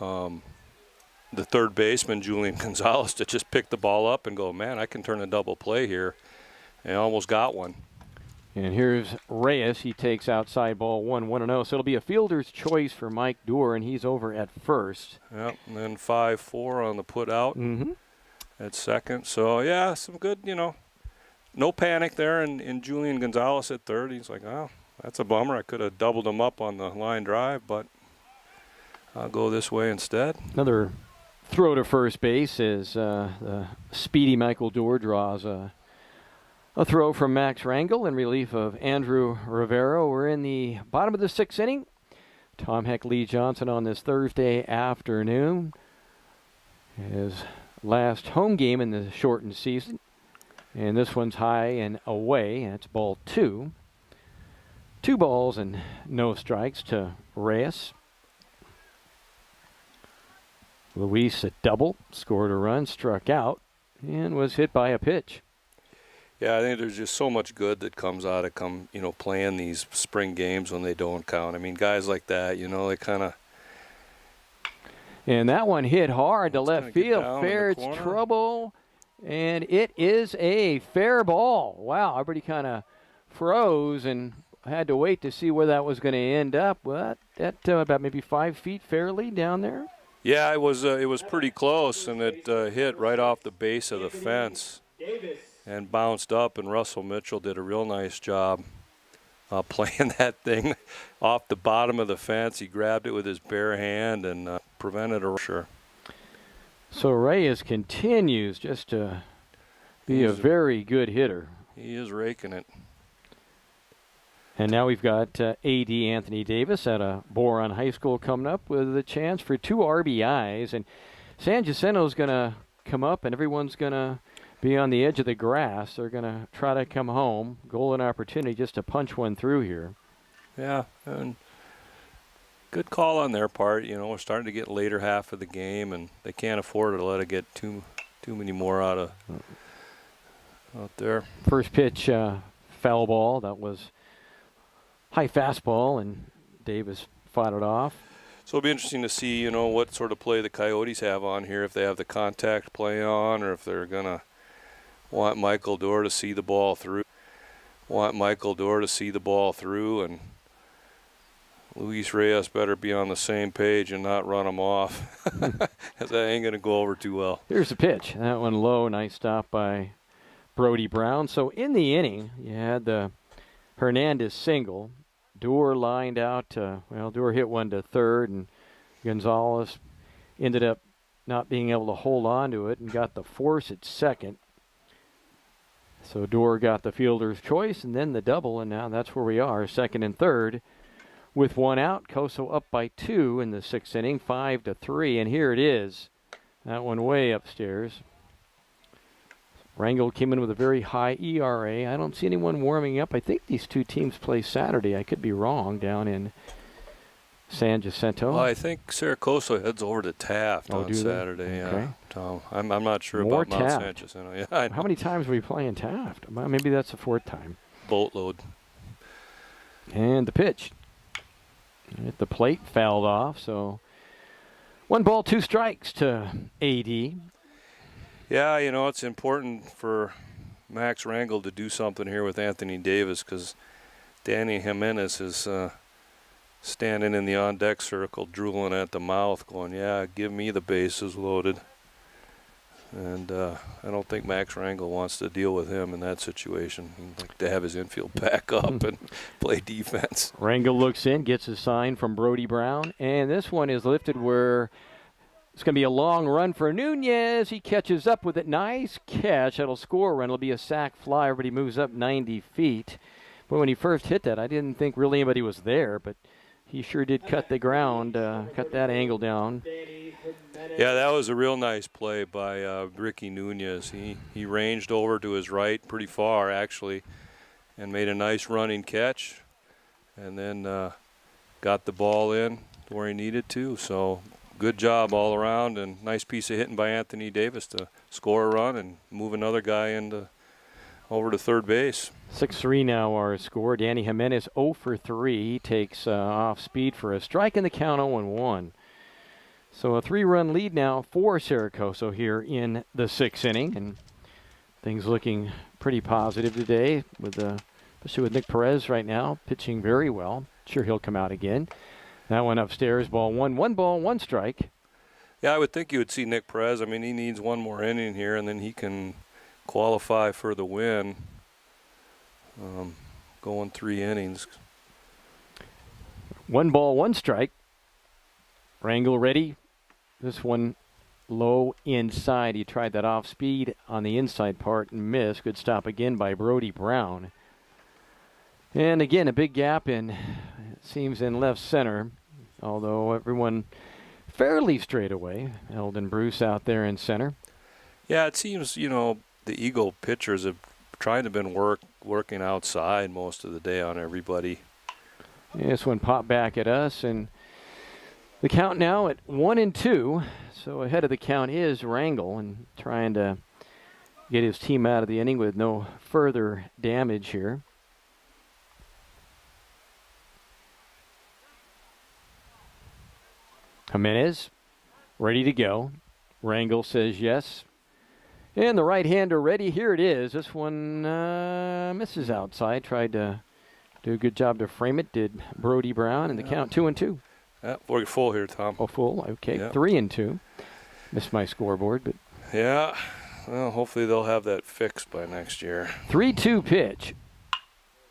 the third baseman, Julian Gonzalez, to just pick the ball up and go, man, I can turn a double play here. And almost got one. And here's Reyes. He takes outside ball 1-0. So it'll be a fielder's choice for Mike Doerr, and he's over at first. Yep, and then 5-4 on the put out at second. So, yeah, some good, no panic there. And Julian Gonzalez at third. He's like, oh, that's a bummer. I could have doubled him up on the line drive, but I'll go this way instead. Another throw to first base as the speedy Michael Doerr draws a throw from Max Rangel in relief of Andrew Rivera. We're in the bottom of the 6th inning. Tom Heck, Lee Johnson on this Thursday afternoon. His last home game in the shortened season. And this one's high and away. That's ball 2. 2 balls and no strikes to Reyes. Luis a double, scored a run, struck out, and was hit by a pitch. Yeah, I think there's just so much good that comes out of playing these spring games when they don't count. I mean, guys like that, they kind of. And that one hit hard to left field. Fair, it's trouble, and it is a fair ball. Wow, everybody kind of froze and had to wait to see where that was going to end up. Well, that about maybe 5 feet fairly down there. Yeah, it was pretty close, and it hit right off the base of the fence and bounced up, and Russell Mitchell did a real nice job playing that thing off the bottom of the fence. He grabbed it with his bare hand and prevented a rusher. So Reyes continues just to be a very good hitter. He is raking it. And now we've got A.D. Anthony Davis at a Boron High School coming up with a chance for 2 RBIs. And San Jacinto's going to come up, and everyone's going to be on the edge of the grass. They're going to try to come home. Golden opportunity just to punch one through here. Yeah, and good call on their part. We're starting to get later half of the game, and they can't afford to let it get too many more out there. First pitch, foul ball. That was high fastball, and Davis fought it off. So it'll be interesting to see, what sort of play the Coyotes have on here, if they have the contact play on, or if they're going to want Michael Doerr to see the ball through. And Luis Reyes better be on the same page and not run him off. That ain't going to go over too well. Here's the pitch. That one low. Nice stop by Brody Brown. So in the inning, you had the Hernandez single. Doerr lined out. Doerr hit one to third, and Gonzalez ended up not being able to hold on to it and got the force at second. So Dorr got the fielder's choice and then the double, and now that's where we are, second and third. With one out, Coso up by 2 in the 6th inning, 5-3, and here it is. That one way upstairs. Rangel came in with a very high ERA. I don't see anyone warming up. I think these two teams play Saturday. I could be wrong, down in San Jacinto. Well, I think Cerro Coso heads over to Taft on Saturday. Okay. Tom, I'm not sure More about Mount Taft. San Jacinto. Yeah, I know. How many times are we playing Taft? Maybe that's the 4th time. Boatload. And the pitch. At the plate, fouled off, so 1 ball, 2 strikes to AD. Yeah, it's important for Max Rangel to do something here with Anthony Davis because Danny Jimenez is standing in the on-deck circle, drooling at the mouth, going, yeah, give me the bases loaded. And I don't think Max Rangel wants to deal with him in that situation. He'd like to have his infield back up and play defense. Rangel looks in, gets a sign from Brody Brown, and this one is lifted where it's going to be a long run for Nunez. He catches up with it. Nice catch. That'll score a run. It'll be a sac fly. Everybody moves up 90 feet. But when he first hit that, I didn't think really anybody was there, but he sure did cut the ground, cut that angle down. Yeah, that was a real nice play by Ricky Nunez. He ranged over to his right pretty far, actually, and made a nice running catch, and then got the ball in where he needed to. So good job all around, and nice piece of hitting by Anthony Davis to score a run and move another guy over to third base. 6-3 now our score. Danny Jimenez 0 for 3. He takes off speed for a strike in the count, 0-1. So a 3-run lead now for Cerro Coso here in the 6th inning, and things looking pretty positive today, with especially with Nick Perez right now pitching very well. Sure, he'll come out again. That one upstairs, ball 1, 1 ball, 1 strike. Yeah, I would think you would see Nick Perez. I mean, he needs one more inning here, and then he can qualify for the win. Going 3 innings. 1 ball, 1 strike. Rangel ready. This one low inside. He tried that off speed on the inside part and missed. Good stop again by Brody Brown. And again, a big gap in, it seems, in left center, although everyone fairly straight away. Eldon Bruce out there in center. Yeah, it seems, the Eagle pitchers have tried to been working outside most of the day on everybody. Yeah, this one popped back at us, and the count now at 1-2. So ahead of the count is Rangel, and trying to get his team out of the inning with no further damage here. Jimenez ready to go. Rangel says yes. And the right-hander ready. Here it is. This one misses outside. Tried to do a good job to frame it. Did Brody Brown, and the count 2-2. Yeah, we're full here, Tom. Oh, full. Okay, yeah. 3-2. Missed my scoreboard, but yeah. Well, hopefully they'll have that fixed by next year. 3-2 pitch.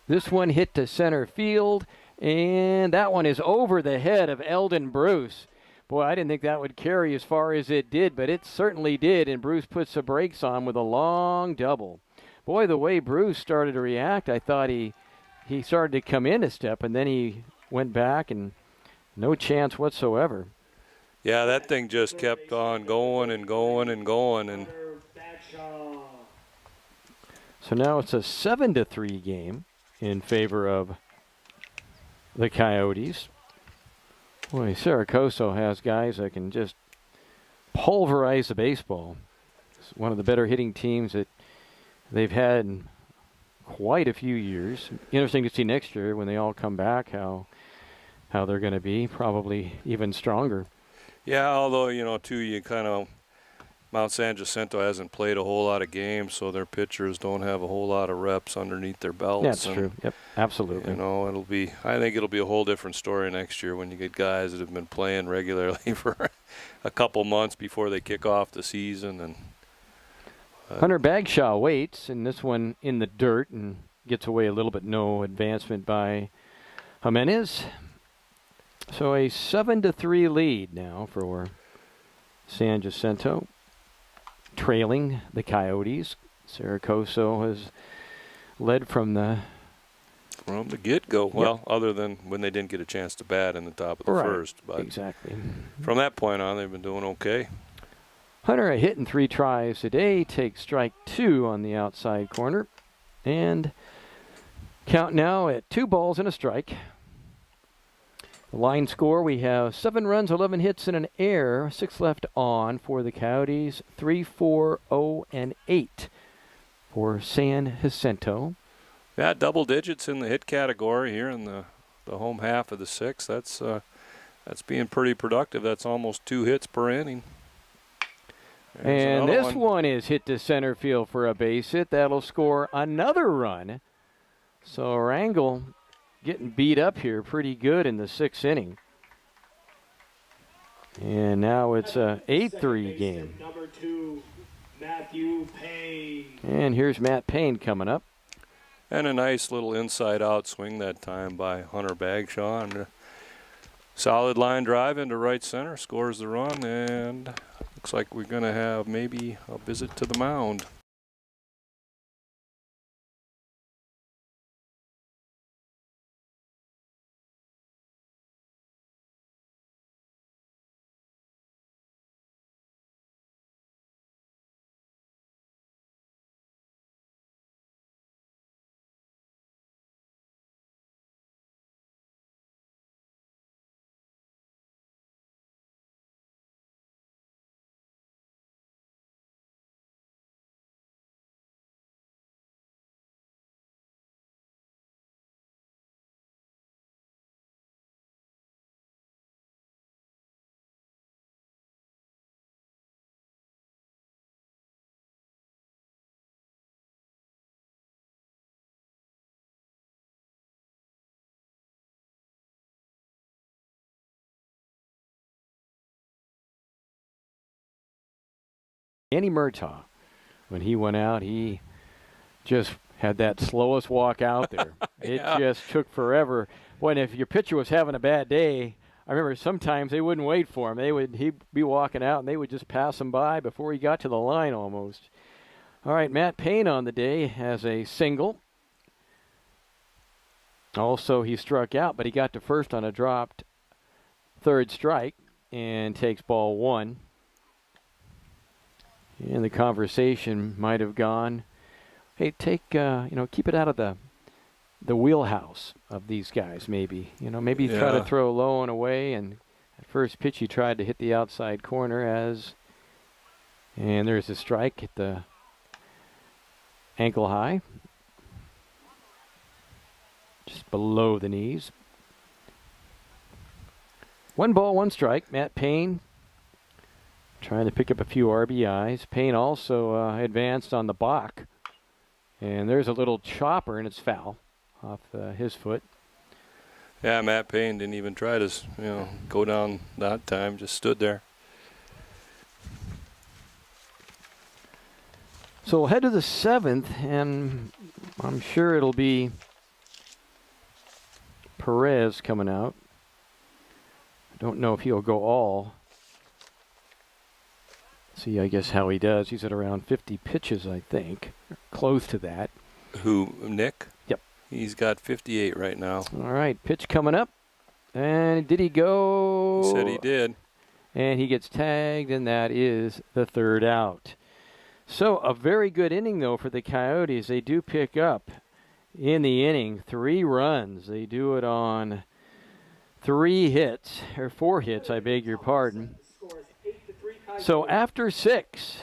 This one hit to center field, and that one is over the head of Eldon Bruce. Boy, I didn't think that would carry as far as it did, but it certainly did, and Bruce puts the brakes on with a long double. Boy, the way Bruce started to react, I thought he started to come in a step, and then he went back, and no chance whatsoever. Yeah, that thing just kept on going and going and going. And so now it's a 7-3 game in favor of the Coyotes. Boy, Cerro Coso has guys that can just pulverize the baseball. It's one of the better hitting teams that they've had in quite a few years. Interesting to see next year when they all come back how they're going to be, probably even stronger. Yeah, although, too, you kind of, Mount San Jacinto hasn't played a whole lot of games, so their pitchers don't have a whole lot of reps underneath their belts. That's true. Yep, absolutely. I think it'll be a whole different story next year when you get guys that have been playing regularly for a couple months before they kick off the season. And Hunter Bagshaw waits, and this one in the dirt and gets away a little bit. No advancement by Jimenez. So a 7-3 lead now for San Jacinto trailing the Coyotes. Cerro Coso has led from the get-go. Yep. Well, other than when they didn't get a chance to bat in the top of the first. But exactly. From that point on, they've been doing okay. Hunter, a hit in 3 tries today, takes strike 2 on the outside corner. And count now at 2 balls and a strike. The line score, we have 7 runs, 11 hits, and an error. 6 left on for the Coyotes. 3, 4, 0, and 8 for San Jacinto. Yeah, double digits in the hit category here in the home half of the 6th. That's being pretty productive. That's almost 2 hits per inning. And this one is hit to center field for a base hit. That'll score another run. So Rangel getting beat up here pretty good in the 6th inning. And now it's a 8-3 game. Number 2, Matthew Payne. And here's Matt Payne coming up. And a nice little inside-out swing that time by Hunter Bagshaw. And a solid line drive into right center, scores the run, and looks like we're going to have maybe a visit to the mound. Andy Murtaugh, when he went out, he just had that slowest walk out there. It just took forever. When if your pitcher was having a bad day, I remember sometimes they wouldn't wait for him. He'd be walking out, and they would just pass him by before he got to the line almost. All right, Matt Payne on the day has a single. Also, he struck out, but he got to first on a dropped 3rd strike and takes ball 1. And the conversation might have gone, hey, keep it out of the wheelhouse of these guys maybe. Maybe try to throw low and away. And at first pitch he tried to hit the outside corner and there's a strike at the ankle high. Just below the knees. 1 ball, 1 strike. Matt Payne trying to pick up a few RBIs. Payne also advanced on the balk. And there's a little chopper, and it's foul off his foot. Yeah, Matt Payne didn't even try to, go down that time. Just stood there. So we'll head to the 7th, and I'm sure it'll be Perez coming out. I don't know if he'll go all. See, I guess how he does. He's at around 50 pitches, I think. Close to that. Who, Nick? Yep. He's got 58 right now. All right, pitch coming up. And did he go? He said he did. And he gets tagged, and that is the 3rd out. So a very good inning, though, for the Coyotes. They do pick up in the inning 3 runs. They do it on 4 hits, I beg your pardon. So after 6,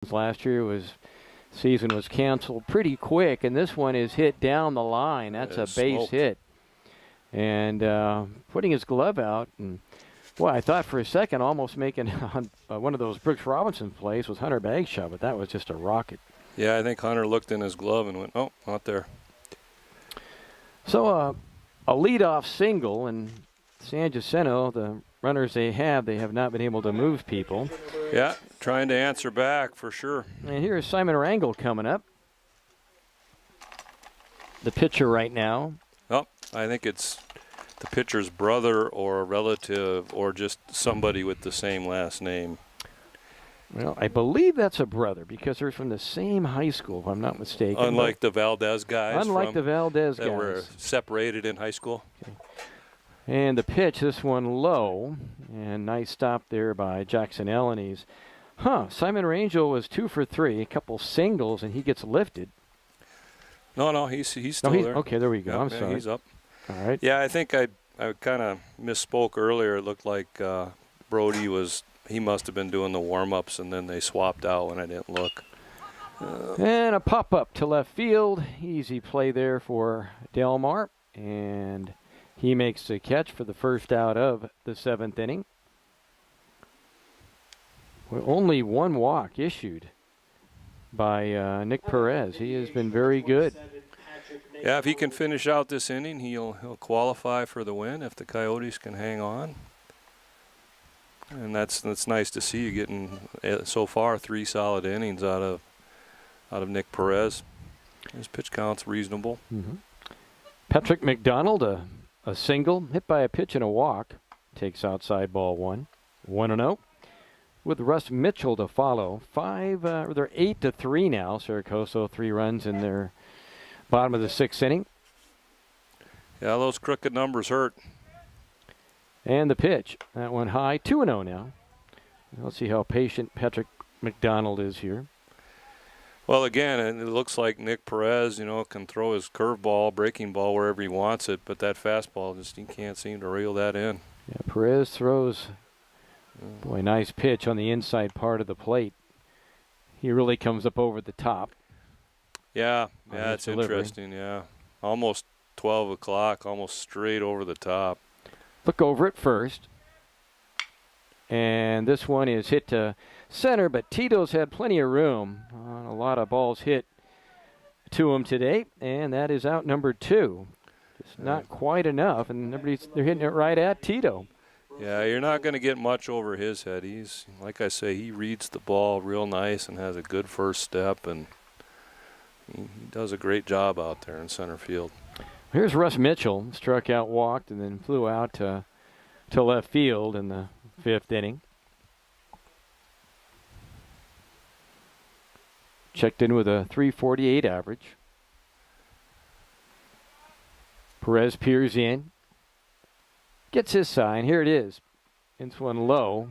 Robinson's last year season was canceled pretty quick, and this one is hit down the line. That's a base hit. And putting his glove out, and boy, I thought for a second almost making one of those Brooks Robinson plays was Hunter Bagshot, but that was just a rocket. Yeah, I think Hunter looked in his glove and went, oh, not there. So a leadoff single, and San Jacinto, the runners they have not been able to move people. Yeah, trying to answer back for sure. And here's Simon Rangel coming up. The pitcher right now. Oh, I think it's the pitcher's brother or a relative or just somebody with the same last name. Well, I believe that's a brother because they're from the same high school, if I'm not mistaken. Unlike the Valdez guys. That were separated in high school. Okay. And the pitch, this one low, and nice stop there by Jackson Ellenes. Simon Rangel was 2 for 3, a couple singles, and he gets lifted. No, he's still there. Okay, there we go. I'm sorry. He's up. All right. Yeah, I think I kind of misspoke earlier. It looked like Brody he must have been doing the warm-ups, and then they swapped out when I didn't look. And a pop-up to left field. Easy play there for Delmar, and he makes the catch for the first out of the 7th inning. Well, only one walk issued by Nick Perez. He has been very good. Yeah, if he can finish out this inning, he'll qualify for the win if the Coyotes can hang on. And that's nice to see you getting so far 3 solid innings out of Nick Perez. His pitch count's reasonable. Mm-hmm. Patrick Mcdonald, a single hit by a pitch and a walk, takes outside ball 1. 1-0. With Russ Mitchell to follow. They're 8-3 now. Cerro 3 runs in their bottom of the 6th inning. Yeah, those crooked numbers hurt. And the pitch, that one high, 2-0 now. Let's see how patient Patrick Mcdonald is here. Well, again, it looks like Nick Perez, can throw his curveball, breaking ball wherever he wants it, but that fastball he can't seem to reel that in. Yeah, Perez throws, boy, nice pitch on the inside part of the plate. He really comes up over the top. Yeah, it's interesting, yeah. Almost 12 o'clock, almost straight over the top. Look over at first. And this one is hit to center, but Tito's had plenty of room. A lot of balls hit to him today, and that is out number 2. Just not quite enough, and they're hitting it right at Tito. Yeah, you're not going to get much over his head. He's, like I say, he reads the ball real nice and has a good first step, and he does a great job out there in center field. Here's Russ Mitchell, struck out, walked, and then flew out to left field in the 5th inning. Checked in with a .348 average. Perez peers in. Gets his sign. Here it is. It's one low.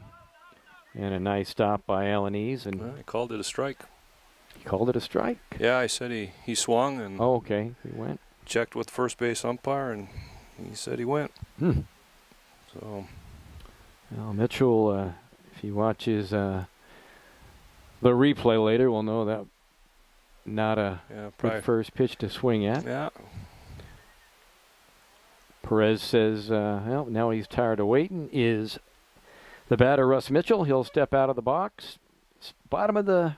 And a nice stop by Ellenes. And I called it a strike. He called it a strike? Yeah, I said he swung. And oh, okay. He went. Checked with first base umpire, and he said he went. So, well, Mitchell, if he watches the replay later, will know that not a good first pitch to swing at. Yeah. Perez says, well, now he's tired of waiting. Is the batter Russ Mitchell? He'll step out of the box. Bottom of the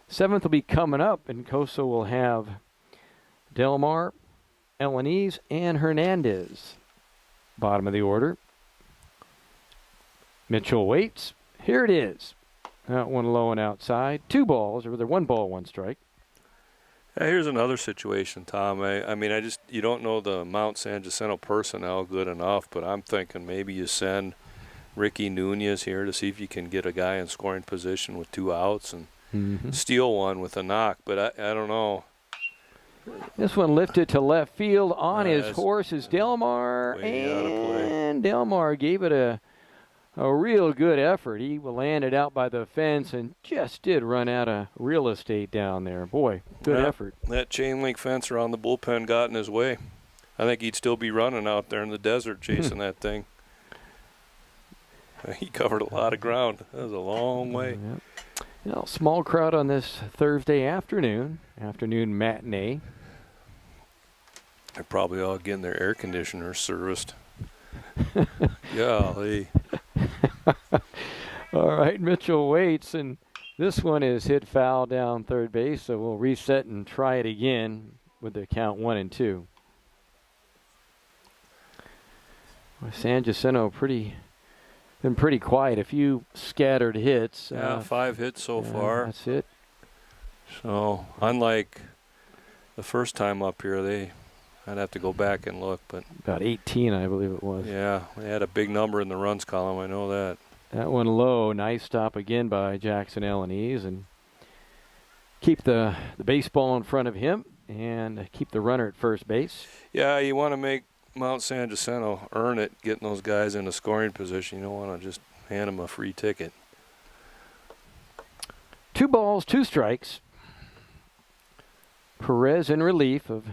7th will be coming up, and Coso will have Delmar, Ellenes, and Hernandez. Bottom of the order. Mitchell waits. Here it is. That one low and outside. 2 balls, or 1 ball, 1 strike. Here's another situation, Tom. I mean, you don't know the Mount San Jacinto personnel good enough, but I'm thinking maybe you send Ricky Nunez here to see if you can get a guy in scoring position with 2 outs and steal one with a knock. But I don't know. This one lifted to left field. On his horse is Delmar, and Delmar gave it a real good effort. He landed out by the fence and just did run out of real estate down there. Boy, good effort. That chain link fence around the bullpen got in his way. I think he'd still be running out there in the desert chasing that thing. He covered a lot of ground. That was a long way. You know, small crowd on this Thursday afternoon matinee. They're probably all getting their air conditioners serviced. Golly. All right, Mitchell waits, and this one is hit foul down third base, so we'll reset and try it again with the count 1-2. Well, San Jacinto been pretty quiet. A few scattered hits. Yeah, 5 hits so far. That's it. So unlike the first time up here, I'd have to go back and look, but about 18, I believe it was. yeah, they had a big number in the runs column. I know that. That one low. Nice stop again by Jackson Alaniz, and keep the baseball in front of him and keep the runner at first base. Yeah, you want to make Mount San Jacinto earn it, getting those guys in a scoring position. You don't want to just hand them a free ticket. 2 balls, 2 strikes. Perez in relief of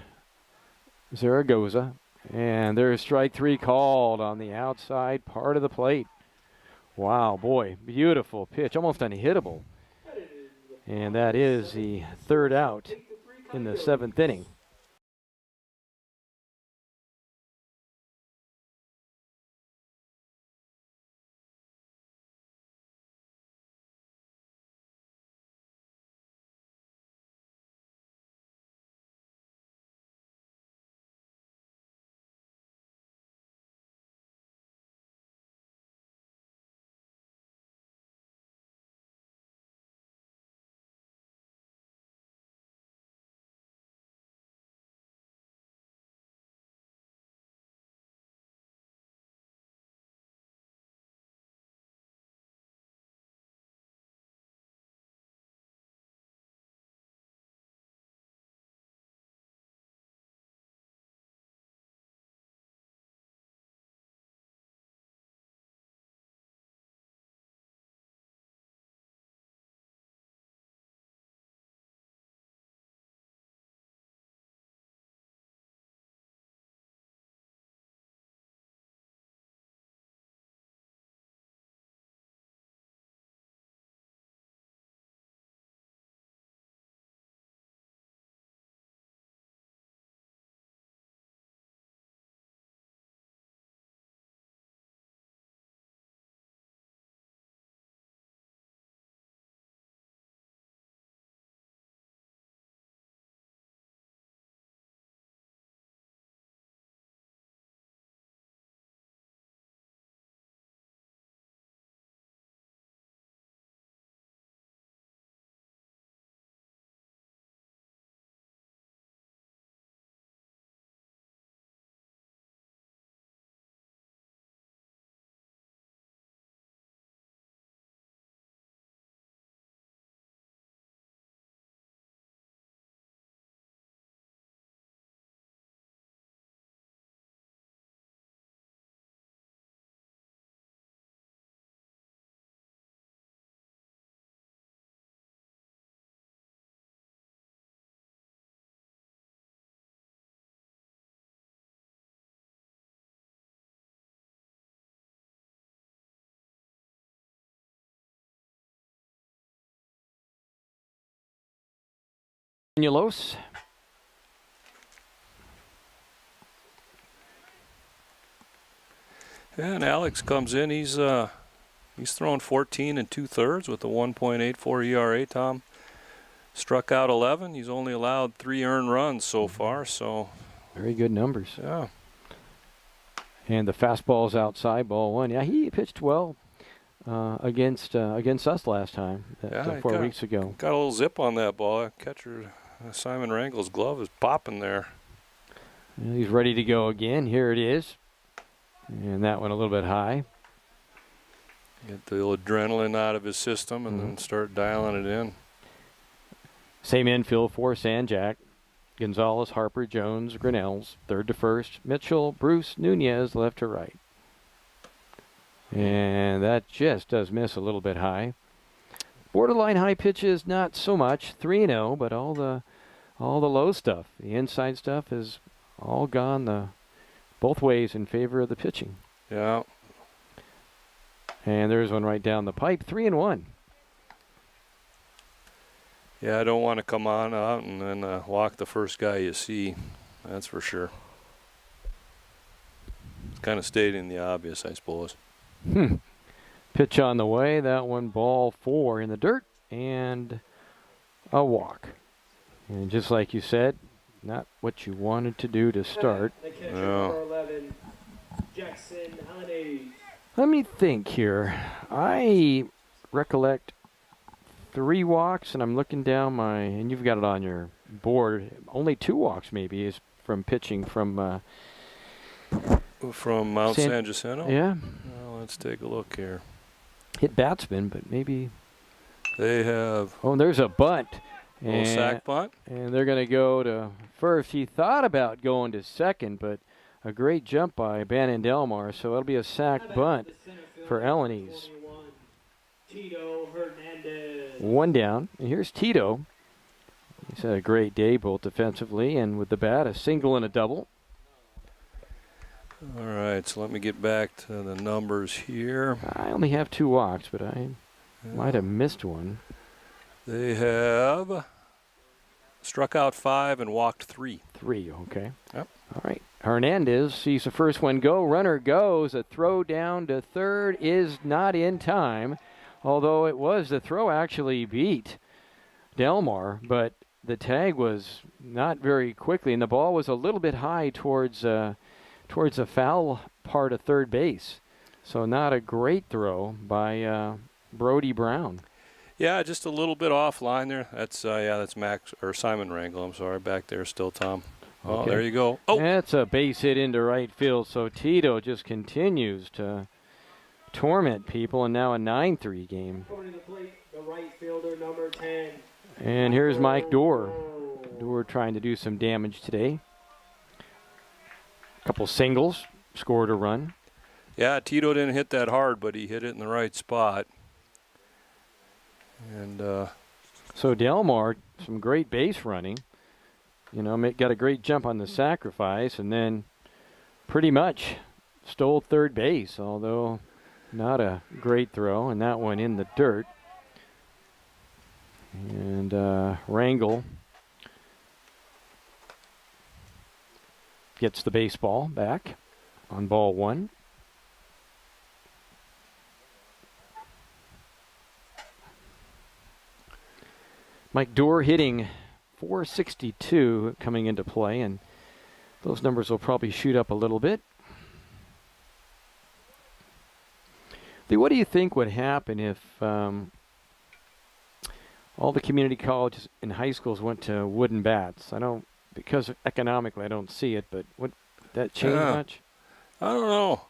Zaragoza. And there's strike 3 called on the outside part of the plate. Wow, boy, beautiful pitch, almost unhittable. And that is the 3rd out in the 7th inning. Los. And Alex comes in. He's thrown 14 2/3 with a 1.84 ERA. Tom struck out 11. He's only allowed 3 earned runs so far. So very good numbers. Yeah. And the fastball's outside, ball 1. Yeah, he pitched well against us last time, 4 weeks ago. Got a little zip on that ball. Catcher Simon Rangel's glove is popping there. And he's ready to go again. Here it is. And that one a little bit high. Get the little adrenaline out of his system and then start dialing it in. Same infield for San Jac. Gonzalez, Harper, Jones, Grinnell's, 3rd to 1st. Mitchell, Bruce, Nunez, left to right. And that just does miss a little bit high. Borderline high pitches, not so much. 3-0, but all the low stuff, the inside stuff, is all gone both ways in favor of the pitching. Yeah. And there's one right down the pipe. 3-1. Yeah, I don't want to come on out and then walk the first guy you see. That's for sure. It's kind of stating the obvious, I suppose. Pitch on the way. That one, ball 4 in the dirt and a walk. And just like you said, not what you wanted to do to start. The catcher, number 11, Jackson. Let me think here. I recollect 3 walks, and I'm looking down and you've got it on your board. Only 2 walks maybe is from pitching from Mount San Jacinto? Yeah. Well, let's take a look here. Hit batsman, but maybe. They have. Oh, and there's a bunt. A sack bunt. And they're going to go to first. He thought about going to second, but a great jump by Bannon Delmar, so it'll be a sack bunt for Elenese. Tito Hernandez. 1 down. And here's Tito. He's had a great day both defensively and with the bat, a single and a double. All right, so let me get back to the numbers here. I only have 2 walks, but I might have missed one. They have struck out 5 and walked 3. 3, okay. Yep. All right. Hernandez sees the first one go. Runner goes. A throw down to third is not in time, although it was. The throw actually beat Delmar, but the tag was not very quickly, and the ball was a little bit high towards the foul part of third base. So not a great throw by Brody Brown. Yeah, just a little bit offline there. That's that's Max or Simon Rangel. I'm sorry, back there still, Tom. Oh, Okay. there you go. Oh, That's a base hit into right field. So Tito just continues to torment people, and now a 9-3 game. Going to the plate, the right fielder, number 10. And here's Mike Dorr. Dorr trying to do some damage today. A couple singles, scored a run. yeah, Tito didn't hit that hard, but he hit it in the right spot. And So Delmar, some great base running. You know, got a great jump on the sacrifice, and then pretty much stole third base, although not a great throw, and that one in the dirt. And Rangel gets the baseball back on ball 1. Mike Dorr hitting .462 coming into play, and those numbers will probably shoot up a little bit. Lee, what do you think would happen if all the community colleges and high schools went to wooden bats? I don't, because economically I don't see it, but would that change much? I don't know.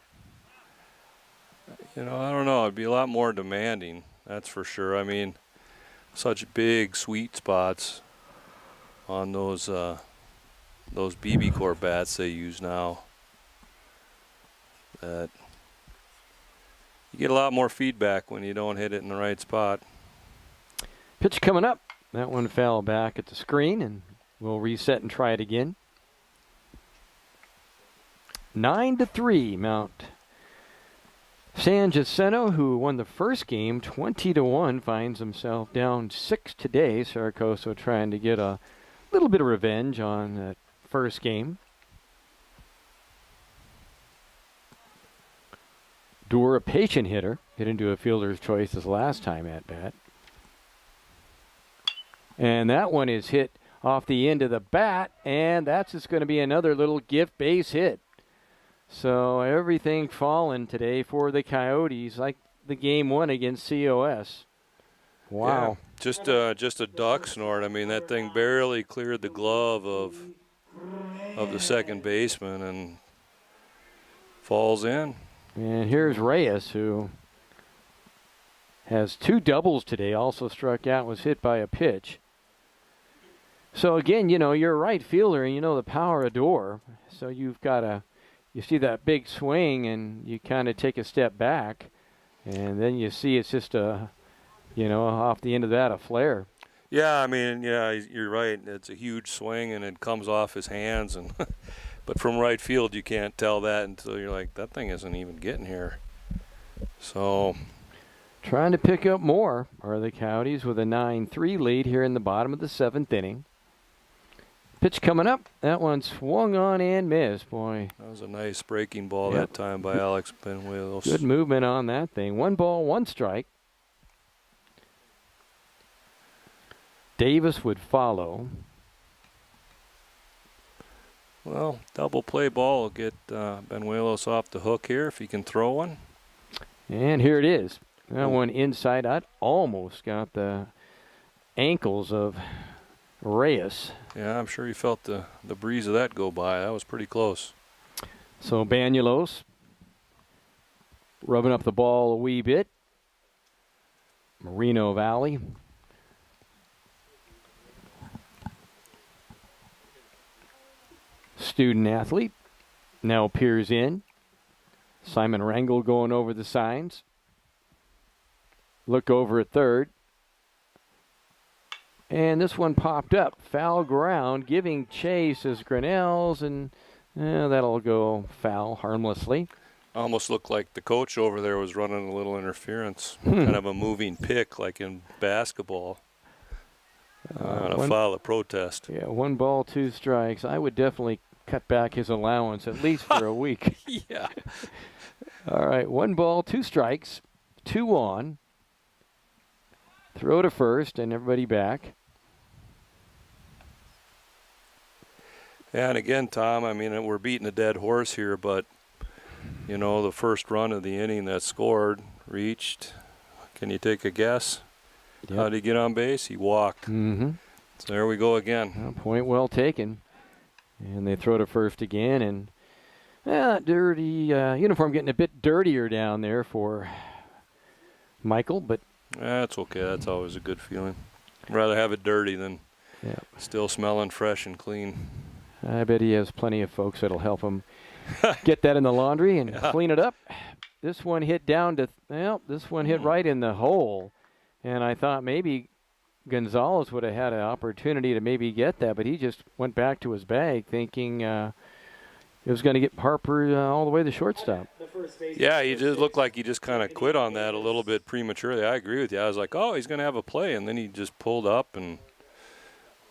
I don't know. It'd be a lot more demanding, that's for sure. I mean, such big sweet spots on those BB Corps bats they use now. That you get a lot more feedback when you don't hit it in the right spot. Pitch coming up. That one fell back at the screen, and we'll reset and try it again. 9-3, Mount San Jacinto, who won the first game 20-1, finds himself down 6 today. Cerro Coso trying to get a little bit of revenge on that first game. Dorr, a patient hitter, hit into a fielder's choice his last time at bat. And that one is hit off the end of the bat, and that's just going to be another little gift base hit. So everything falling today for the Coyotes, like the game 1 against COS. Wow. Yeah, just a duck snort. I mean, that thing barely cleared the glove of the second baseman and falls in. And here's Reyes, who has 2 doubles today, also struck out, was hit by a pitch. So again, you're a right fielder, and you know the power of Dorr. So you've got to, you see that big swing, and you kind of take a step back, and then you see it's just off the end of that, a flare. Yeah, I mean, yeah, you're right. It's a huge swing, and it comes off his hands, and but from right field, you can't tell that until you're like, that thing isn't even getting here. So Trying to pick up more are the Coyotes with a 9-3 lead here in the bottom of the 7th inning. Pitch coming up. That one swung on and missed. Boy. That was a nice breaking ball that time by Alex Benuelos. Good movement on that thing. 1 ball, 1 strike. Davis would follow. Well, double play ball will get Benuelos off the hook here if he can throw one. And here it is. That one inside. I'd almost got the ankles of Reyes. Yeah, I'm sure he felt the breeze of that go by. That was pretty close. So Benuelos rubbing up the ball a wee bit. Moreno Valley. Student athlete now peers in. Simon Rangel going over the signs. Look over at third. And this one popped up. Foul ground, giving chase as Grinnell's, and that'll go foul harmlessly. Almost looked like the coach over there was running a little interference. Kind of a moving pick like in basketball. On a foul of protest. Yeah, 1 ball, 2 strikes. I would definitely cut back his allowance at least for a week. Yeah. All right, 1 ball, 2 strikes, 2 on. Throw to first and everybody back. Yeah, and again, Tom, I mean, we're beating a dead horse here, but, you know, the first run of the inning that scored reached. Can you take a guess? Yep. How did he get on base? He walked. Mm-hmm. So there we go again. Point well taken. And they throw to first again, and dirty uniform getting a bit dirtier down there for Michael, but that's okay. That's always a good feeling. I'd rather have it dirty than still smelling fresh and clean. I bet he has plenty of folks that'll help him get that in the laundry and clean it up. This one hit down to, this one hit right in the hole. And I thought maybe Gonzalez would have had an opportunity to maybe get that, but he just went back to his bag thinking it was going to get Harper all the way to the shortstop. Yeah, he just looked like he just kind of quit on that a little bit prematurely. I agree with you. I was like, oh, he's going to have a play, and then he just pulled up and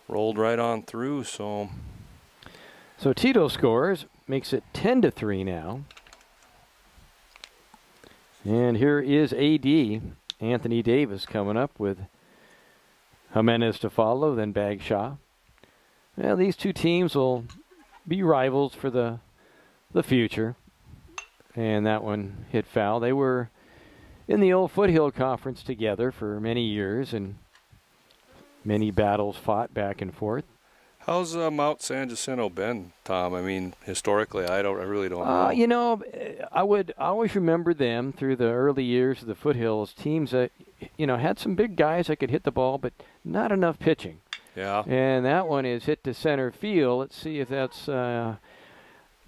rolled right on through. So Tito scores, makes it 10-3 now. And here is AD, Anthony Davis, coming up with Jimenez to follow, then Bagshaw. Well, these two teams will be rivals for the future. And that one hit foul. They were in the old Foothill Conference together for many years, and many battles fought back and forth. How's Mount San Jacinto been, Tom? I mean, historically, I really don't know. You know, I would always remember them through the early years of the Foothills, teams that, had some big guys that could hit the ball, but not enough pitching. Yeah. And that one is hit to center field. Let's see if that's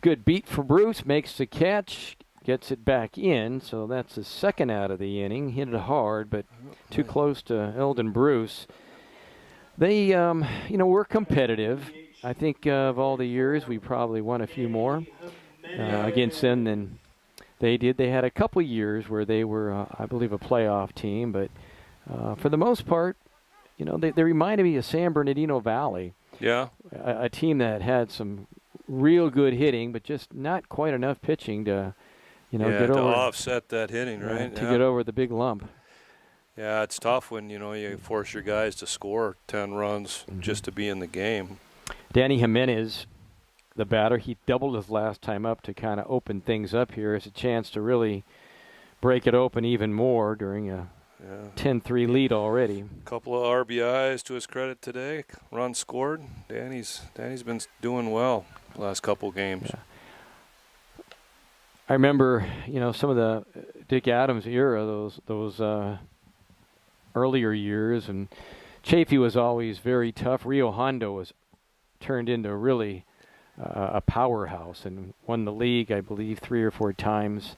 good beat for Bruce. Makes the catch, gets it back in. So that's the second out of the inning. Hit it hard, but too close to Eldon Bruce. They, were competitive. I think of all the years, we probably won a few more against them than they did. They had a couple years where they were, I believe, a playoff team. But for the most part, they reminded me of San Bernardino Valley. Yeah. A team that had some real good hitting, but just not quite enough pitching to, get over. To offset that hitting, right? To get over the big lump. Yeah, it's tough when, you force your guys to score 10 runs just to be in the game. Danny Jimenez, the batter, he doubled his last time up to kind of open things up here as a chance to really break it open even more during a 10-3 lead already. A couple of RBIs to his credit today. Runs scored. Danny's been doing well the last couple games. Yeah. I remember, some of the Dick Adams era, those earlier years, and Chafee was always very tough. Rio Hondo was turned into really a powerhouse and won the league, I believe, 3 or 4 times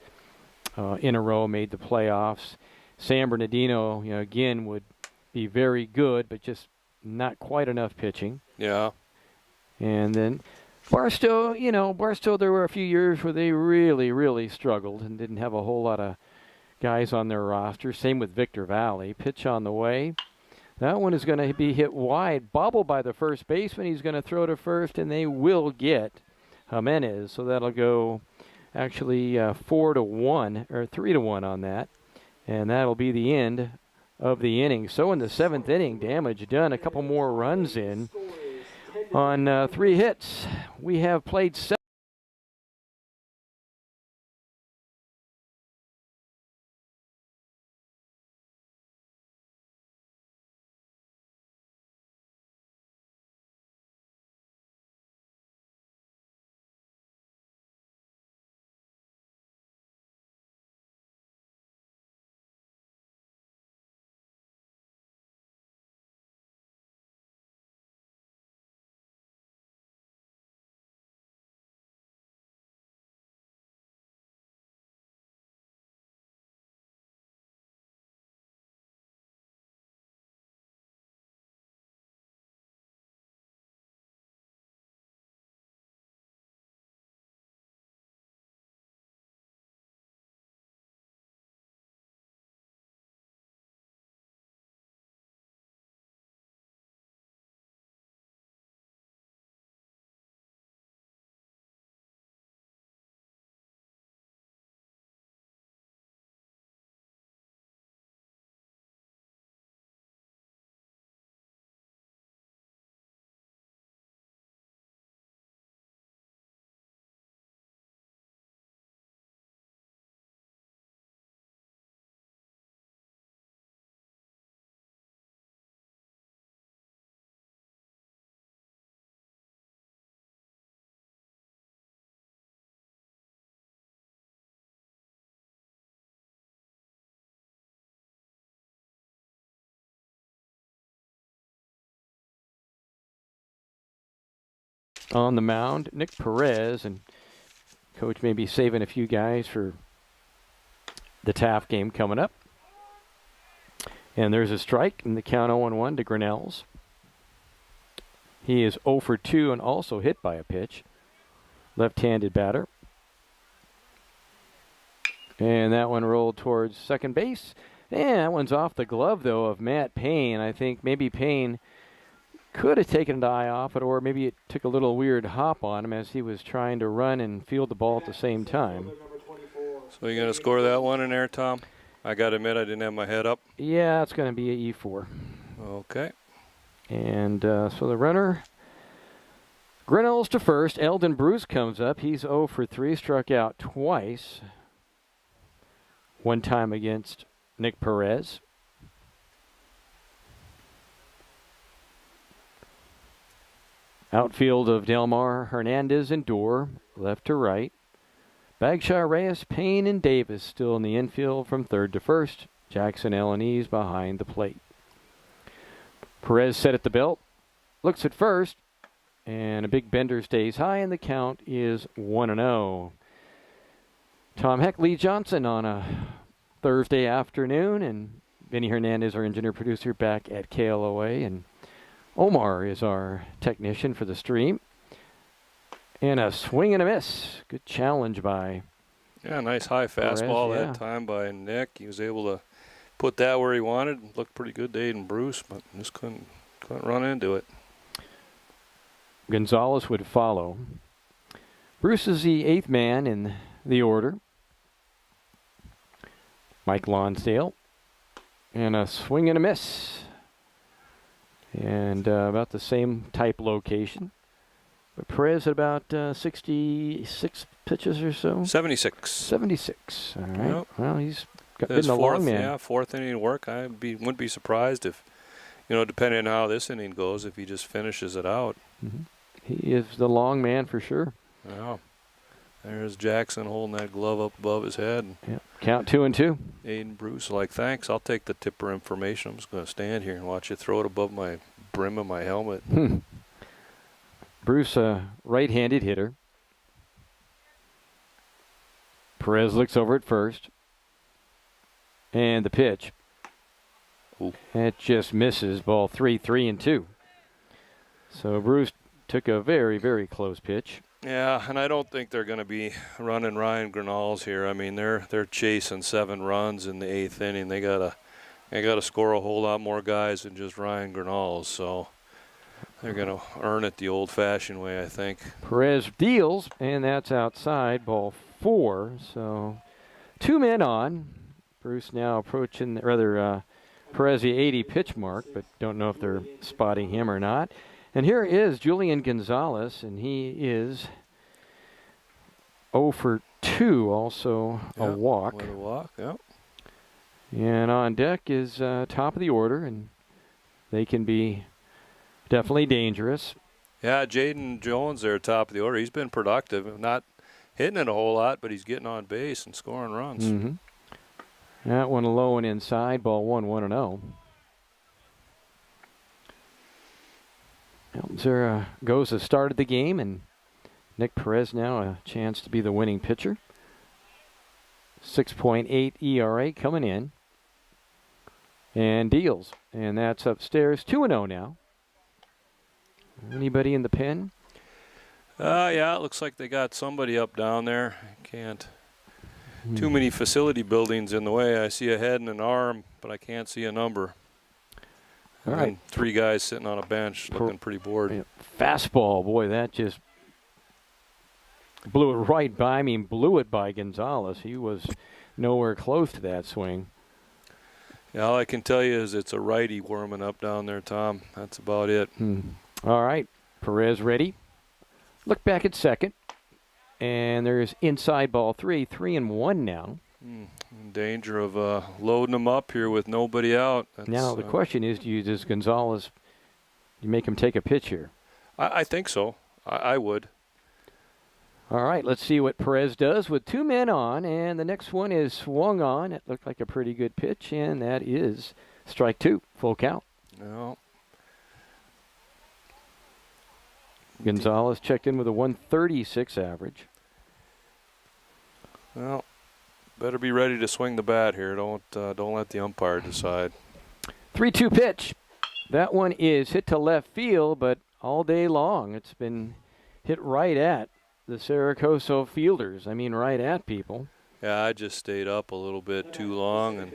in a row, made the playoffs. San Bernardino, again, would be very good, but just not quite enough pitching. Yeah. And then Barstow, there were a few years where they really, really struggled and didn't have a whole lot of guys on their roster. Same with Victor Valley. Pitch on the way. That one is going to be hit wide. Bobbled by the first baseman. He's going to throw to first, and they will get Jimenez. So that'll go actually 4-1 or 3-1 on that. And that'll be the end of the inning. So in the 7th inning, damage done. A couple more runs in on 3 hits. We have played 7. On the mound, Nick Perez, and Coach may be saving a few guys for the Taft game coming up. And there's a strike in the count 0-1 to Grinnell's. He is 0 for 2 and also hit by a pitch. Left-handed batter. And that one rolled towards second base. And that one's off the glove, though, of Matt Payne. I think maybe Payne could have taken an eye off it, or maybe it took a little weird hop on him as he was trying to run and field the ball at the same time. So you're going to score that one in there, Tom? I got to admit I didn't have my head up. Yeah, it's going to be a E4. Okay. And so the runner, Grinnell's to first. Eldon Bruce comes up. He's 0 for 3, struck out twice. One time against Nick Perez. Outfield of Delmar, Hernandez, and Dorr, left to right. Bagshaw, Reyes, Payne, and Davis still in the infield from third to first. Jackson, Elanese behind the plate. Perez set at the belt, looks at first, and a big bender stays high, and the count is 1-0. Tom Heck, Lee Johnson on a Thursday afternoon, and Vinny Hernandez, our engineer-producer, back at KLOA, and Omar is our technician for the stream. And a swing and a miss. Good challenge by Yeah, nice high fastball Perez, that time by Nick. He was able to put that where he wanted. Looked pretty good to Aiden Bruce, but just couldn't run into it. Gonzalez would follow. Bruce is the 8th man in the order. Mike Lonsdale. And a swing and a miss. And about the same type location. But Perez at about 66 pitches or so. 76. 76. All right. Yep. Well, he's been a long man. Yeah, 4th inning work. I wouldn't be surprised if, depending on how this inning goes, if he just finishes it out. Mm-hmm. He is the long man for sure. Yeah. There's Jackson holding that glove up above his head. Yeah. Count 2-2. Aiden Bruce thanks. I'll take the tipper information. I'm just going to stand here and watch you throw it above my brim of my helmet. Bruce, a right-handed hitter. Perez looks over at first. And the pitch. Ooh. It just misses. Ball 3-2. So Bruce took a very, very close pitch. Yeah, and I don't think they're going to be running Ryan Granals here. I mean, they're chasing 7 runs in the 8th inning. They gotta score a whole lot more guys than just Ryan Granals. So they're going to earn it the old-fashioned way, I think. Perez deals, and that's outside, ball 4. So 2 men on. Bruce now approaching, Perez the 80 pitch mark, but don't know if they're spotting him or not. And here is Julian Gonzalez, and he is 0 for 2, also a walk. With a walk, yeah. And on deck is top of the order, and they can be definitely dangerous. Yeah, Jaden Jones there, top of the order. He's been productive, not hitting it a whole lot, but he's getting on base and scoring runs. Mm-hmm. That one low and inside, ball 1, 1-0. Zaragoza started the game, and Nick Perez now a chance to be the winning pitcher. 6.8 ERA coming in. And deals. And that's upstairs, 2-0 now. Anybody in the pen? Yeah, it looks like they got somebody up down there. I can't. Too many facility buildings in the way. I see a head and an arm, but I can't see a number. All right. 3 guys sitting on a bench looking pretty bored. Yeah. Fastball, boy, that just blew it right by me, blew it by Gonzalez. He was nowhere close to that swing. Yeah, all I can tell you is it's a righty warming up down there, Tom. That's about it. All right, Perez ready. Look back at second. And there's inside ball 3, 3-1 now. In danger of loading them up here with nobody out. Now the question is, does Gonzalez, you make him take a pitch here? I think so. I would. All right, let's see what Perez does with 2 men on, and the next one is swung on. It looked like a pretty good pitch, and that is strike 2, full count. No. Gonzalez checked in with a 136 average. Well, better be ready to swing the bat here. Don't let the umpire decide. 3-2 pitch. That one is hit to left field, but all day long it's been hit right at the Cerro Coso fielders. I mean, right at people. Yeah, I just stayed up a little bit too long, and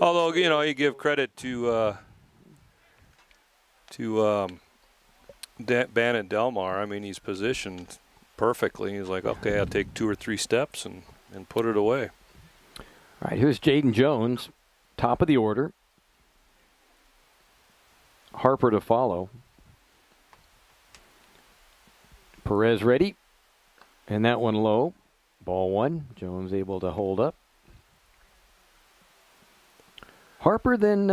although you give credit to Bannon Delmar. I mean, he's positioned perfectly. He's like, okay, I'll take 2 or 3 steps and put it away. All right, here's Jaden Jones, top of the order. Harper to follow. Perez ready. And that one low. Ball 1. Jones able to hold up. Harper then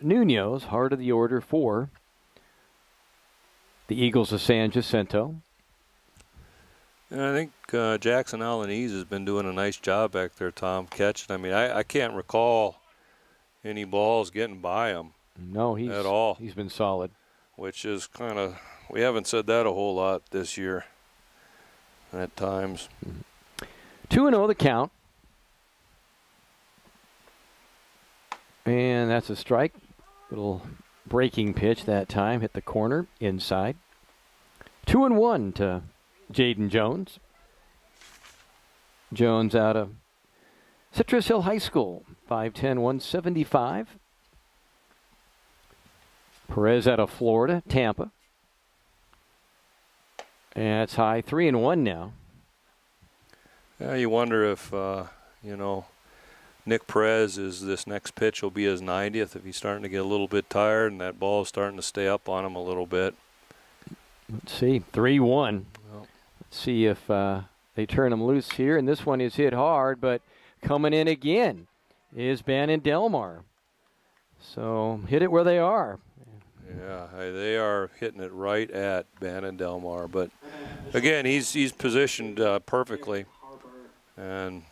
Nunez, heart of the order for the Eagles of San Jacinto. And I think Jackson Alaniz has been doing a nice job back there, Tom, catching. I mean, I can't recall any balls getting by him. No, at all. He's been solid. Which is kind of, we haven't said that a whole lot this year at times. 2-0 the count. And that's a strike. Little breaking pitch that time. Hit the corner inside. 2-1 to Jaden Jones. Jones out of Citrus Hill High School. 5'10", 175. Perez out of Florida, Tampa. And it's high, 3-1 now. Yeah, you wonder if, Nick Perez is this next pitch will be his 90th, if he's starting to get a little bit tired and that ball is starting to stay up on him a little bit. Let's see, 3-1. Well, let's see if they turn him loose here. And this one is hit hard, but coming in again is Bannon Delmar. So hit it where they are. Yeah, they are hitting it right at Bannon Delmar. But, again, he's positioned perfectly. And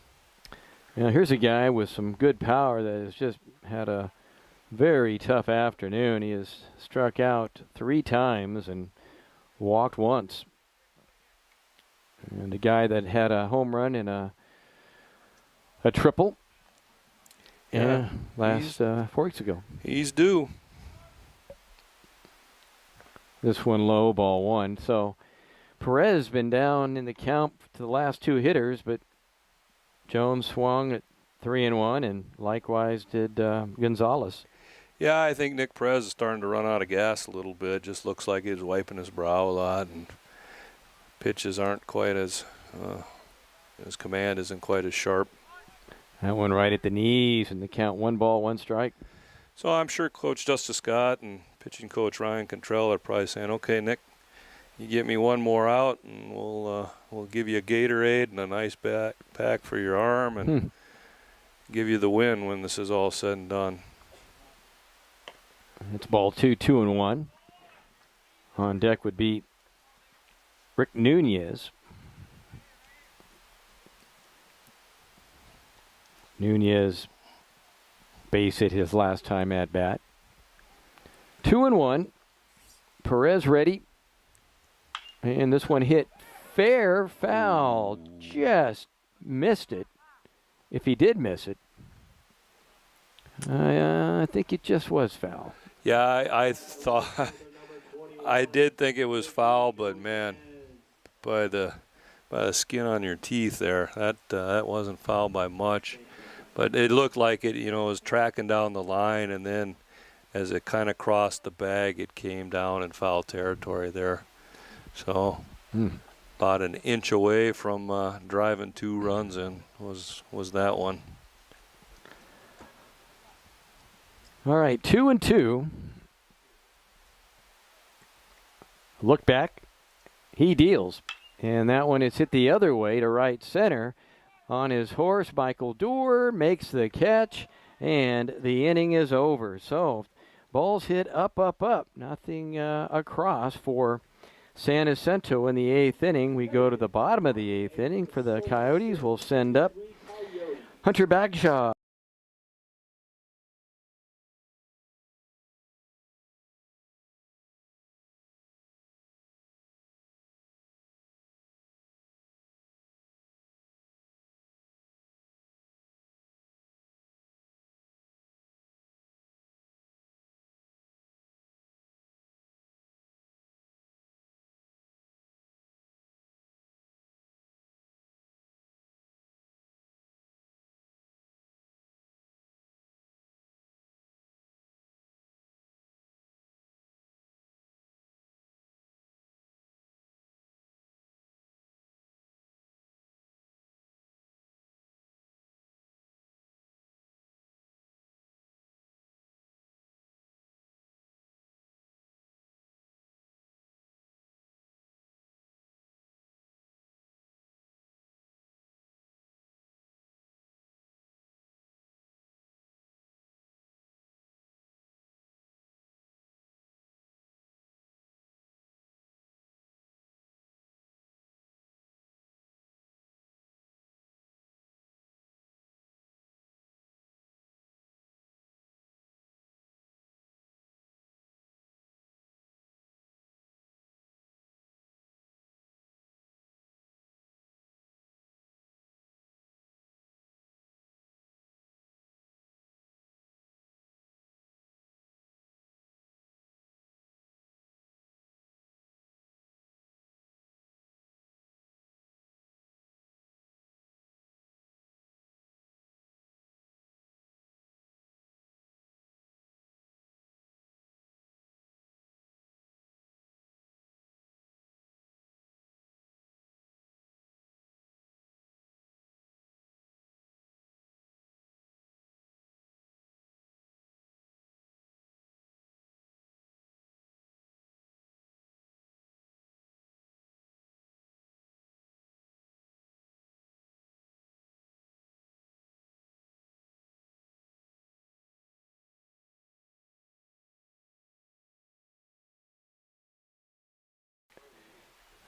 here's a guy with some good power that has just had a very tough afternoon. He has struck out 3 times and walked once. And a guy that had a home run and a triple last 4 weeks ago. He's due. This one low, ball 1. So Perez been down in the count to the last two hitters, but Jones swung at 3-1, and likewise did Gonzalez. Yeah, I think Nick Perez is starting to run out of gas a little bit. Just looks like he's wiping his brow a lot, and pitches aren't quite as his command isn't quite as sharp. That one right at the knees, and the count 1-1 So I'm sure Coach Justice Scott and pitching coach Ryan Cantrell are probably saying, "Okay, Nick, you get me one more out, and we'll give you a Gatorade and a nice pack for your arm, and give you the win when this is all said and done." It's ball 2, 2-1. On deck would be Rick Nunez. Nunez base hit his last time at bat. 2-1. Perez ready. And this one hit fair, foul. Just missed it. If he did miss it, I think it just was foul. Yeah, I thought I did think it was foul, but man, by the skin on your teeth there, that wasn't foul by much. But it looked like it, was tracking down the line, and then as it kind of crossed the bag, it came down in foul territory there. So about an inch away from driving 2 runs in was that one. All right, 2-2. Look back. He deals. And that one is hit the other way to right center. On his horse, Michael Doerr makes the catch, and the inning is over. So, balls hit up, up, up. Nothing across for San Jacinto in the 8th inning. We go to the bottom of the 8th inning for the Coyotes. We'll send up Hunter Bagshaw.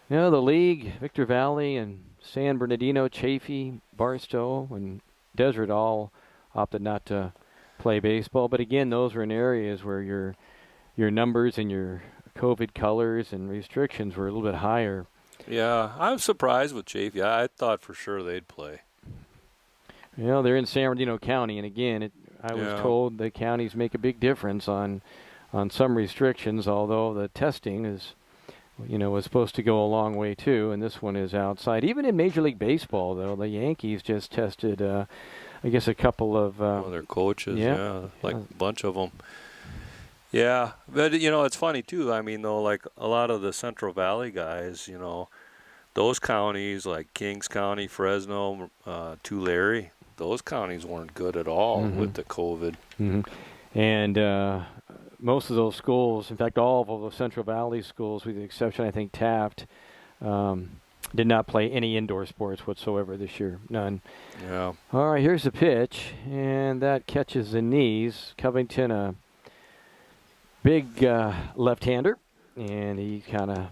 The league, Victor Valley and San Bernardino, Chaffee, Barstow, and Desert all opted not to play baseball. But again, those were in areas where your numbers and your COVID colors and restrictions were a little bit higher. Yeah, I'm surprised with Chaffee. I thought for sure they'd play. They're in San Bernardino County, and again, I was told the counties make a big difference on some restrictions, although the testing is you know, was supposed to go a long way too, and this one is outside. Even in Major League Baseball, though, the Yankees just tested, I guess, a couple of their coaches, like yeah. a bunch of them. Yeah, but you know, it's funny too. I mean, though, like a lot of the Central Valley guys, you know, those counties like Kings County, Fresno, Tulare, those counties weren't good at all with the COVID. And most of those schools, in fact, all of the Central Valley schools, with the exception, I think, Taft, did not play any indoor sports whatsoever this year. None. Yeah. All right, here's the pitch, and that catches the knees. Covington, a big left-hander, and he kind of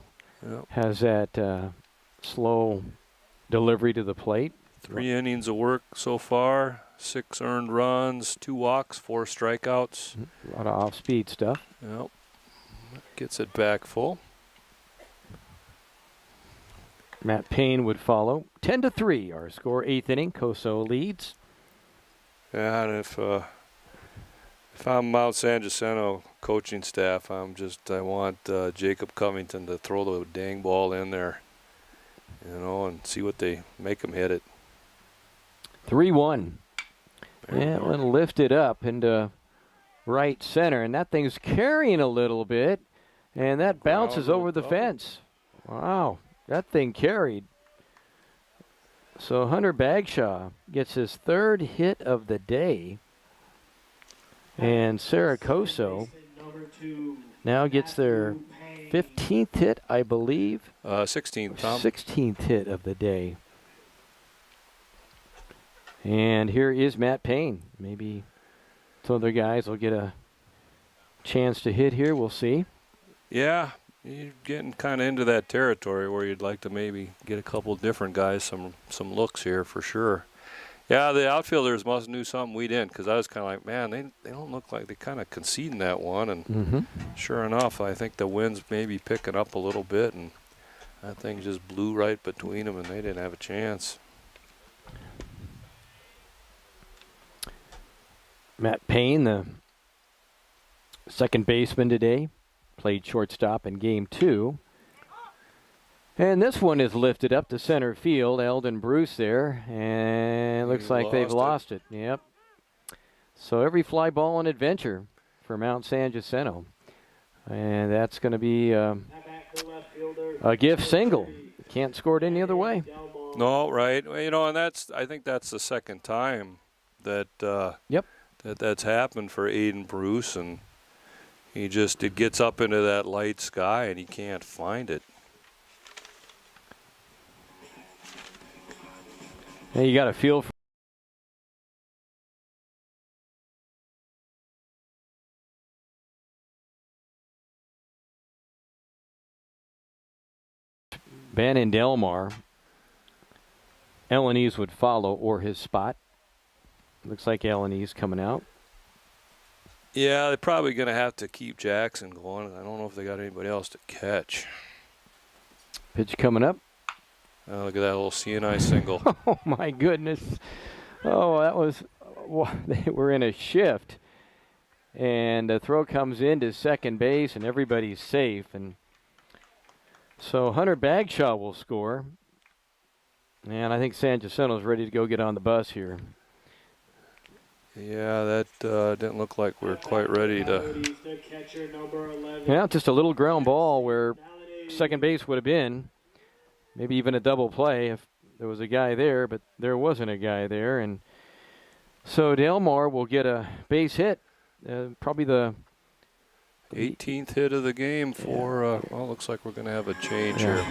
has that slow delivery to the plate. 3 innings of work so far, 6 earned runs, 2 walks, 4 strikeouts. A lot of off-speed stuff. Yep. Gets it back full. Matt Payne would follow. 10-3, our score, 8th inning. Coso leads. Yeah, and if I'm Mount San Jacinto coaching staff, I want Jacob Covington to throw the dang ball in there, you know, and see what they make him hit it. 3-1. Yeah, we'll lift it up into right center, and that thing's carrying a little bit, and that bounces over the fence. Wow, that thing carried. So Hunter Bagshaw gets his 3rd hit of the day, and Cerro Coso now gets their 15th hit, I believe. 16th, Tom. 16th hit of the day. And here is Matt Payne. Maybe some other guys will get a chance to hit here. We'll see. Yeah, you're getting kind of into that territory where you'd like to maybe get a couple different guys some looks here for sure. Yeah, the outfielders must knew something we didn't, because I was kind of like, man, they don't look like they kind of conceding that one. And sure enough, I think the wind's maybe picking up a little bit, and that thing just blew right between them, and they didn't have a chance. Matt Payne, the second baseman today, played shortstop in game 2. And this one is lifted up to center field. Eldon Bruce there, and it looks like they've lost it. Yep. So every fly ball an adventure for Mount San Jacinto. And that's going to be a gift single. Can't score it any other way. No, right. You know, and I think that's the second time that that's happened for Aiden Bruce, and it gets up into that light sky and he can't find it. And you got a feel for Bannon Delmar. Elanese would follow, or his spot. Looks like Elanese coming out. Yeah, they're probably going to have to keep Jackson going. I don't know if they got anybody else to catch. Pitch coming up. Look at that little CNI single. Oh, my goodness. Oh, that was – they were in a shift. And the throw comes into second base, and everybody's safe. And so Hunter Bagshaw will score. And I think San Jacinto's ready to go get on the bus here. Yeah, that didn't look like we were quite ready to. Yeah, just a little ground ball where second base would have been. Maybe even a double play if there was a guy there, but there wasn't a guy there. And so Delmar will get a base hit, probably the 18th hit of the game for, well, looks like we're going to have a change here.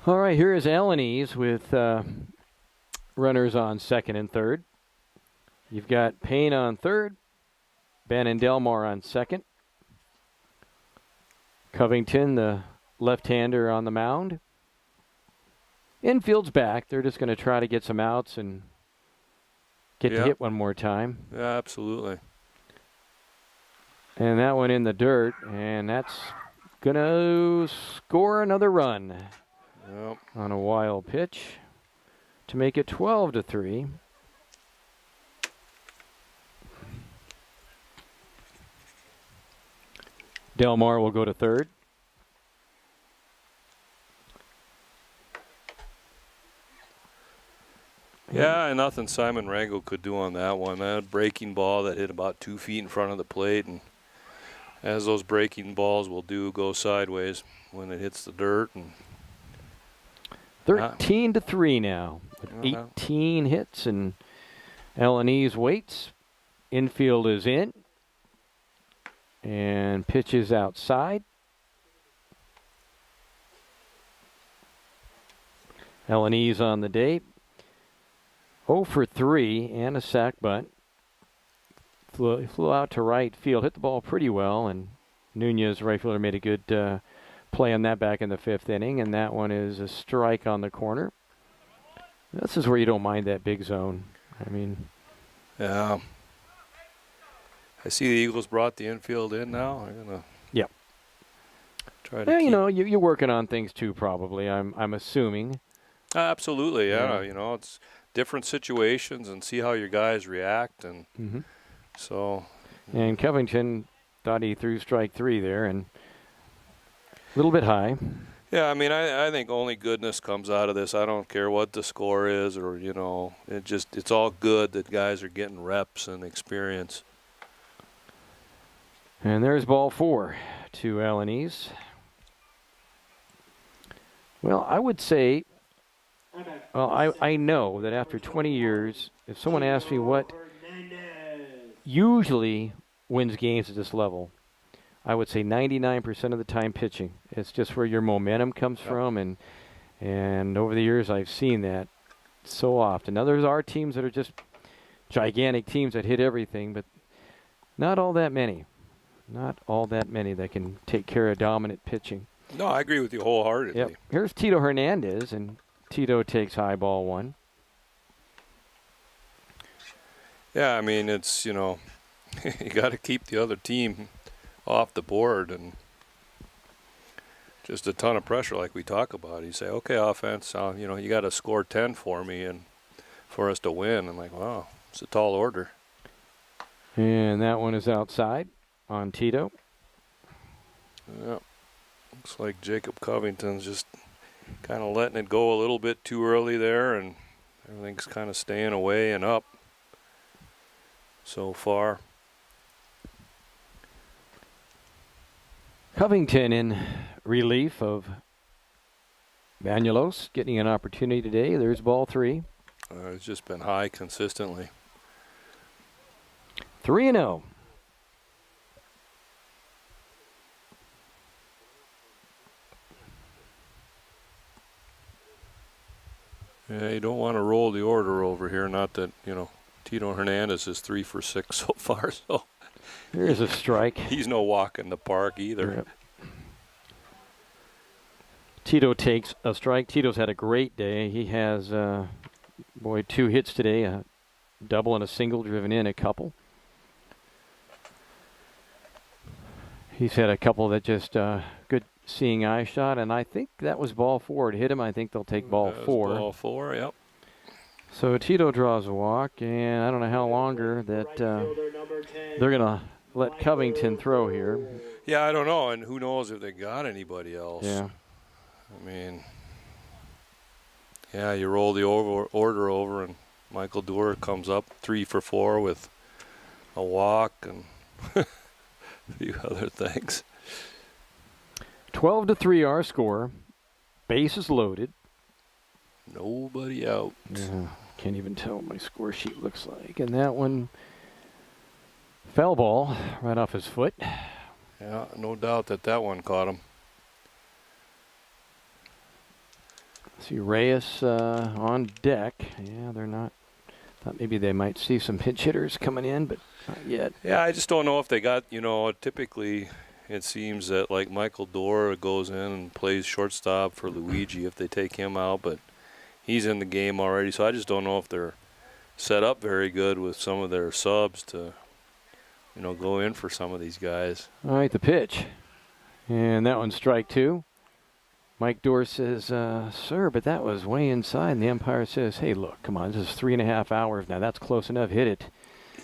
All right, here is Alanis with runners on second and third. You've got Payne on third, Ben and Delmar on second. Covington, the left-hander, on the mound. Infield's back. They're just going to try to get some outs and get to hit one more time. Yeah, absolutely. And that one in the dirt, and that's going to score another run on a wild pitch to make it 12-3. Delmar will go to third. Yeah, and nothing Simon Rangel could do on that one. That breaking ball that hit about 2 feet in front of the plate, and as those breaking balls will do, go sideways when it hits the dirt. And 13-3 now, with 18 hits, and Alanis waits. Infield is in, and pitches outside. Alanis on the day. 0 for 3 and a sac bunt. Flew out to right field, hit the ball pretty well, and Nunez, right fielder, made a good play on that back in the 5th inning, and that one is a strike on the corner. This is where you don't mind that big zone. I mean, yeah. I see the Eagles brought the infield in now. I'm gonna try to. Yeah, you know, you're working on things too, probably. I'm assuming. Absolutely, yeah. You know, it's different situations and see how your guys react, and so. And Covington thought he threw strike 3 there, and a little bit high. Yeah, I mean, I think only goodness comes out of this. I don't care what the score is, or you know, it's all good that guys are getting reps and experience. And there's ball 4 to Alanis. Well, I would say. Well, I know that after 20 years, if someone asked me what usually wins games at this level, I would say 99% of the time pitching. It's just where your momentum comes from, and over the years I've seen that so often. Now there are teams that are just gigantic teams that hit everything, but not all that many. Not all that many that can take care of dominant pitching. No, I agree with you wholeheartedly. Yep. Here's Tito Hernandez, and Tito takes high ball 1. Yeah, I mean, it's, you know, you got to keep the other team off the board, and just a ton of pressure like we talk about. You say, okay, offense, you know, you got to score 10 for me and for us to win. I'm like, wow, it's a tall order. And that one is outside on Tito. Yeah, looks like Jacob Covington's just kind of letting it go a little bit too early there, and everything's kind of staying away and up so far. Covington in relief of Banulos, getting an opportunity today. There's ball 3. It's just been high consistently. 3-0. Yeah, you don't want to roll the order over here. Not that, you know, Tito Hernandez is 3 for 6 so far, so here's a strike. He's no walk in the park either. Yep. Tito takes a strike. Tito's had a great day. He has, 2 hits today, a double and a single, driven in a couple. He's had a couple that just good seeing eye shot, and I think that was ball 4 to hit him. I think they'll take ball 4. Ball 4, yep. So Tito draws a walk, and I don't know how longer that they're going to let Covington throw here. Yeah, I don't know, and who knows if they got anybody else. Yeah. I mean, yeah, you roll the order over, and Michael Dewar comes up 3 for 4 with a walk and a few other things. 12-3 our score. Bases loaded. Nobody out. Yeah, can't even tell what my score sheet looks like. And that one, foul ball right off his foot. Yeah, no doubt that one caught him. See Reyes on deck. Yeah, they're not. Thought maybe they might see some pinch hitters coming in, but not yet. Yeah, I just don't know if they got, typically it seems that like Michael Dorr goes in and plays shortstop for Luigi if they take him out, but he's in the game already, so I just don't know if they're set up very good with some of their subs to, go in for some of these guys. All right, the pitch. And that one's strike 2. Mike Dorr says, sir, but that was way inside. And the umpire says, hey, look, come on, this is 3.5 hours now. That's close enough. Hit it.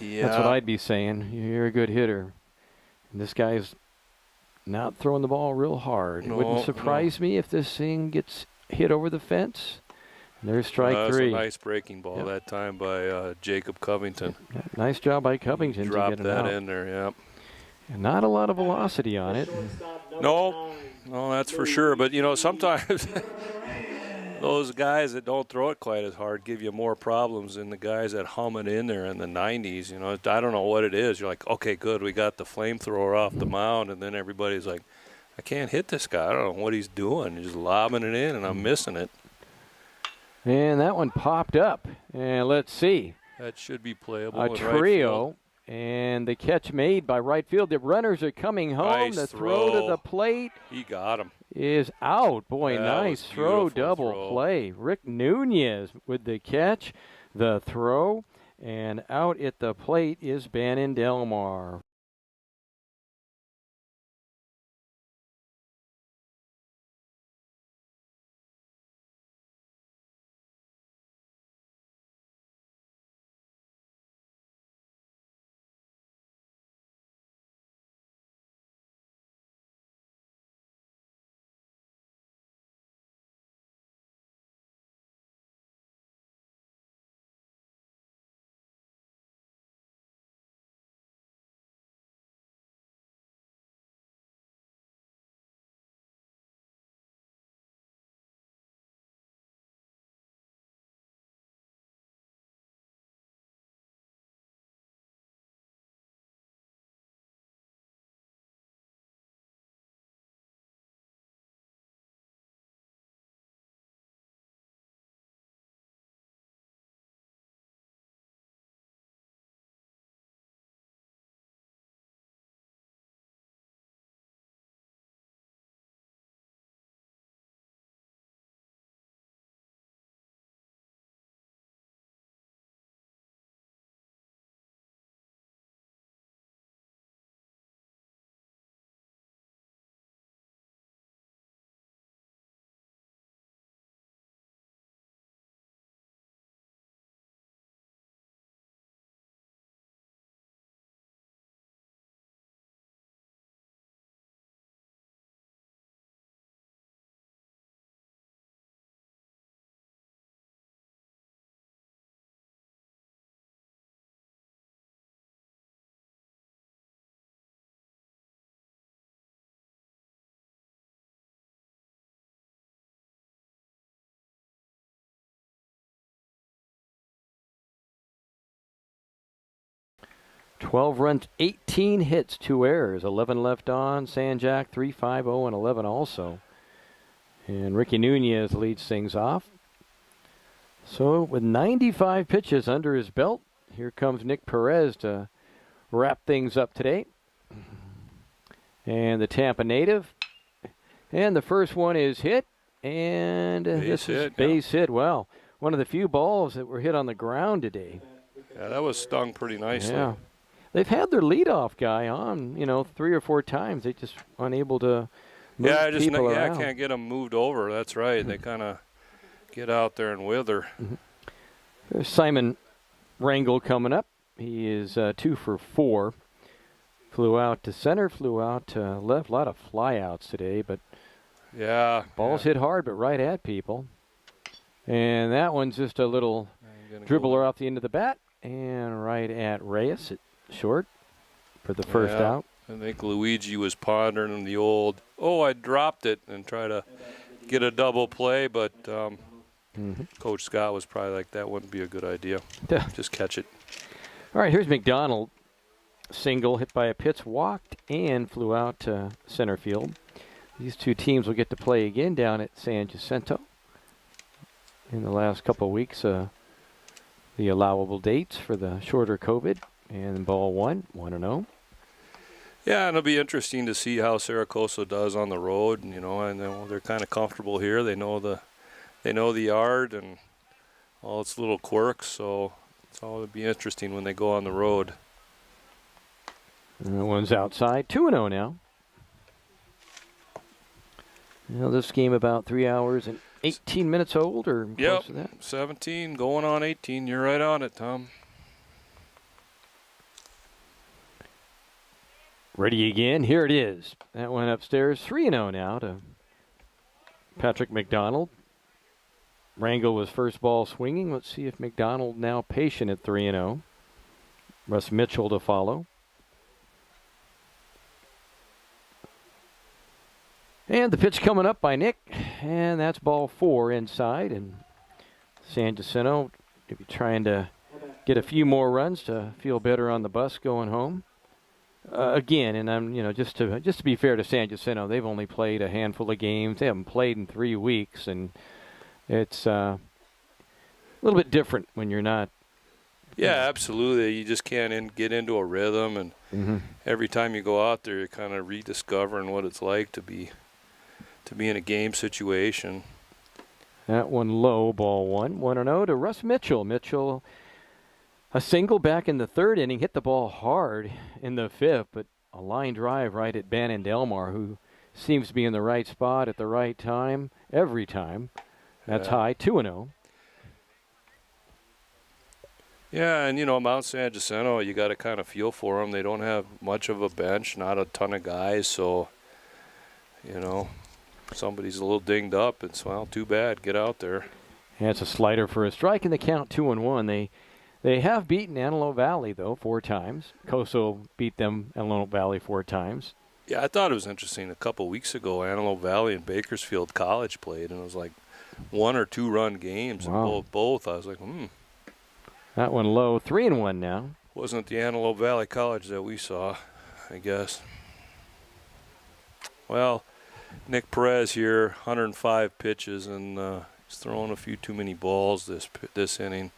Yeah. That's what I'd be saying. You're a good hitter. And this guy's not throwing the ball real hard. It wouldn't surprise me if this thing gets hit over the fence. And there's strike 3. That's a nice breaking ball that time by Jacob Covington. Nice job by Covington. Dropped to get that out. in there, yeah. And not a lot of velocity on it. No, that's for sure. But, sometimes those guys that don't throw it quite as hard give you more problems than the guys that hum it in there in the 90s. I don't know what it is. You're like, okay, good, we got the flamethrower off the mound, and then everybody's like, I can't hit this guy. I don't know what he's doing. He's just lobbing it in, and I'm missing it. And that one popped up. And let's see. That should be playable. A trio. And the catch made by right field. The runners are coming home. Nice the throw to the plate. He got him. Is out. Boy, that nice throw, double throw. play. Rick Nunez with the catch, the throw, and out at the plate is Bannon Delmar. "12 runs, 18 hits, 2 errors, 11 left on. Sanjak 3-5-0 and 11 also. And Ricky Nunez leads things off. So with 95 pitches under his belt, here comes Nick Perez to wrap things up today. And the Tampa native. And the first one is hit. And this is base hit. Well, one of the few balls that were hit on the ground today. Yeah, that was stung pretty nicely. Yeah. They've had their leadoff guy on, 3 or 4 times. They just unable to move people around. I can't get them moved over. That's right. They kind of get out there and wither. There's Simon Rangel coming up. He is 2 for 4. Flew out to center, flew out to left. A lot of flyouts today, but balls hit hard, but right at people. And that one's just a little dribbler off the end of the bat, and right at Reyes at short for the first out. I think Luigi was pondering the old, I dropped it, and try to get a double play, but Coach Scott was probably like, that wouldn't be a good idea. Just catch it. All right, here's Mcdonald. Single hit by a Pitts, walked and flew out to center field. These two teams will get to play again down at San Jacinto. in the last couple of weeks, the allowable dates for the shorter COVID, and ball 1-0. Yeah, and it'll be interesting to see how Cerro Coso does on the road. You know, and they're kind of comfortable here. They know the yard and all its little quirks. So it'll be interesting when they go on the road. And that one's outside. 2-0 now. Now this game about 3 hours and 18 minutes old, or close to that? 17 going on 18. You're right on it, Tom. Ready again. Here it is. That went upstairs. 3-0 now to Patrick Mcdonald. Rangel was first ball swinging. Let's see if Mcdonald now patient at 3-0. Russ Mitchell to follow. And the pitch coming up by Nick. And that's ball 4 inside. And San Jacinto to be trying to get a few more runs to feel better on the bus going home. Again, and I'm just to be fair to San Jacinto, they've only played a handful of games. They haven't played in 3 weeks, and it's a little bit different when you're not. Yeah, absolutely. You just can't get into a rhythm, and every time you go out there, you're kind of rediscovering what it's like to be in a game situation. That one low, ball 1-0 to Russ Mitchell. Mitchell. A single back in the 3rd inning, hit the ball hard in the 5th, but a line drive right at Bannon Delmar, who seems to be in the right spot at the right time every time. That's high, 2-0. Yeah, and Mount San Jacinto, you got to kind of feel for them. They don't have much of a bench, not a ton of guys, so somebody's a little dinged up. It's too bad. Get out there. That's a slider for a strike in the count, 2-1. They have beaten Antelope Valley, though, 4 times. Coso beat them, Antelope Valley, 4 times. Yeah, I thought it was interesting. A couple weeks ago, Antelope Valley and Bakersfield College played, and it was like 1 or 2 run games. Wow. And both. I was like, That one low, 3-1 now. Wasn't the Antelope Valley College that we saw, I guess. Well, Nick Perez here, 105 pitches, and he's throwing a few too many balls this inning.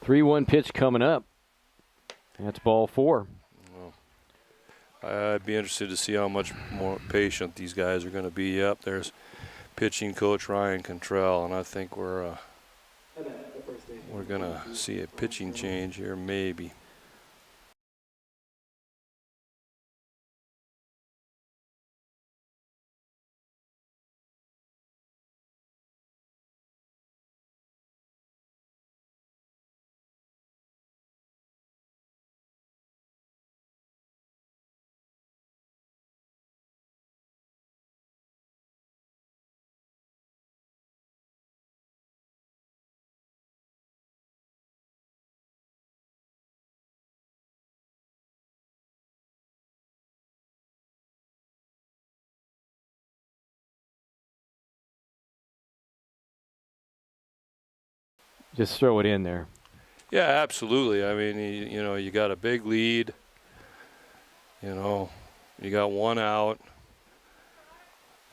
3-1 pitch coming up. That's ball 4. Well, I'd be interested to see how much more patient these guys are going to be. Yep, there's pitching coach Ryan Cantrell, and I think we're going to see a pitching change here, maybe. Just throw it in there. Yeah, absolutely. I mean, you got a big lead. You got 1 out.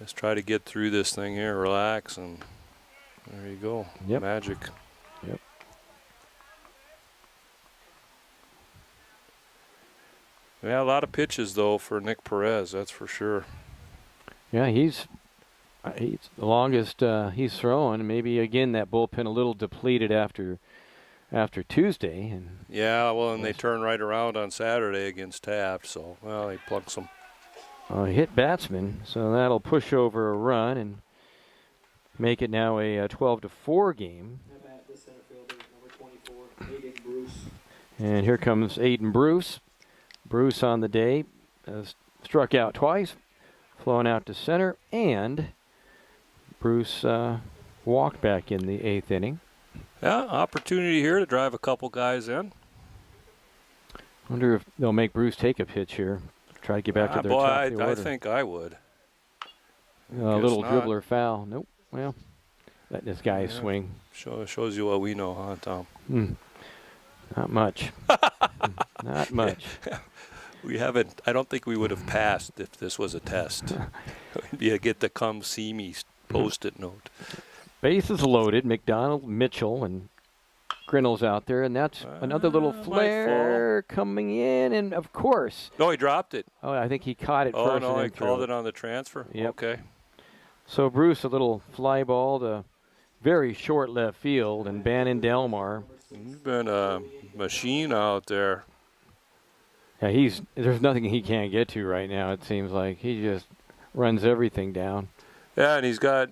Let's try to get through this thing here, relax, and there you go. Yep. Magic. Yep. Yeah, a lot of pitches, though, for Nick Perez, that's for sure. Yeah, he's the longest he's thrown. Maybe, again, that bullpen a little depleted after Tuesday. And yeah, well, and they turn right around on Saturday against Taft, so, he plunks them. Hit batsman, so that'll push over a run and make it now a 12-4 game. And here comes Aiden Bruce. Bruce on the day struck out twice, flown out to center, and Bruce walked back in the 8th inning. Yeah, opportunity here to drive a couple guys in. Wonder if they'll make Bruce take a pitch here. Try to get back to their top of the order. I think I would. A little dribbler foul. Nope. Well, let this guy swing. Shows you what we know, huh, Tom? Not much. Not much. We haven't. I don't think we would have passed if this was a test. It'd be a get to come see me post-it note. Bases loaded. Mcdonald, Mitchell, and Grinnell's out there, and that's another little flare coming in, and of course. No, he dropped it. Oh, I think he caught it first. Oh, no, he called it on the transfer? Yep. Okay. So, Bruce, a little fly ball to very short left field, and Bannon Delmar. He's been a machine out there. Yeah, there's nothing he can't get to right now, it seems like. He just runs everything down. Yeah, and he's got,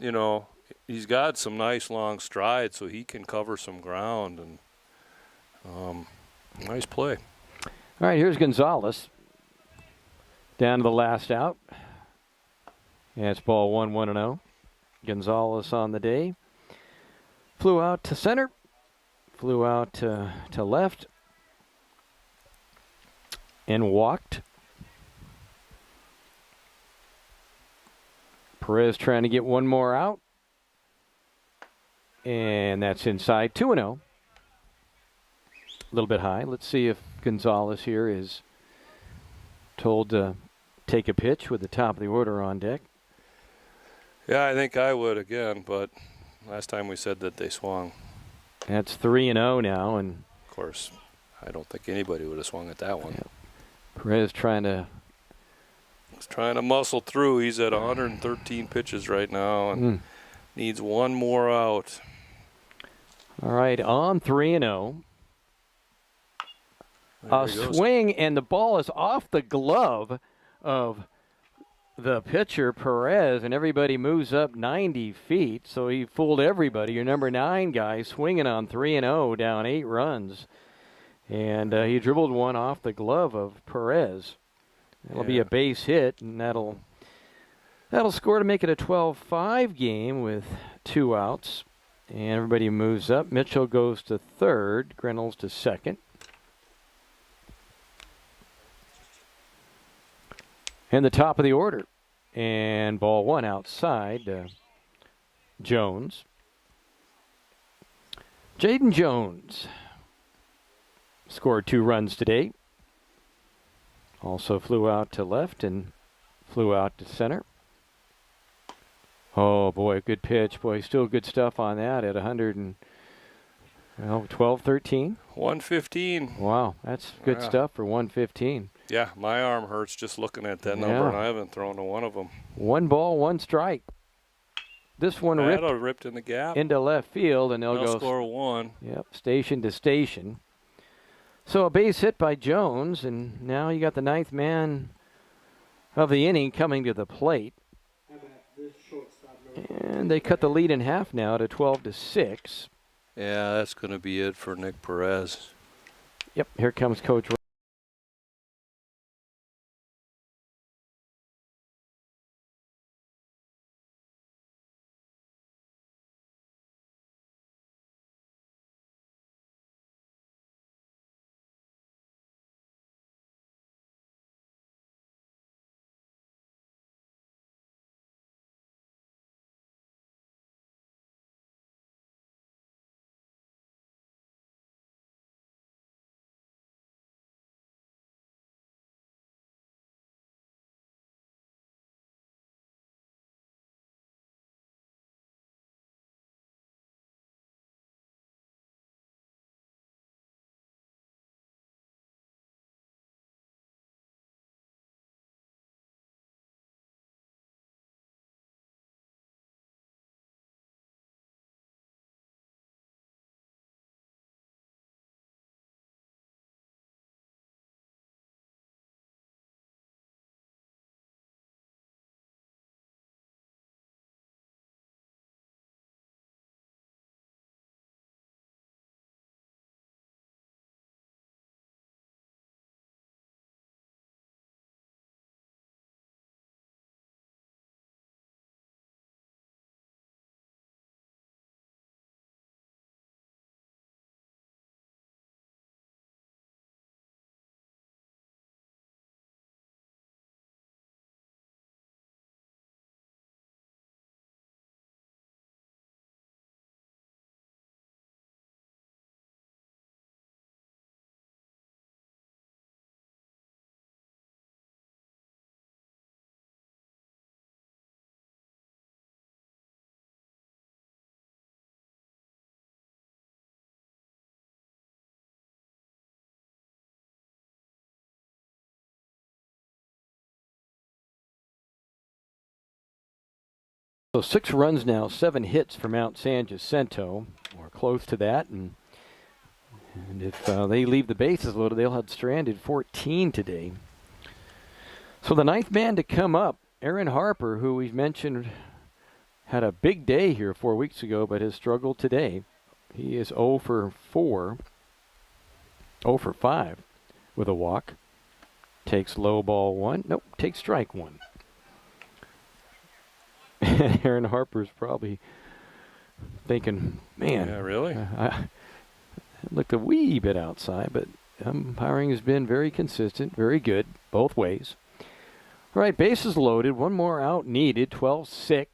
he's got some nice long strides, so he can cover some ground, and nice play. All right, here's Gonzalez. Down to the last out. Yeah, it's ball 1-1-0. Gonzalez on the day. Flew out to center. Flew out to left. And walked. Perez trying to get one more out. And that's inside 2-0. A little bit high. Let's see if Gonzalez here is told to take a pitch with the top of the order on deck. Yeah, I think I would again, but last time we said that they swung. That's 3-0 now, and of course, I don't think anybody would have swung at that one. Yeah. Perez He's trying to muscle through. He's at 113 pitches right now and needs one more out. All right, on 3-0. A swing, and the ball is off the glove of the pitcher, Perez, and everybody moves up 90 feet, so he fooled everybody. Your number 9 guy swinging on 3-0, down 8 runs. And he dribbled one off the glove of Perez. It'll be a base hit, and that'll score to make it a 12-5 game with 2 outs. And everybody moves up. Mitchell goes to third. Grinnell's to second. And the top of the order. And ball 1 outside. Jones. Jaden Jones scored 2 runs today. Also flew out to left and flew out to center. Oh, boy, good pitch. Boy, still good stuff on that at 12, 13. 115. Wow, that's good stuff for 115. Yeah, my arm hurts just looking at that number, and I haven't thrown to one of them. 1 ball, 1 strike. This one ripped in the gap into left field, and they'll go score 1. Yep, station to station. So a base hit by Jones, and now you got the 9th man of the inning coming to the plate. And they cut the lead in half now to 12-6. Yeah, that's going to be it for Nick Perez. Yep, here comes Coach So 6 runs now, 7 hits for Mount San Jacinto, or close to that. And if they leave the bases loaded, they'll have stranded 14 today. So the 9th man to come up, Aaron Harper, who we've mentioned had a big day here 4 weeks ago, but has struggled today. He is 0 for 5 with a walk. Takes low ball 1. Nope, takes strike 1. And Aaron Harper's probably thinking, man. Yeah, really? I looked a wee bit outside, but umpiring has been very consistent, very good, both ways. All right, bases loaded. 1 more out needed. 12-6.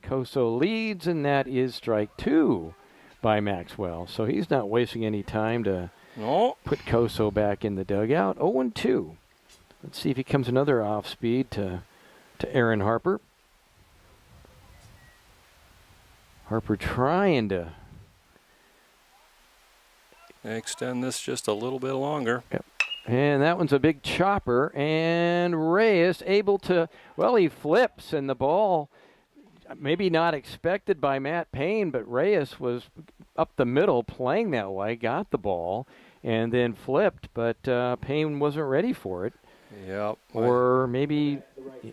Coso leads, and that is strike 2 by Maxwell. So he's not wasting any time to put Coso back in the dugout. 0-2. Let's see if he comes another off speed to Aaron Harper. Harper trying to extend this just a little bit longer. Yep. And that one's a big chopper. And Reyes able to, well, he flips, and the ball, maybe not expected by Matt Payne, but Reyes was up the middle playing that way, got the ball, and then flipped, but Payne wasn't ready for it. Yep. Or maybe,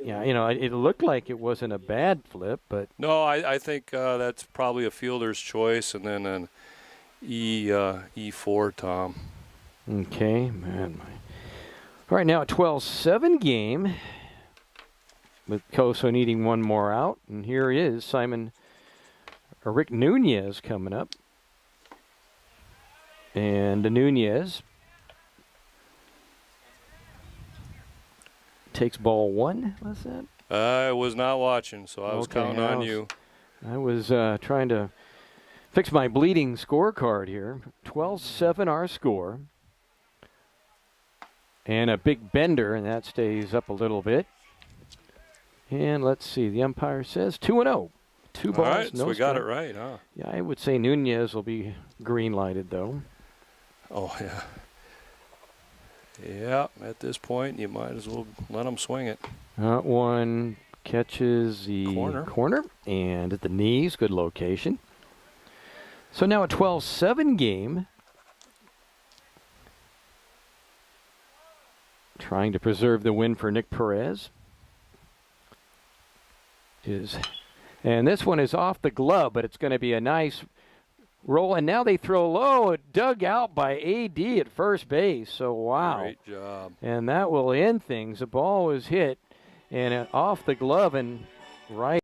yeah, you know, it looked like it wasn't a bad flip, but. No, I think that's probably a fielder's choice, and then an E4, Tom. Okay, man. All right, now a 12-7 game with Coso needing 1 more out, and here is Rick Nunez coming up. And Nunez takes ball 1. What's that? I was not watching, so I was counting on you. I was trying to fix my bleeding scorecard here. 12-7 our score. And a big bender, and that stays up a little bit. And let's see, the umpire says 2-0. 2 balls, All right, no so we got strike. it right, huh? Yeah, I would say Nunez will be green lighted, though. Oh, yeah. Yeah, at this point, you might as well let him swing it. One catches the corner and at the knees, good location. So now a 12-7 game. Trying to preserve the win for Nick Perez. And this one is off the glove, but it's going to be a nice roll. And now they throw low, dug out by AD at first base. So, wow. Great job. And that will end things. The ball was hit and off the glove and right.